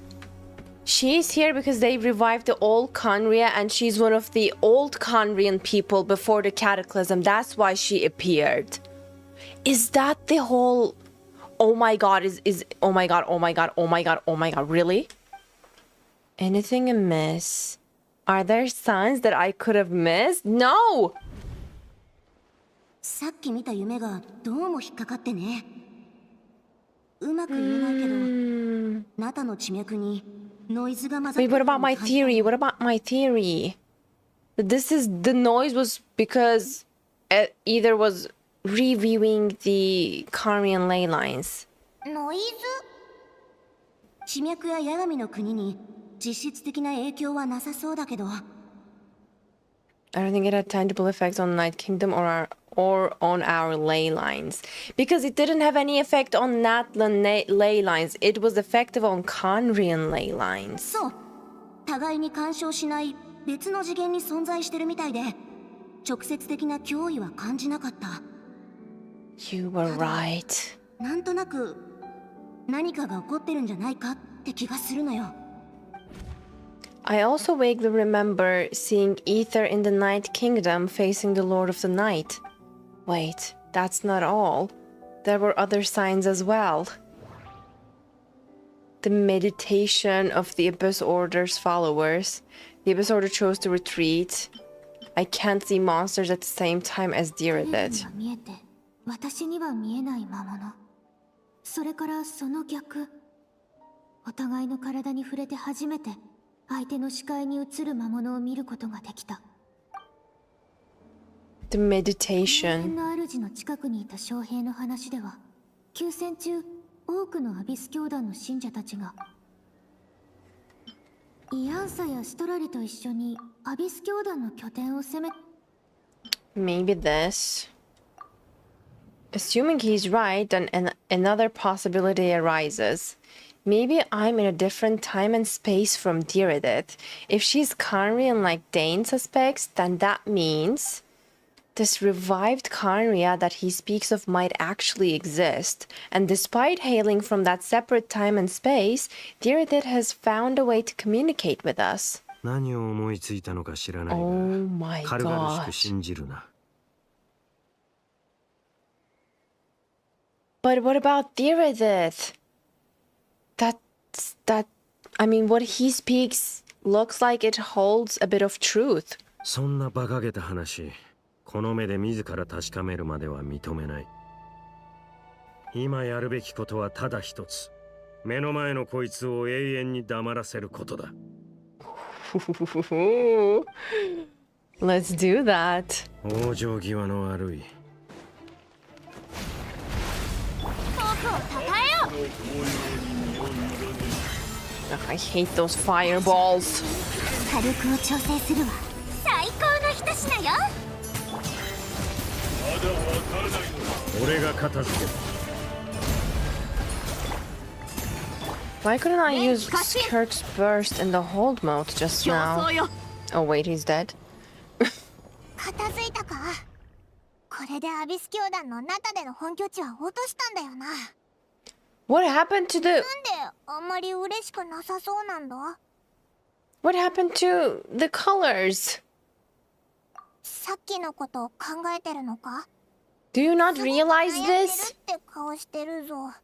She's here because they revived the old Kanria and she's one of the old Kanrian people before the cataclysm. That's why she appeared. Is that the whole... Oh my god, oh my god, oh my god, oh my god, oh my god, really? Anything amiss? Are there signs that I could have missed? No! さっき見た夢がどうも引っかかってね。うまく言えないけど、ナタの地脈にノイズが混ざって Wait, what about my theory? What about my theory? The noise was because it either was reviewing the Karian ley lines. ノイズ？地脈やヤガミの国に実質的な影響はなさそうだけど。I don't think it had tangible effects on Night Kingdom or on our ley lines. Because it didn't have any effect on Natlan ley lines. It was effective on Kanrian ley lines. そう。互いに干渉しない別の次元に存在してるみたいで、直接的な脅威は感じなかった。You were right. なんとなく何かが起こってるんじゃないかって気がするのよ。I also vaguely remember seeing Ether in the Night Kingdom facing the Lord of the Night. Wait, that's not all. There were other signs as well. The meditation of the Abyss Order's followers. The Abyss Order chose to retreat. I can't see monsters at the same time as Diridit. 私には見えない魔物。それからその逆。お互いの体に触れて初めて相手の視界に映る魔物を見ることができた。The meditation. の主の近くにいた将兵の話では、休戦中、多くのアビス教団の信者たちが、イアンサやシトラリと一緒にアビス教団の拠点を攻め。Maybe this. Assuming he's right, then another possibility arises. Maybe I'm in a different time and space from Diridit. If she's Kanrian like Dane suspects, then that means this revived Khaenri'ah that he speaks of might actually exist, and despite hailing from that separate time and space, Diridit has found a way to communicate with us. 何を思いついたのか知らないが、Oh my 軽々し god. く信じるな。But what about Diridit? I mean, what he speaks looks like it holds a bit of truth. そんな馬鹿げた話、この目で自ら確かめるまでは認めない。今やるべきことはただ一つ。目の前のこいつを永遠に黙らせることだ。Let's do that. 往生際の悪い。I hate those fireballs. 火力を調整するわ。最高の一品よ。俺が片付ける。Why couldn't I use Skirk's burst in the hold mode just now? Oh wait, he's dead. 片付いたか。これでアビス教団のナタでの本拠地は落としたんだよな。What happened to the... なんであんまり嬉しくなさそうなんだ。 What happened to the colors? さっきのことを考えてるのか。 Do you not すごく realize 悩んでる this? って顔してるぞ。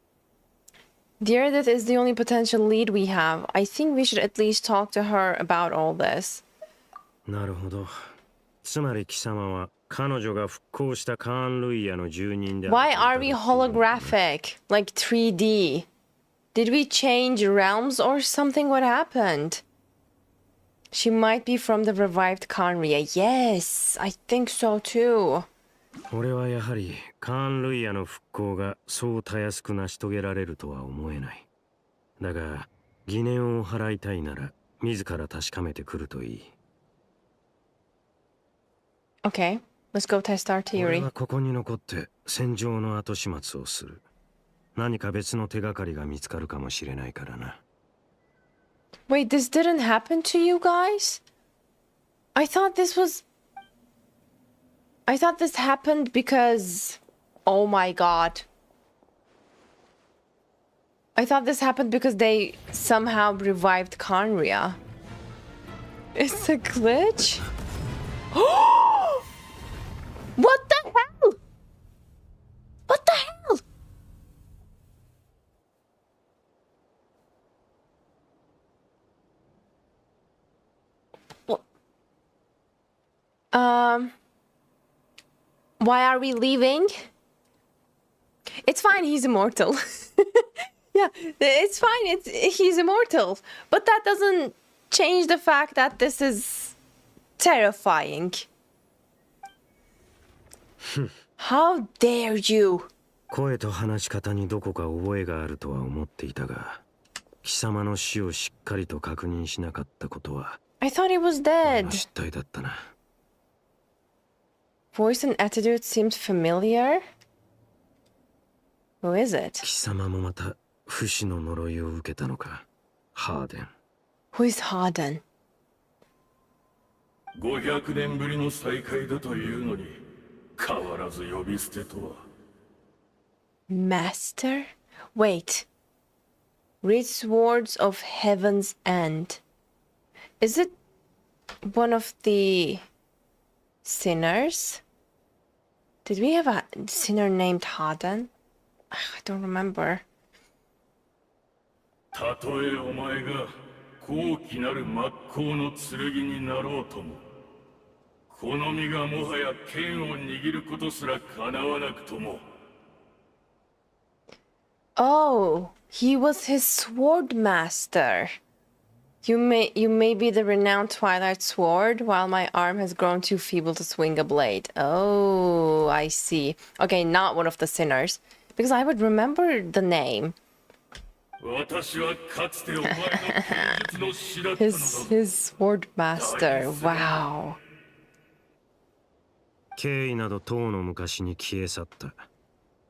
Diridit is the only potential lead we have. I think we should at least talk to her about all this. なるほど。つまり貴様は彼女が復興したカーン・ルイヤの住人である。 Why are we holographic? Like 3D? Did we change realms or something? What happened? She might be from the revived Khaenri'ah. Yes, I think so too. 俺はやはりカーン・ルイヤの復興がそうたやすく成し遂げられるとは思えない。だが疑念を払いたいなら自ら確かめてくるといい。Okay, let's go test our 俺 theory. はここに残って戦場の後始末をする。何か別の手がかりが見つかるかもしれないからな。Wait, this didn't happen to you guys? I thought this happened because... Oh my god. I thought this happened because they somehow revived Khaenri'ah. It's a glitch? What the hell? What the hell? Why are we leaving? It's fine, he's immortal. Yeah, it's fine, he's immortal. But that doesn't change the fact that this is terrifying. How dare you? 声と話し方にどこか覚えがあるとは思っていたが、貴様の死をしっかりと確認しなかったことは I thought he was 俺の dead. 失態だったな。Voice and attitude seemed familiar. Who is it? 貴様もまた不死の呪いを受けたのか、ハーデン。Who is Harden? 500年ぶりの再会だというのに変わらず呼び捨てとは。 Master? Wait. Read Swords of Heaven's End. Is it one of the sinners? Did we have a sinner named Harden? I don't remember. たとえお前が高貴なる真っ向の剣になろうとも、この身がもはや剣を握ることすら叶わなくとも。 Oh, he was his sword master. You may be the renowned Twilight Sword, while my arm has grown too feeble to swing a blade. Oh, I see. Okay, not one of the sinners. Because I would remember the name. 私はかつてお前の剣術の師だったのだ。 His sword master. Wow. 敬意などとうの昔に消え去った。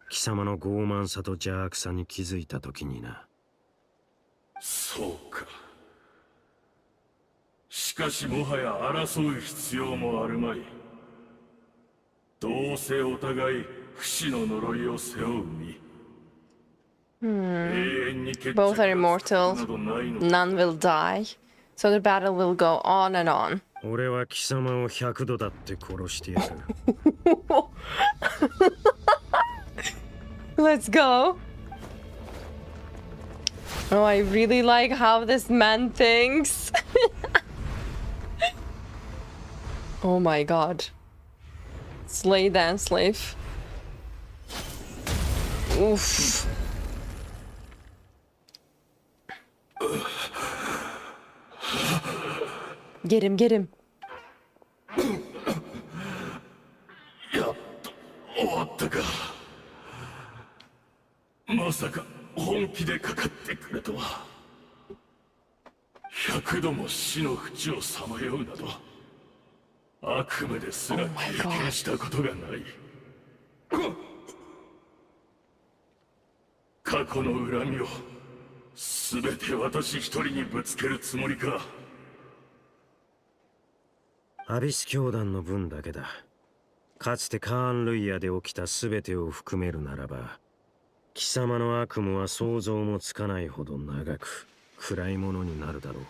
貴様の傲慢さと邪悪さに気づいた時にな。そうか。しかしもはや争う必要もあるまい。どうせお互い不死の呪いを背負う身。永遠に決着 Both are がつく immortal. などないのだ。 None will die. So the battle will go on and on. 俺は貴様を100度だって殺してやる。Let's go. Oh, I really like how this man thinks. Oh my god. Slay dance slave. Oof. Get him, get him. やっと終わったか。まさか本気でかかってくるとは。100度も死の淵をさまようなど悪夢ですら経験したことがない。過去の恨みを全て私一人にぶつけるつもりか。アビス教団の分だけだ。かつてカーン・ルイヤで起きた全てを含めるならば、貴様の悪夢は想像もつかないほど長く暗いものになるだろう。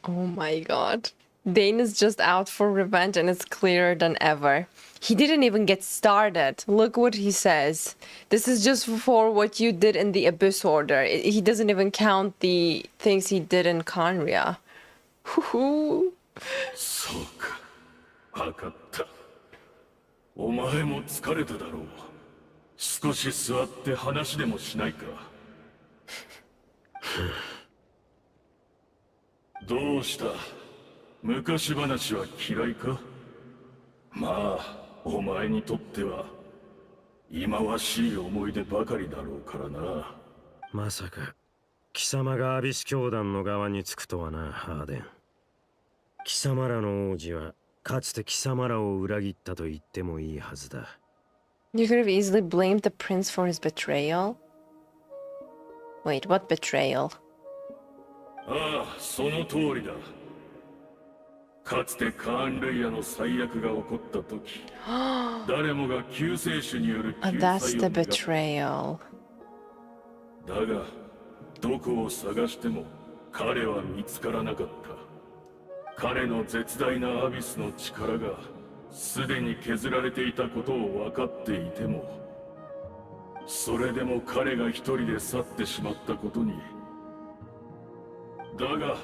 Oh my god. Dane is just out for revenge and it's clearer than ever. He didn't even get started. Look what he says. This is just for what you did in the Abyss Order. He doesn't even count the things he did in Conria. Hoo-hoo. そうか、わかった。お前も疲れただろう。少し座って話でもしないか。どうした？昔話は嫌いか？まあ、お前にとっては忌まわしい思い出ばかりだろうからな。まさか貴様がアビス教団の側につくとはな、ハーデン。貴様らの王子はかつて貴様らを裏切ったと言ってもいいはずだ。You could have easily blamed the prince for his betrayal. Wait, what betrayal? ああ、その通りだ。かつてカーン・ルイヤの最悪が起こった時、誰もが救世主による救済を That's 願 the った。 betrayal. だが、どこを探しても彼は見つからなかった。彼の絶大なアビスの力がすでに削られていたことを分かっていても、それでも彼が一人で去ってしまったことに。だが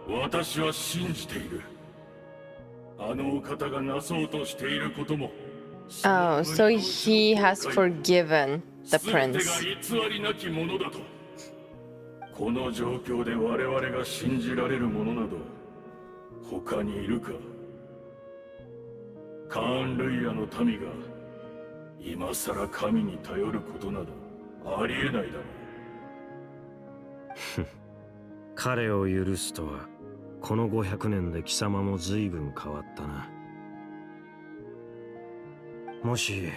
私は信じている。あのお方がなそうとしていることも、 Oh, so he has forgiven the 全て prince. が偽りなきものだと。この状況で我々が信じられるものなど他にいるか。カーン・ルイヤの民が今さら神に頼ることなどありえないだろう。彼を許すとは、この500年で貴様も随分変わったな。もし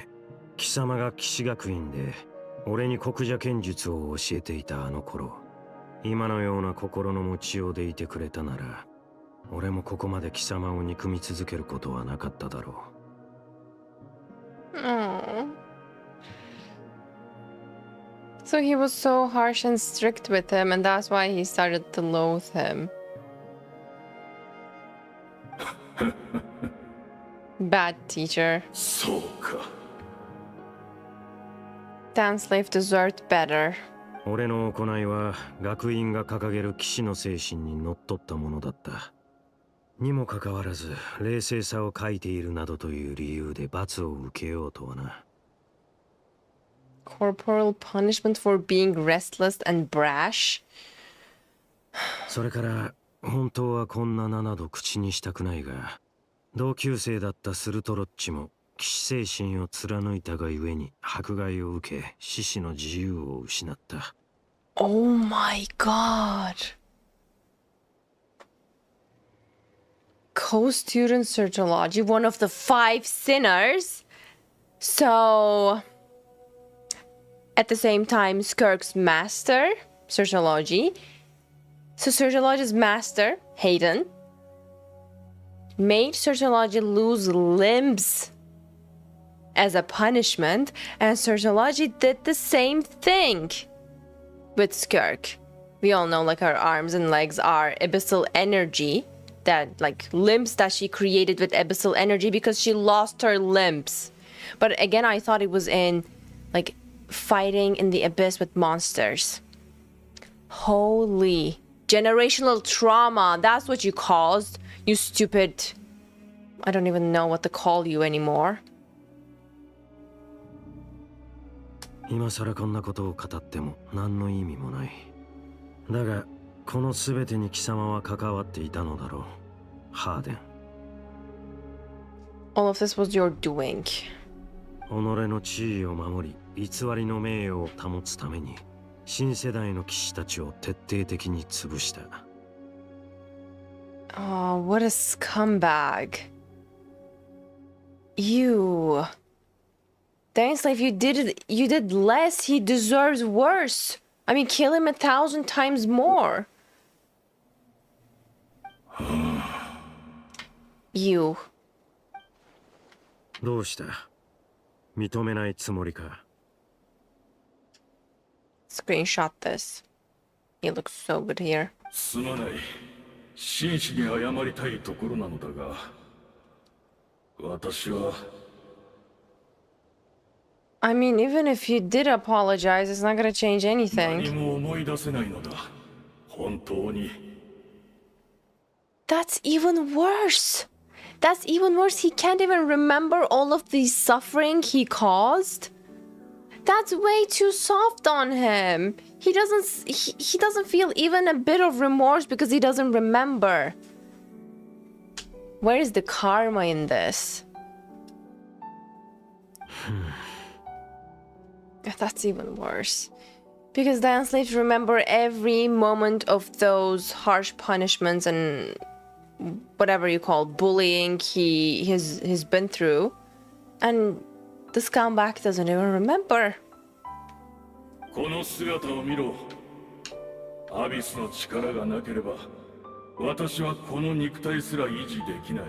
貴様が騎士学院で俺に国者剣術を教えていたあの頃、今のような心の持ちようでいてくれたなら、俺もここまで貴様を憎み続けることはなかっただろう。Oh. So he was so harsh and strict with him, and that's why he started to loathe him. Bad teacher. そうか。 Dan slave deserved better. 俺の行いは学院が掲げる騎士の精神にのっとったものだった。にもかかわらず冷静さを欠いているなどという理由で罰を受けようとはな。Corporal punishment for being restless and brash. それから本当はこんな名など口にしたくないが、同級生だったスルトロッチも騎士精神を貫いたがゆえに迫害を受け、獅子の自由を失った。Oh my god. Co-student Searchology, one of the 5 sinners. So, at the same time, Skirk's master, Searchology. So Searchology's master, Hayden, made Searchology lose limbs as a punishment, and Surgeology did the same thing with Skirk. We all know like her arms and legs are abyssal energy, that like limbs that she created with abyssal energy because she lost her limbs. But again, I thought it was in like fighting in the abyss with monsters. Holy generational trauma, that's what you caused, you stupid. I don't even know what to call you anymore. 今さらこんなことを語っても何の意味もない。だがこのすべてに貴様は関わっていたのだろう、ハーデン。All of this was your doing. 己の地位を守り、偽りの名誉を保つために新世代の騎士たちを徹底的に潰した。Oh, what a scumbag. You. Dainsleif, you did less. He deserves worse. I mean, kill him 1,000 times more. You. どうした？認めないつもりか？ Screenshot this. He looks so good here. すまない。真摯に謝りたいところなのだが、私は。I mean, even if you did apologize, it's not gonna change 何 anything. も思い出せないのだ。本当に。That's even worse. That's even worse. He can't even remember all of the suffering he caused. That's way too soft on him. He doesn't feel even a bit of remorse because he doesn't remember. Where is the karma in this? That's even worse. Because Dainsleif remember every moment of those harsh punishments and whatever you call bullying he's been through, and the scumbag doesn't even remember. この姿を見ろ。アビスの力がなければ、私はこの肉体すら維持できない。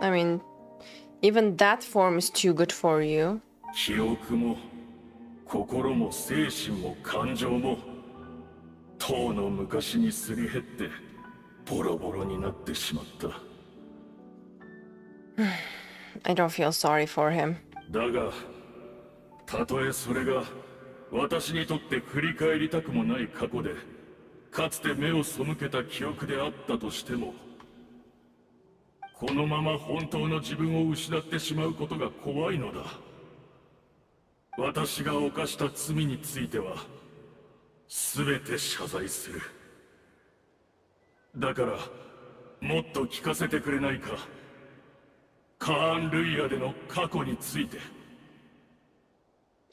I mean, even that form is too good for you. 記憶も心も精神も感情もとうの昔にすり減ってボロボロになってしまった。I don't feel sorry for him. だが、たとえそれが私にとって振り返りたくもない過去で、かつて目を背けた記憶であったとしても、このまま本当の自分を失ってしまうことが怖いのだ。私が犯した罪については、すべて謝罪する。だから、もっと聞かせてくれないか。カーン・ルイヤでの過去について。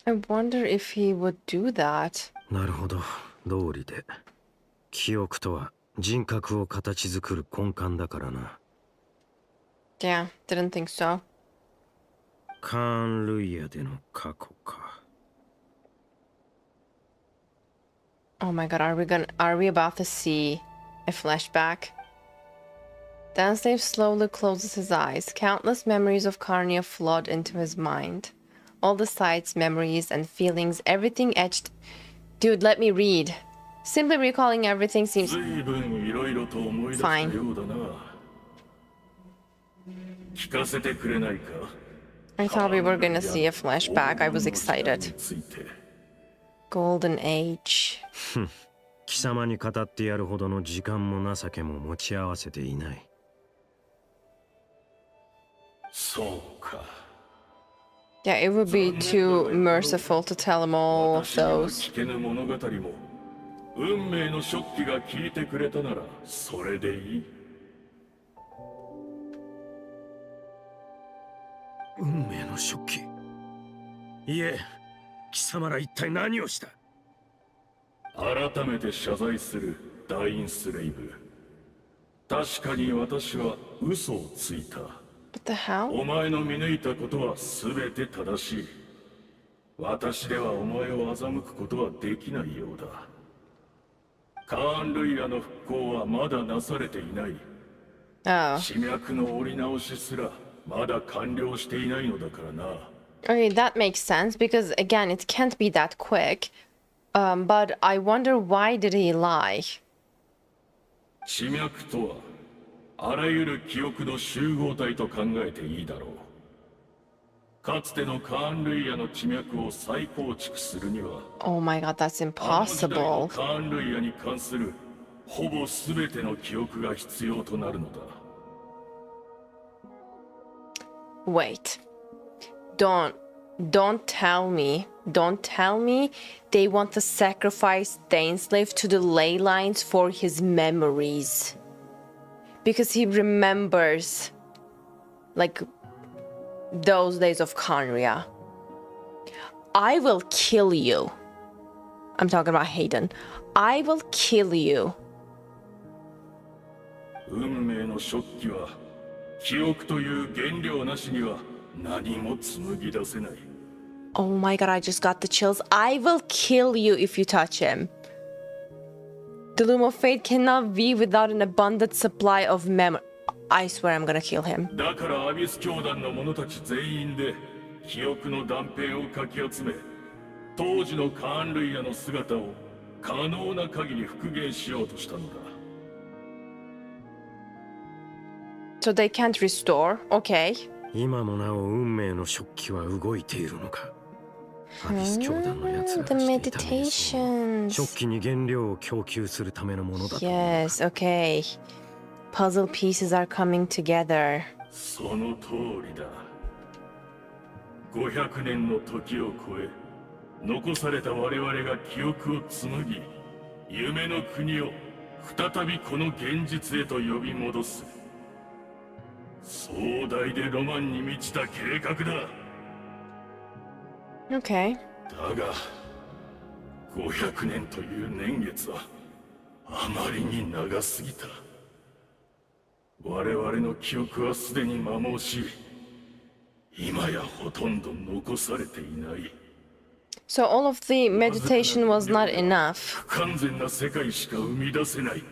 I wonder if he would do that. なるほど、道理で。記憶とは人格を形作る根幹だからな。Yeah, didn't think so. カーン・ルイヤでの過去か。Oh my god, are we about to see a flashback? Dainsleif slowly closes his eyes. Countless memories of Carnia flood into his mind. All the sights, memories, and feelings, everything etched. Dude, let me read. Simply recalling everything seems 随分いろいろと思い出したようだな。聞かせてくれないか。I thought we were gonna see a flashback. I was excited. Golden Age. 貴様に語ってやるほどの時間も情けも持ち合わせていない。そうか。Yeah, it would be too merciful to tell him all of 私が those. 聞けぬ物語も、運命の食器が聞いてくれたなら、それでいい。運命の食器。いえ、貴様ら一体何をした？改めて謝罪するダインスレイブ。確かに私は嘘をついた。What the hell? お前の見抜いたことは全て正しい。私ではお前を欺くことはできないようだ。カーン・ルイヤの復興はまだなされていない。Oh. 地脈の折り直しすらまだ完了していないのだからな。Okay, that makes sense because again, it can't be that quick. But I wonder why did he lie? 地脈とはあらゆる記憶の集合体と考えていいだろう。かつてのカーン・ルイヤの地脈を再構築するには、 Oh my god, that's あの時代の impossible. カーン・ルイヤに関するほぼ全ての記憶が必要となるのだ。 Wait. Don't tell me they want to sacrifice Dainslave to the ley lines for his memories. Because he remembers like those days of Conria. I will kill you. I'm talking about Hayden. I will kill you. 運命の食器は記憶という原料なしには何も紡ぎ出せない。 Oh my god, I just got the chills. I will kill you if you touch him. The Loom of Fate cannot be without an abundant supply of memory. I swear I'm gonna kill him. だからアビス教団の者たち全員で記憶の断片をかき集め、当時のカーン・ルイヤの姿を可能な限り復元しようとしたのだ。 So they can't restore? Okay. 今もなお運命の食器は動いているのか。アビス教団の奴らがしていた瞑想、食器に原料を供給するためのものだと。Yes, okay. Puzzle pieces are coming together. その通りだ。500年の時を超え、残された我々が記憶を紡ぎ、夢の国を再びこの現実へと呼び戻す。壮大でロマンに満ちた計画だ。 Okay. だが、500年という年月はあまりに長すぎた。我々の記憶はすでに摩耗し、今やほとんど残されていない。 So all of the meditation was not enough. 不完全な世界しか生み出せない。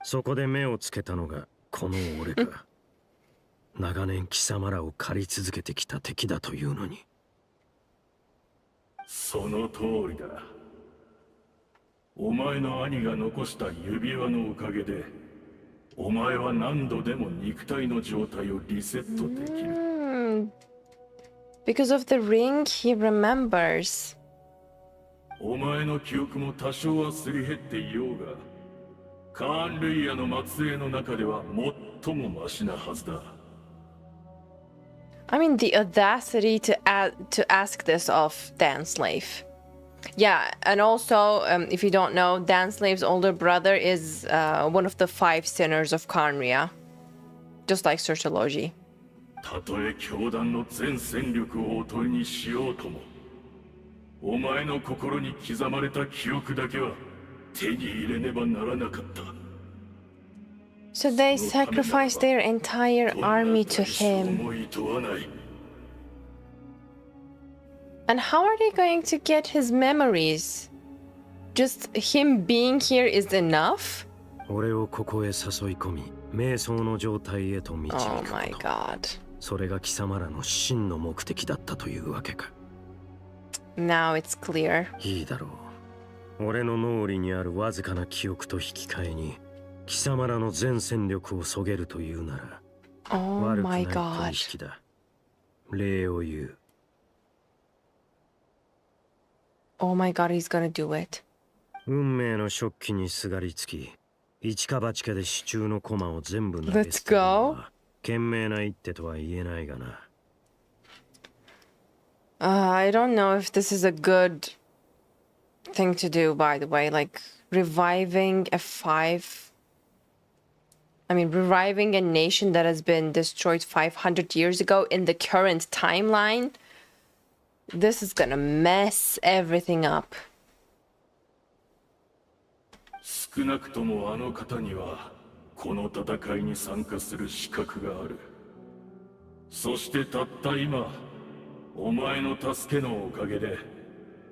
そこで目をつけたのがこの俺か。長年貴様らを狩り続けてきた敵だというのに。その通りだ。お前の兄が残した指輪のおかげで、お前は何度でも肉体の状態をリセットできる。Because of the ring, he remembers. お前の記憶も多少はすり減っていようが、カーン・ルイヤの末裔の中では最もマシなはずだ。I mean, the audacity to ask this of Danslave. Yeah, and also, if you don't know, Danslave's older brother is one of the 5 sinners of Karnria. Just like Sertology. たとえ教団の全戦力をおとりにしようとも、お前の心に刻まれた記憶だけは手に入れねばならなかった。 So they sacrificed their entire army to him. And how are they going to get his memories? Just him being here is enough? 俺をここへ誘い込み、瞑想の状態へと導くこと。Oh my god. それが貴様らの真の目的だったというわけか。Now it's clear. いいだろう。俺の脳裏にあるわずかな記憶と引き換えに、貴様らの全戦力をそげるというなら、Oh 悪くな my い取 god. 引だ。礼を言う。Oh my god, he's gonna do it. 運命の食器にすがりつき、一か八かで支柱の駒を全部投げ Let's 捨てるの go. は賢明な一手とは言えないがな。I don't know if this is a good thing to do, by the way. Like, reviving a nation that has been destroyed 500 years ago in the current timeline. This is gonna mess everything up. 少なくともあの方にはこの戦いに参加する資格がある。そしてたった今、お前の助けのおかげで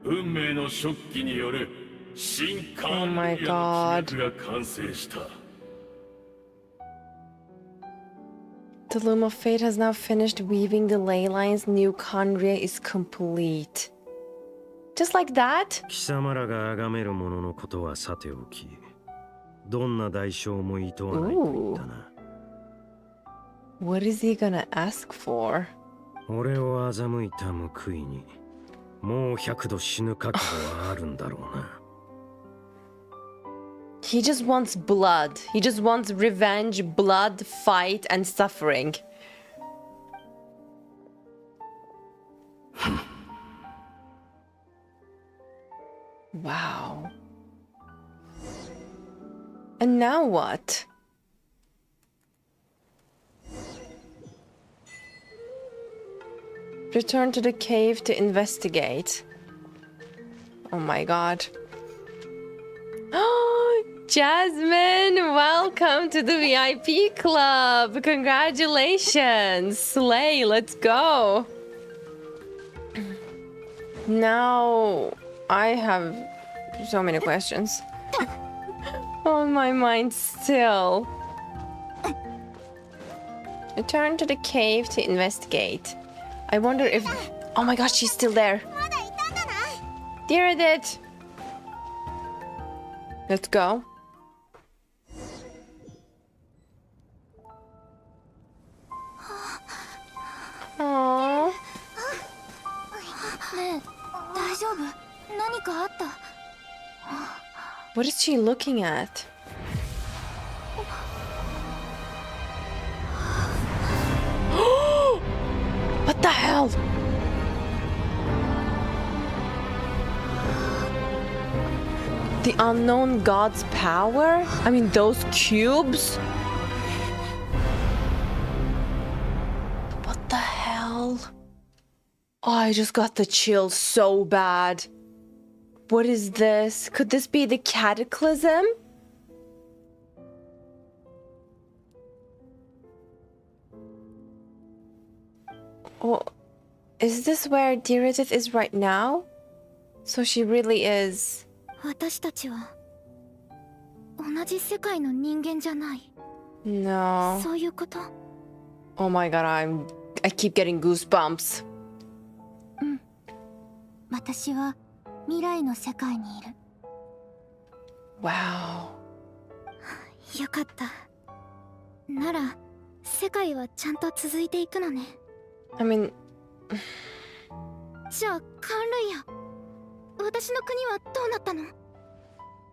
運命の食器による新カーンリアの記憶が完成した。The Loom of Fate has now finished weaving the ley lines. New Conria is complete. Just like that? 貴様らが崇めるもののことはさておき、どんな代償も厭わないと言ったな。What is he gonna ask for? 俺を欺いた報いに、もう100度死ぬ覚悟はあるんだろうな。He just wants blood. He just wants revenge, blood, fight, and suffering. Wow. And now what? Return to the cave to investigate. Oh my god. Oh, Jasmine, welcome to the VIP club. Congratulations. Slay, let's go. Now, I have so many questions on my mind still. Return to the cave to investigate. I wonder if... Oh my gosh, she's still there. Dear Edith. Let's go. Aww. ねえ、大丈夫？何かあった？ What is she looking at? What the hell? The unknown god's power? I mean, those cubes? What the hell? Oh, I just got the chills so bad. What is this? Could this be the cataclysm? Oh, is this where Diridith is right now? So she really is. 私たちは同じ世界の人間じゃない。No. そういうこと？ Oh my god, I keep getting goosebumps. うん。私は未来の世界にいる。Wow. よかった。なら世界はちゃんと続いていくのね。I mean... じゃあカンルイヤ、私の国はどうなったの？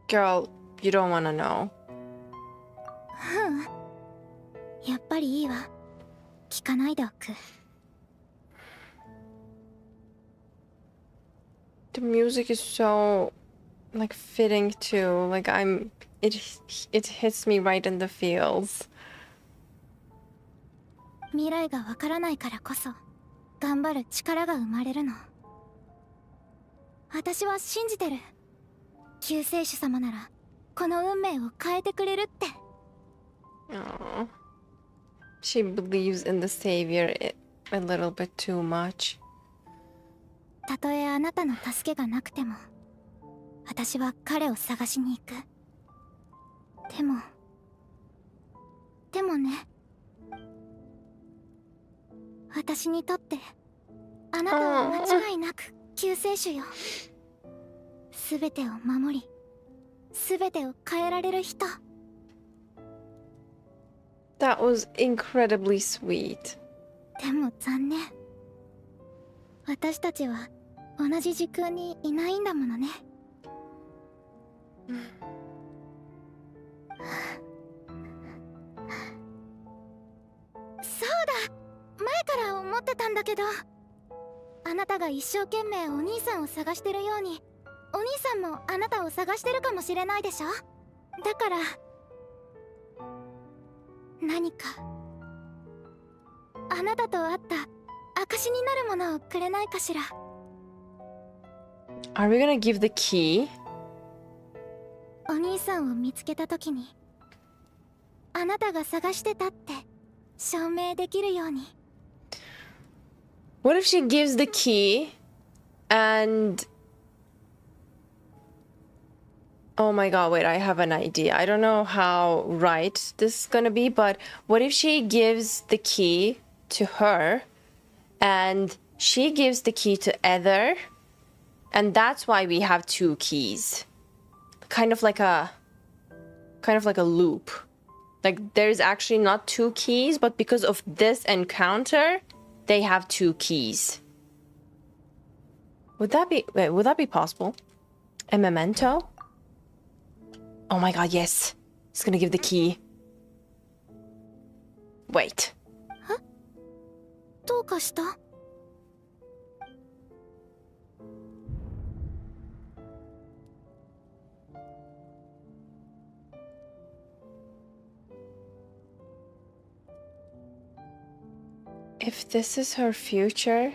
Girl, you don't wanna know. やっぱりいいわ。聞かないでおく。The music is so like fitting too. Like it hits me right in the feels. 未来がわからないからこそ頑張る力が生まれるの。私は信じてる。救世主様ならこの運命を変えてくれるって。Aww. She believes in the savior a little bit too much. たとえあなたの助けがなくても、私は彼を探しに行く。でもね、私にとってあなたは間違いなく救世主よ。すべてを守り、すべてを変えられる人。That was incredibly sweet. でも残念。私たちは同じ時空にいないんだものね。そうだ、前から思ってたんだけど、あなたが一生懸命お兄さんを探してるように、お兄さんもあなたを探してるかもしれないでしょ。だから何かあなたと会った証になるものをくれないかしら。 Are we gonna give the key? お兄さんを見つけたときにあなたが探してたって証明できるように。 What if she gives the key and Oh my god, wait, I have an idea. I don't know how right this is gonna be, but what if she gives the key to her and she gives the key to Ether, and that's why we have two keys. Kind of like a loop. Like there's actually not two keys, but because of this encounter, they have two keys. Would that be possible? A memento? Oh my god, yes. It's gonna give the key. Wait. どうかした？ If this is her future...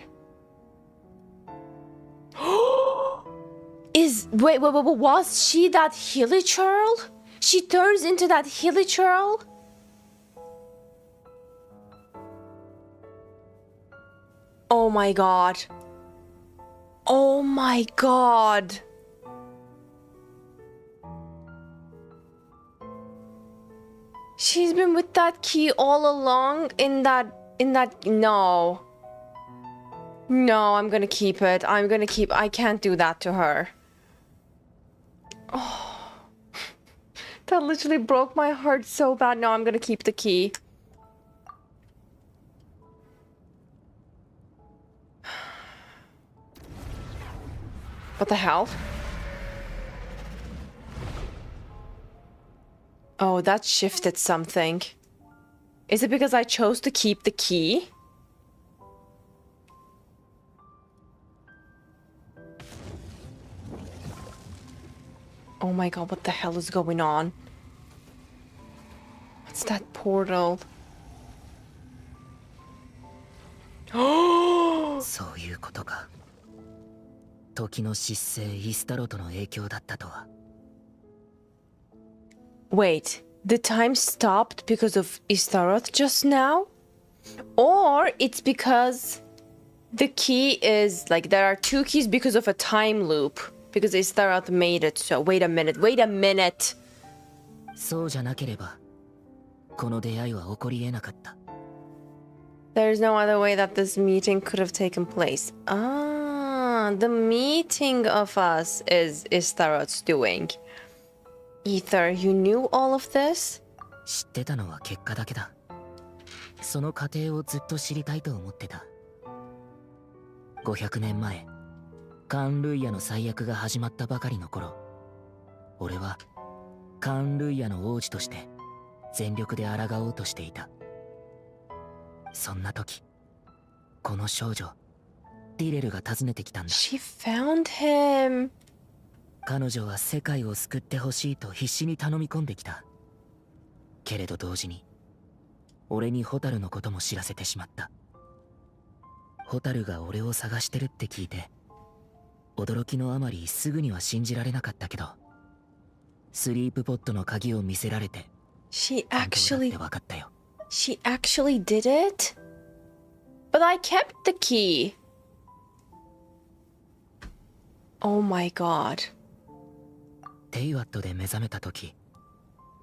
Wait, was she that hilly churl? She turns into that hilly churl? Oh my god. Oh my god. She's been with that key all along no. No, I'm gonna keep it. I can't do that to her. Oh. That literally broke my heart so bad. No, I'm gonna keep the key. What the hell? Oh, that shifted something. Is it because I chose to keep the key? Oh my god, what the hell is going on? What's that portal? Oh! そういうことか。時の失勢イスタロトの影響だったとは。Wait, the time stopped because of Istaroth just now? Or it's because the key is like there are two keys because of a time loop. Because Istaroth made it so. Wait a minute. そうじゃなければ、この出会いは起こり得なかった。There's no other way that this meeting could have taken place. Ah, the meeting of us is Istaroth's doing. Ether, you knew all of this? 知ってたのは結果だけだ。その過程をずっと知りたいと思ってた。500年前、カーン・ルイヤの最悪が始まったばかりの頃、俺はカーン・ルイヤの王子として全力で抗おうとしていた。そんな時、この少女、ディレルが訪ねてきたんだ。She found him. 彼女は世界を救ってほしいと必死に頼み込んできた。けれど同時に、俺にホタルのことも知らせてしまった。ホタルが俺を探してるって聞いて、驚きのあまりすぐには信じられなかったけど、スリープポットの鍵を見せられて、She 本当だって actually 分かったよ。She actually did it? But I kept the key. Oh my god. テイワットで目覚めた時、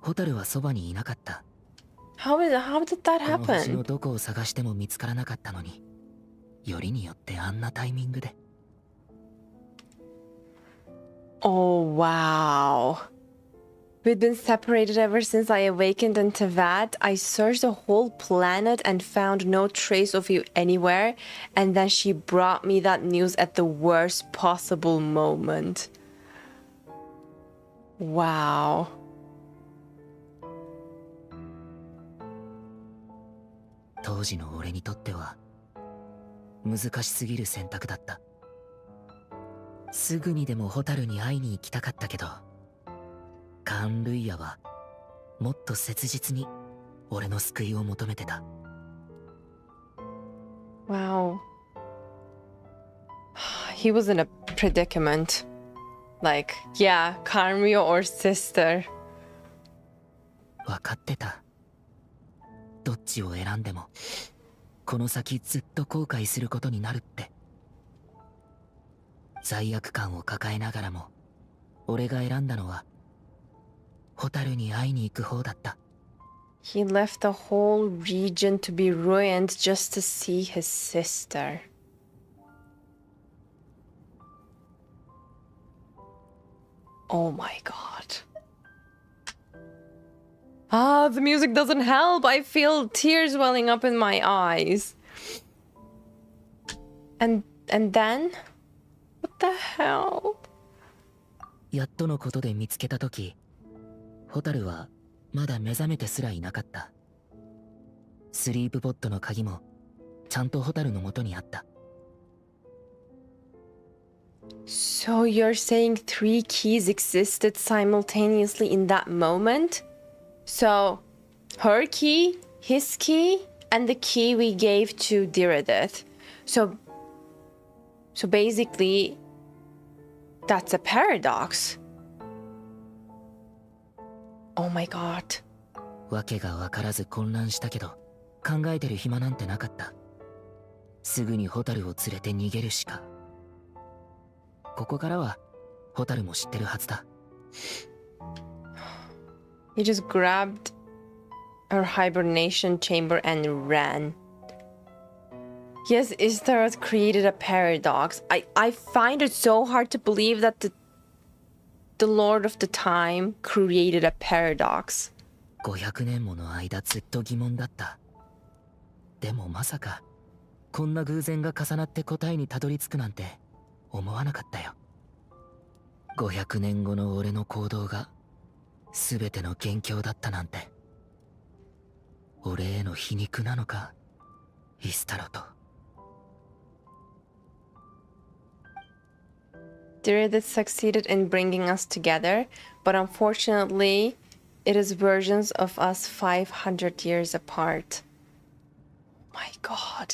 ホタルはそばにいなかった。How did that この星の happen? どこを探しても見つからなかったのに、よりによってあんなタイミングで。Oh wow. We'd been separated ever since I awakened in Tevat. I searched the whole planet and found no trace of you anywhere. And then she brought me that news at the worst possible moment. Wow. 当時の俺にとっては難しすぎる選択だった。すぐにでもホタルに会いに行きたかったけど、カーン・ルイヤはもっと切実に俺の救いを求めてた。Wow. He was in a predicament. Like, yeah, Carmio or sister. 分かってた。どっちを選んでもこの先ずっと後悔することになるって。罪悪感を抱えながらも俺が選んだのはホタルに会いに行く方だった。 He left the whole region to be ruined just to see his sister. Oh my god. Ah, the music doesn't help. I feel tears welling up in my eyes. And then? What the hell? やっとのことで見つけたとき、ホタルはまだ目覚めてすらいなかった。スリープポットの鍵もちゃんとホタルの元にあった。 So you're saying 3 keys existed simultaneously in that moment? So her key, his key, and the key we gave to Diridith. So basically, that's a paradox. Oh my god. わけがわからず混乱したけど、考えてる暇なんてなかった。すぐにホタルを連れて逃げるしか。ここからはホタルも知ってるはずだ。 He just grabbed her hibernation chamber and ran. Yes, Istarath created a paradox. I find it so hard to believe that the Lord of the Time created a paradox. 500年もの間ずっと疑問だった。でもまさかこんな偶然が重なって答えにたどり着くなんて思わなかったよ。500年後の俺の行動が全ての元凶だったなんて。俺への皮肉なのか、イスタロと。Diridith succeeded in bringing us together, but unfortunately, it is versions of us 500 years apart. My god.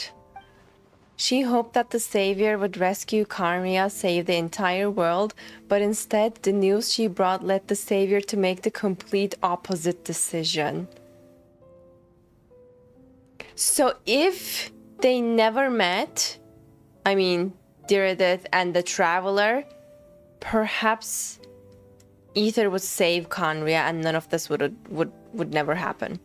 She hoped that the savior would rescue Karmia, save the entire world, but instead, the news she brought led the savior to make the complete opposite decision. So if they never met, I mean, Diridith and the Traveler, perhaps Ether would save Conria and none of this would never happen.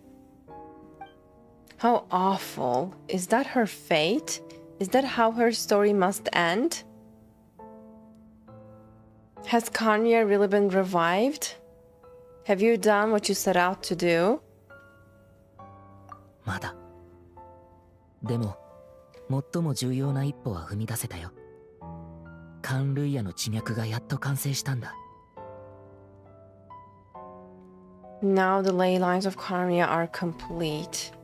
How awful. Is that her fate? Is that how her story must end? Has Conria really been revived? Have you done what you set out to do? まだ。でも、最も重要な一歩は踏み出せたよ。カン・ルイヤの地脈がやっと完成したんだ。Now the ley lines of Karmia are complete.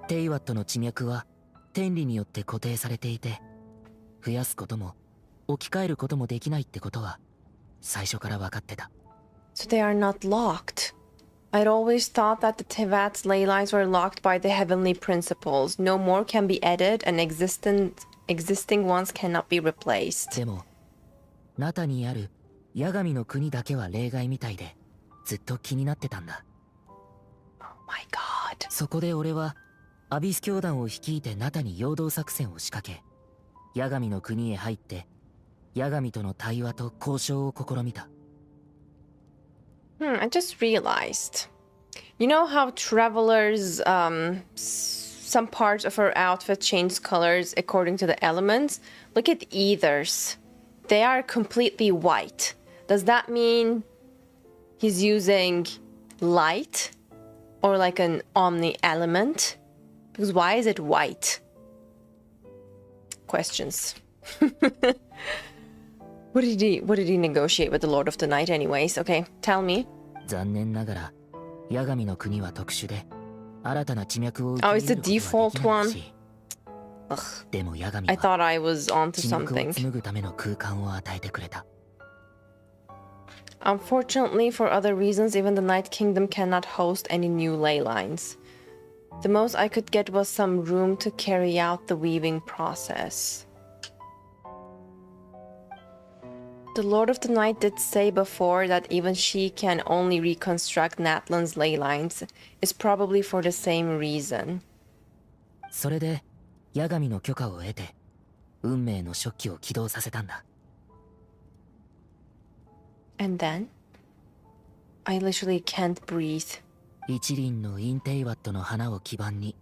テイワットの地脈は天理によって固定されていて、増やすことも置き換えることもできないってことは最初から分かってた。So they are not locked. I'd always thought that the Tevat's ley lines were locked by the heavenly principles. No more can be added, and existing ones cannot be replaced. でも、ナタにある八神の国だけは例外みたいで、ずっと気になってたんだ。Oh my god. そこで俺はアビス教団を率いてナタに陽動作戦を仕掛け、八神の国へ入って八神との対話と交渉を試みた。I just realized. You know how travelers, some parts of her outfit change colors according to the elements? Look at Ether's. They are completely white. Does that mean he's using light or like an omni element? Because why is it white? Questions. What did he negotiate with the Lord of the Night anyways? Okay, tell me. 残念ながら八神の国は特殊で新たな地脈を受け Oh, 入 it's れ the ることはできない default し。 Ugh. でも八神 I は thought I was onto 地脈を something. 紡ぐための空間を与えてくれた。 Unfortunately, for other reasons, even the Night Kingdom cannot host any new ley lines. The most I could get was some room to carry out the weaving process. The Lord of the Night did say before that even she can only reconstruct Natlan's ley lines. It's probably for the same reason. それで八神の許可を得て運命の初期を起動させたんだ。 And then? I literally can't breathe. 一輪のインテイワットの花を基盤に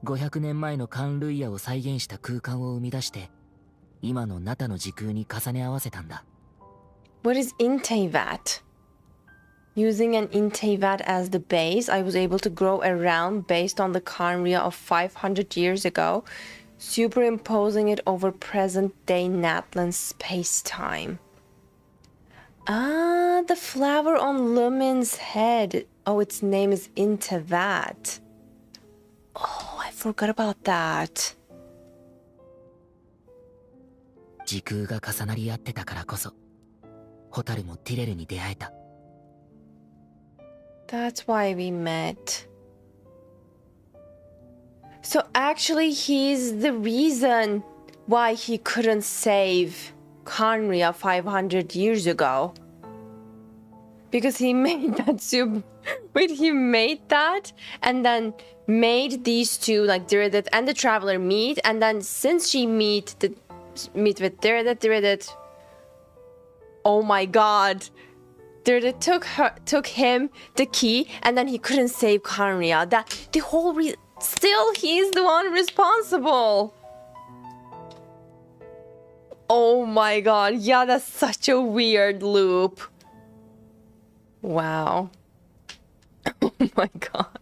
500年前のカンルイヤを再現した空間を生み出して今のナタの時空に重ね合わせたんだ。 What is Intevat? Using an Intevat as the base, I was able to grow around based on the Khaenri'ah of 500 years ago, superimposing it over present-day Natlan space-time. Ah, the flower on Lumin's head. Oh, its name is Intevat. Oh, I forgot about that. 時空が重なり合ってたからこそホタルもティレルに出会えた。 That's why we met. So actually he's the reason why he couldn't save Khaenri'ah 500 years ago. Because he made that soup. Wait, he made that and then made these two, like Diridit and the Traveler, meet, and then since she meet with Diridit, oh my god. Diridit took him the key and then he couldn't save Khaenri'ah. That the whole still he's the one responsible. Oh my god, yeah, that's such a weird loop. Wow. Oh my god.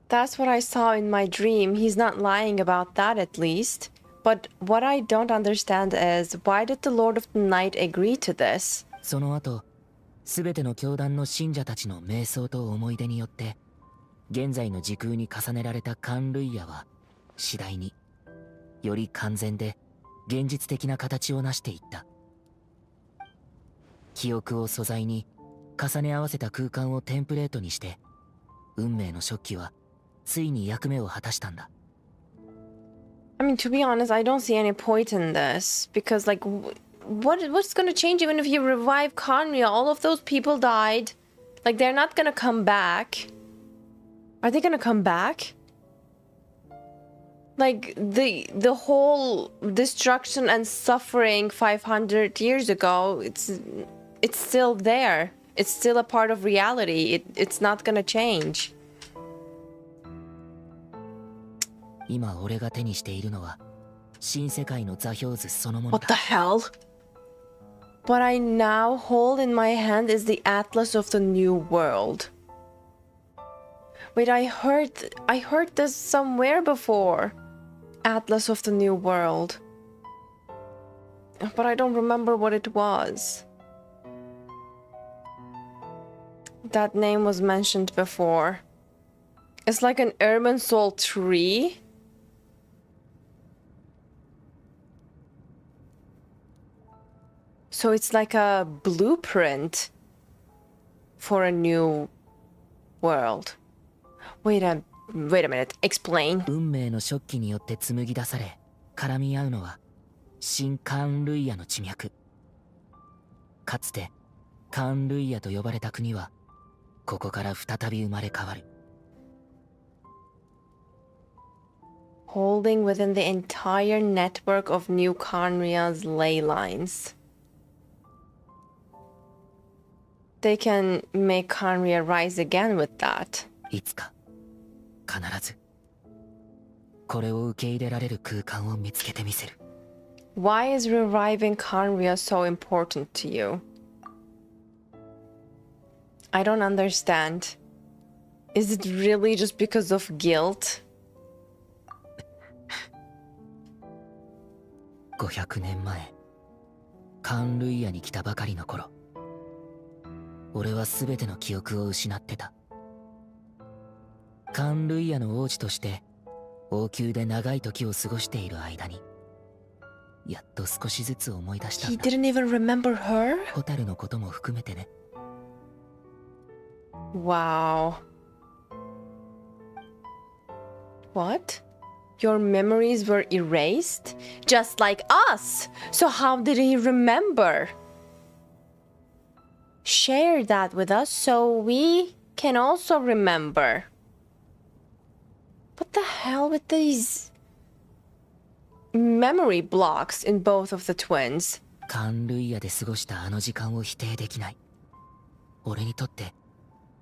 That's what I saw in my dream. He's not lying about that at least. But what I don't understand is, why did the Lord of the Night agree to this? その後すべての教団の信者たちの瞑想と思い出によって現在の時空に重ねられたカンルイヤは次第により完全で現実的な形を成していった。記憶を素材に重ね合わせた空間をテンプレートにして運命の食器はついに役目を果たしたんだ。 I mean, to be honest, I don't see any point in this. Because, like, what's gonna change even if you revive Khaenri'ah? All of those people died. Like, they're not gonna come back. Are they gonna come back? Like, the whole destruction and suffering 500 years ago, it's still there. It's still a part of reality. It's not gonna change. 今俺が手にしているのは新世界の座標図そのもの What the だ。 hell? What I now hold in my hand is the Atlas of the New World. Wait, I heard this somewhere before. Atlas of the New World. But I don't remember what it was. That name was mentioned before. It's like an urban soul tree. So it's like a blueprint for a new world. Wait a minute. Explain. 運命の食器によって紡ぎ出され絡み合うのは新カーンルイヤの地脈。かつてカーンルイヤと呼ばれた国はここから再び生まれ変わる。 Holding within the entire network of New Khaenri'ah's ley lines. They can make Khaenri'ah rise again with that. いつか必ずこれを受け入れられる空間を見つけてみせる。 Why is reviving Khaenri'ah so important to you? I don't understand. Is it really just because of guilt? 500年前カーンルイヤに来たばかりの頃俺は全ての記憶を失ってた。カーンルイヤの王子として王宮で長い時を過ごしている間にやっと少しずつ思い出したん He だ。 didn't even remember her? ホタルのことも含めてね。 Wow. What? Your memories were erased? Just like us! So how did he remember? Share that with us so we can also remember. What the hell with these memory blocks in both of the twins? カンルイヤで過ごしたあの時間を否定できない。俺にとって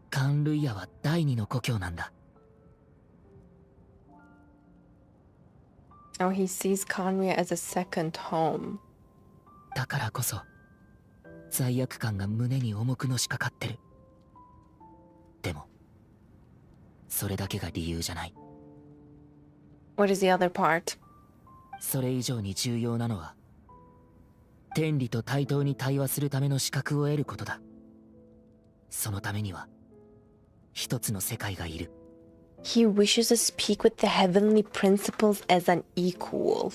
カンルイヤは第二の故郷なんだ。Oh, he sees Conria as a second home. だからこそ罪悪感が胸に重くのしかかってる。でもそれだけが理由じゃない。 What is the other part? それ以上に重要なのは天理と対等に対話するための資格を得ることだ。そのためには一つの世界がいる。 He wishes to speak with the heavenly principles as an equal.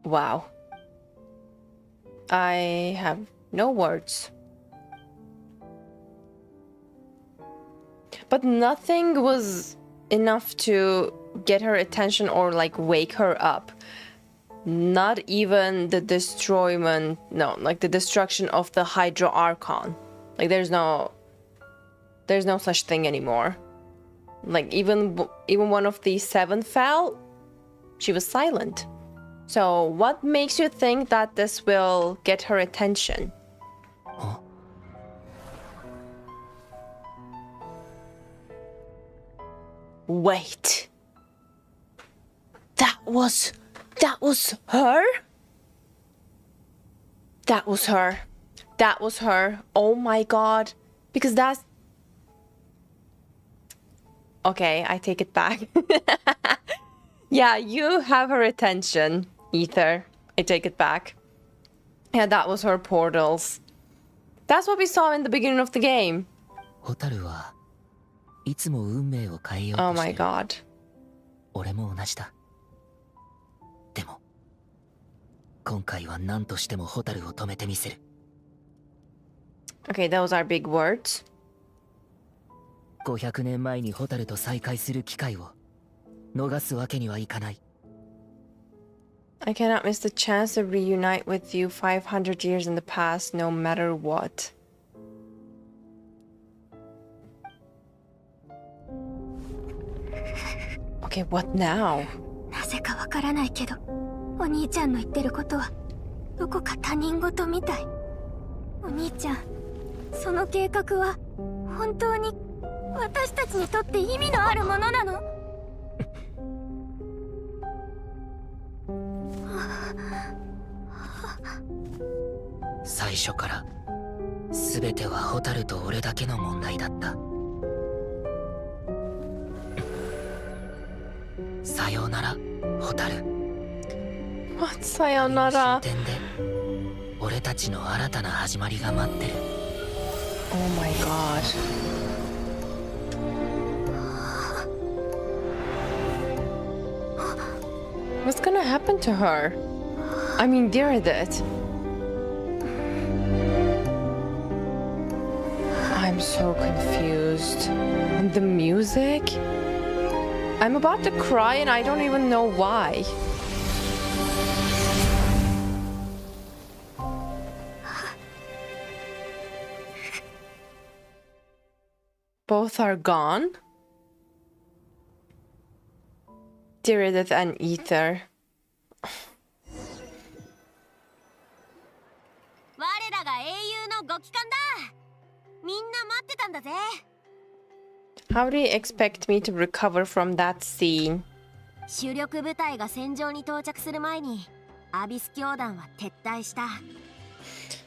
Wow. I have no words. But nothing was enough to get her attention or like wake her up. Not even the destroyment, no, like the destruction of the Hydro Archon. Like there's no such thing anymore. Like even one of the seven fell, she was silent. So what makes you think that this will get her attention? Huh? Wait. That was her? That was her. That was her. Oh my god. Because that's... Okay, I take it back. Yeah, you have her attention, Ether. I take it back. Yeah, that was her portals. That's what we saw in the beginning of the game. ホタルはいつも運命を変えよう Oh として my る。 god. 俺も同じだ。でも今回は何としてもホタルを止めてみせる。 Okay, those are big words. 500年前にホタルと再会する機会を逃すわけにはいかない。 I cannot miss the chance to reunite with you 500 years in the past, no matter what. Okay, what now? なぜかわからないけど、お兄ちゃんの言ってることはどこか他人事みたい。お兄ちゃん、その計画は本当に私たちにとって意味のあるものなの？最初から全てはホタルと俺だけの問題だった。さようなら、ホタル。 What? Sayonara. 終点で俺たちの新たな始まりが待ってる。 Oh my god. What's gonna happen to her? I mean, dear that. I'm so confused. And the music? I'm about to cry and I don't even know why. Both are gone? Diridith and Ether. 我らが英雄のご帰還だ。みんな待ってたんだぜ。 How do you expect me to recover from that scene? 主力部隊が戦場に到着する前にアビス教団は撤退した。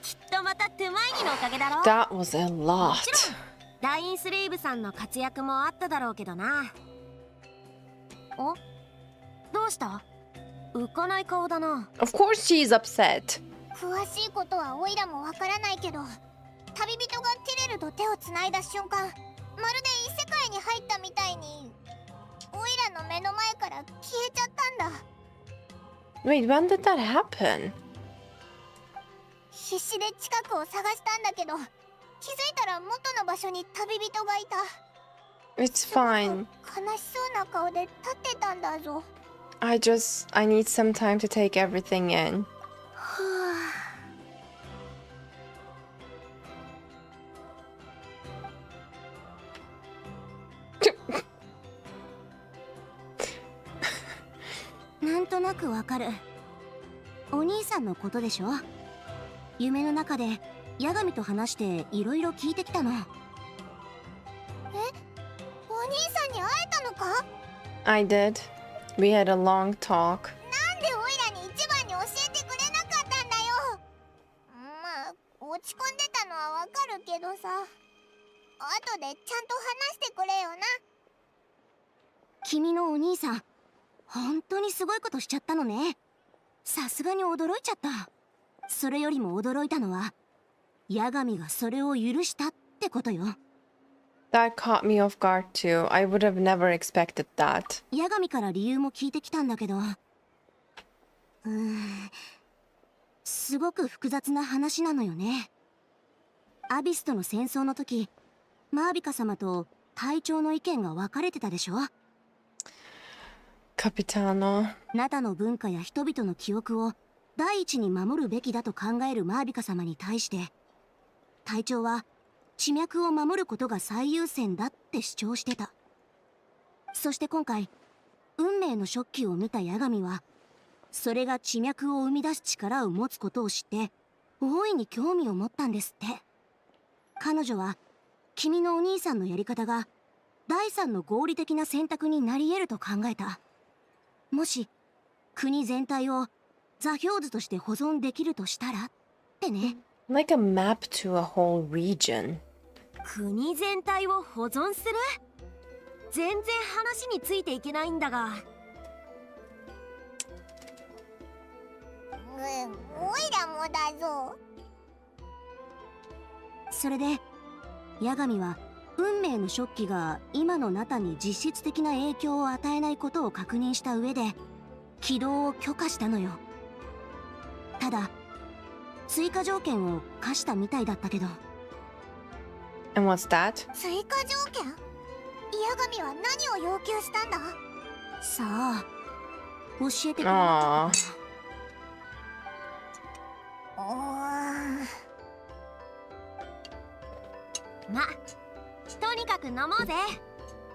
きっとまた手前にのおかげだろ。 That was a lot. もちろんダインスレイブさんの活躍もあっただろうけどな。お、どうした？浮かない顔だな。 Of course she's upset. 詳しいことはオイラもわからないけど、旅人がティレルと手をつないだ瞬間、まるで異世界に入ったみたいにオイラの目の前から消えちゃったんだ。 Wait, when did that happen? 必死で近くを探したんだけど、気づいたら元の場所に旅人がいた。 It's fine. 悲しそうな顔で立ってたんだぞ。 I need some time to take everything in. はあ。なんととなくわかる。お兄さんのことでしょ。夢の中で八神と話していろいろ聞いてきたの。え、お兄さんに会えたのか？ I did. We had a long talk. なんでオイラに一番に教えてくれなかったんだよ。まあ落ち込んでたのはわかるけどさ、後でちゃんと話してくれよな。君のお兄さん、本当にすごいことしちゃったのね。さすがに驚いちゃった。それよりも驚いたのは、八神がそれを許したってことよ。That caught me off guard too. I would have never expected that. 八神から理由も聞いてきたんだけど、すごく複雑な話なのよね。アビスとの戦争の時、マービカ様と隊長の意見が分かれてたでしょ。Capitano. ナタの文化や人々の記憶を第一に守るべきだと考えるマービカ様に対して、隊長は地脈を守ることが最優先だって主張してた。そして今回、運命の食器を見た八神は、それが地脈を生み出す力を持つことを知って、大いに興味を持ったんですって。彼女は、君のお兄さんのやり方が、第三の合理的な選択になり得ると考えた。もし、国全体を座標図として保存できるとしたらってね。Like a map to a whole region. 国全体を保存する？全然話についていけないんだが。おいらもだぞ。それで、八神は運命の食器が今のナタに実質的な影響を与えないことを確認した上で起動を許可したのよ。ただ追加条件を課したみたいだったけど。 And what's that? 追加条件？八神は何を要求したんだ？さあ教えてくれなかったかな。ま、とにかく飲もうぜ。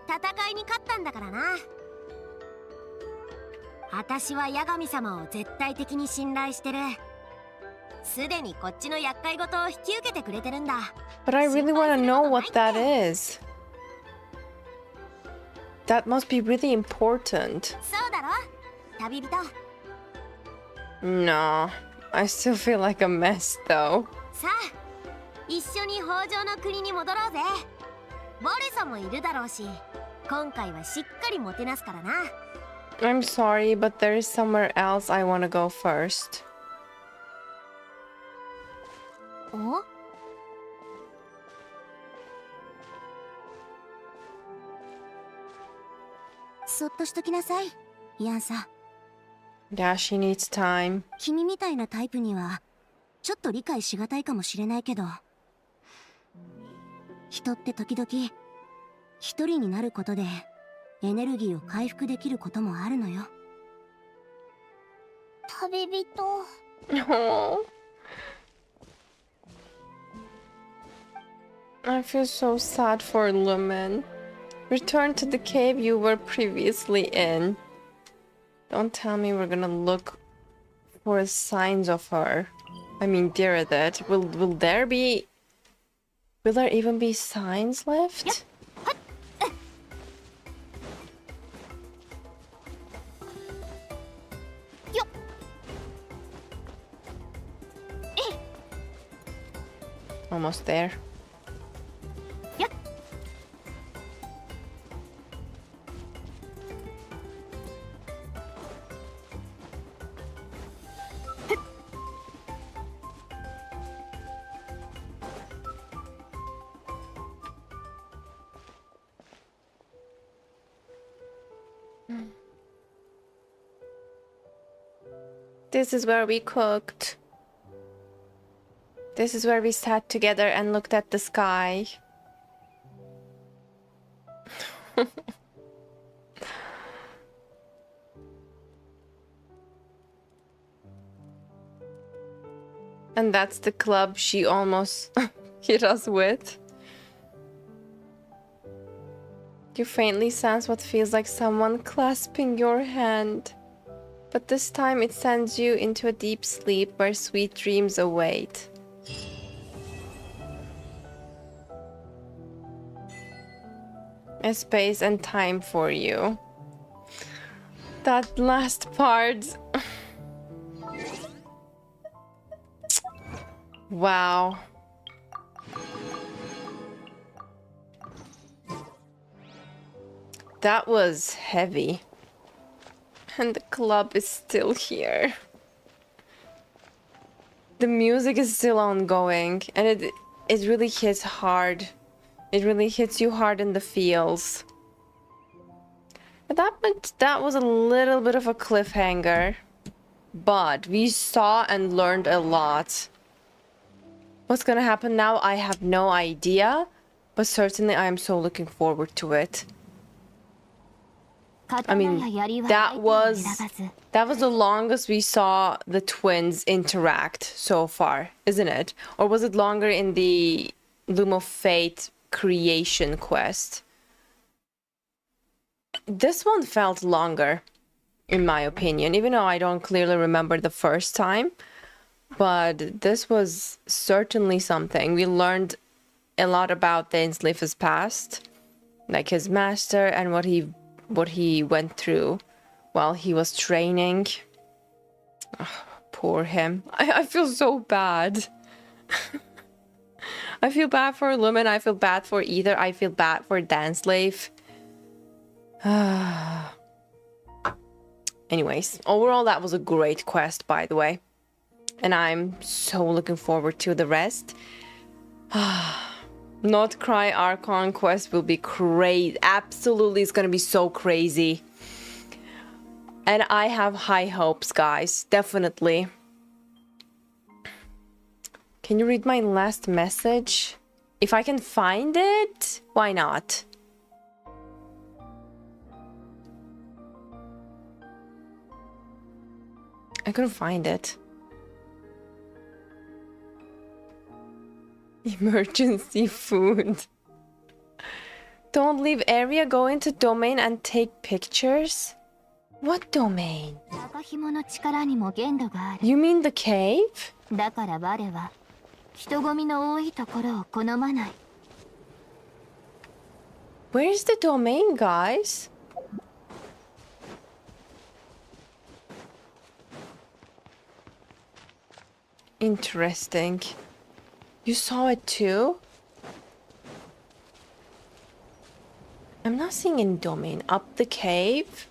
戦いに勝ったんだからな。私は八神様を絶対的に信頼してる。すでにこっちの厄介事を引き受けてくれてるんだ。But I really want to know what that is. That must be really important. そうだろ、旅人。No, I still feel like a mess though. さあ一緒に北条の国に戻ろうぜ。ボルソもいるだろうし、今回はしっかりもてなすからな。I'm sorry, but there is somewhere else I want to go first. お？そっとしときなさい、イアンさん。Yeah, she needs time. 君みたいなタイプにはちょっと理解しがたいかもしれないけど、人って時々一人になることでエネルギーを回復できることもあるのよ。旅人。Oh. I feel so sad for Lumen. Return to the cave you were previously in. Don't tell me we're gonna look for signs of her. I mean, dear that. Will there be... Will there even be signs left? Almost there. This is where we cooked. This is where we sat together and looked at the sky. And that's the club she almost hit us with. You faintly sense what feels like someone clasping your hand. but this time it sends you into a deep sleep where sweet dreams await. A space and time for you. That last part. Wow. That was heavy. And the club is still here. The music is still ongoing, and it really hits hard. It really hits you hard in the feels. That was a little bit of a cliffhanger, but we saw and learned a lot. What's gonna happen now, I have no idea, but certainly I am so looking forward to it. I mean, that was the longest we saw the twins interact so far, isn't it? Or was it longer in the Loom of Fate creation quest? This one felt longer, in my opinion, even though I don't clearly remember the first time. But this was certainly something. We learned a lot about the Enslaved's past, like his master and what he went through while he was training. Oh, poor him. I feel so bad. I feel bad for Lumen. I feel bad for Ether. I feel bad for Danslave. Anyways, overall that was a great quest, by the way. And I'm so looking forward to the rest. Not Cry Archon quest will be crazy. Absolutely, it's gonna be so crazy. And I have high hopes, guys. Definitely. Can you read my last message? If I can find it, why not? I couldn't find it. Emergency food. Don't leave area, go into domain and take pictures? What domain? You mean the cave? Where's the domain, guys? Interesting. You saw it too? I'm not seeing any domain. Up the cave?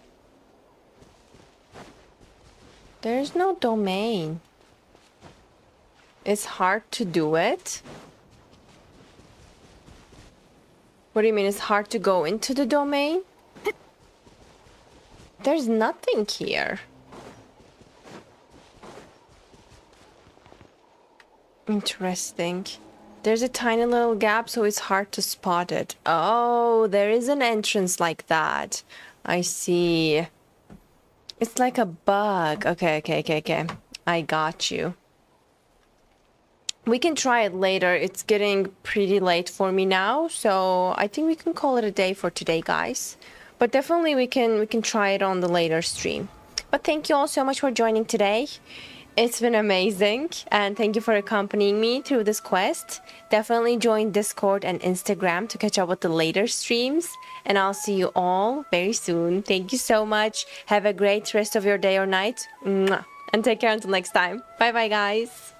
There's no domain. It's hard to do it. What do you mean it's hard to go into the domain? There's nothing here. Interesting. There's a tiny little gap, so it's hard to spot it. Oh, there is an entrance like that. I see. It's like a bug. Okay. I got you. We can try it later. It's getting pretty late for me now, so I think we can call it a day for today, guys. But definitely we can try it on the later stream. But thank you all so much for joining today. It's been amazing, and thank you for accompanying me through this quest. Definitely join Discord and Instagram to catch up with the later streams, and I'll see you all very soon. Thank you so much. Have a great rest of your day or night. Mwah. And take care until next time. Bye bye, guys.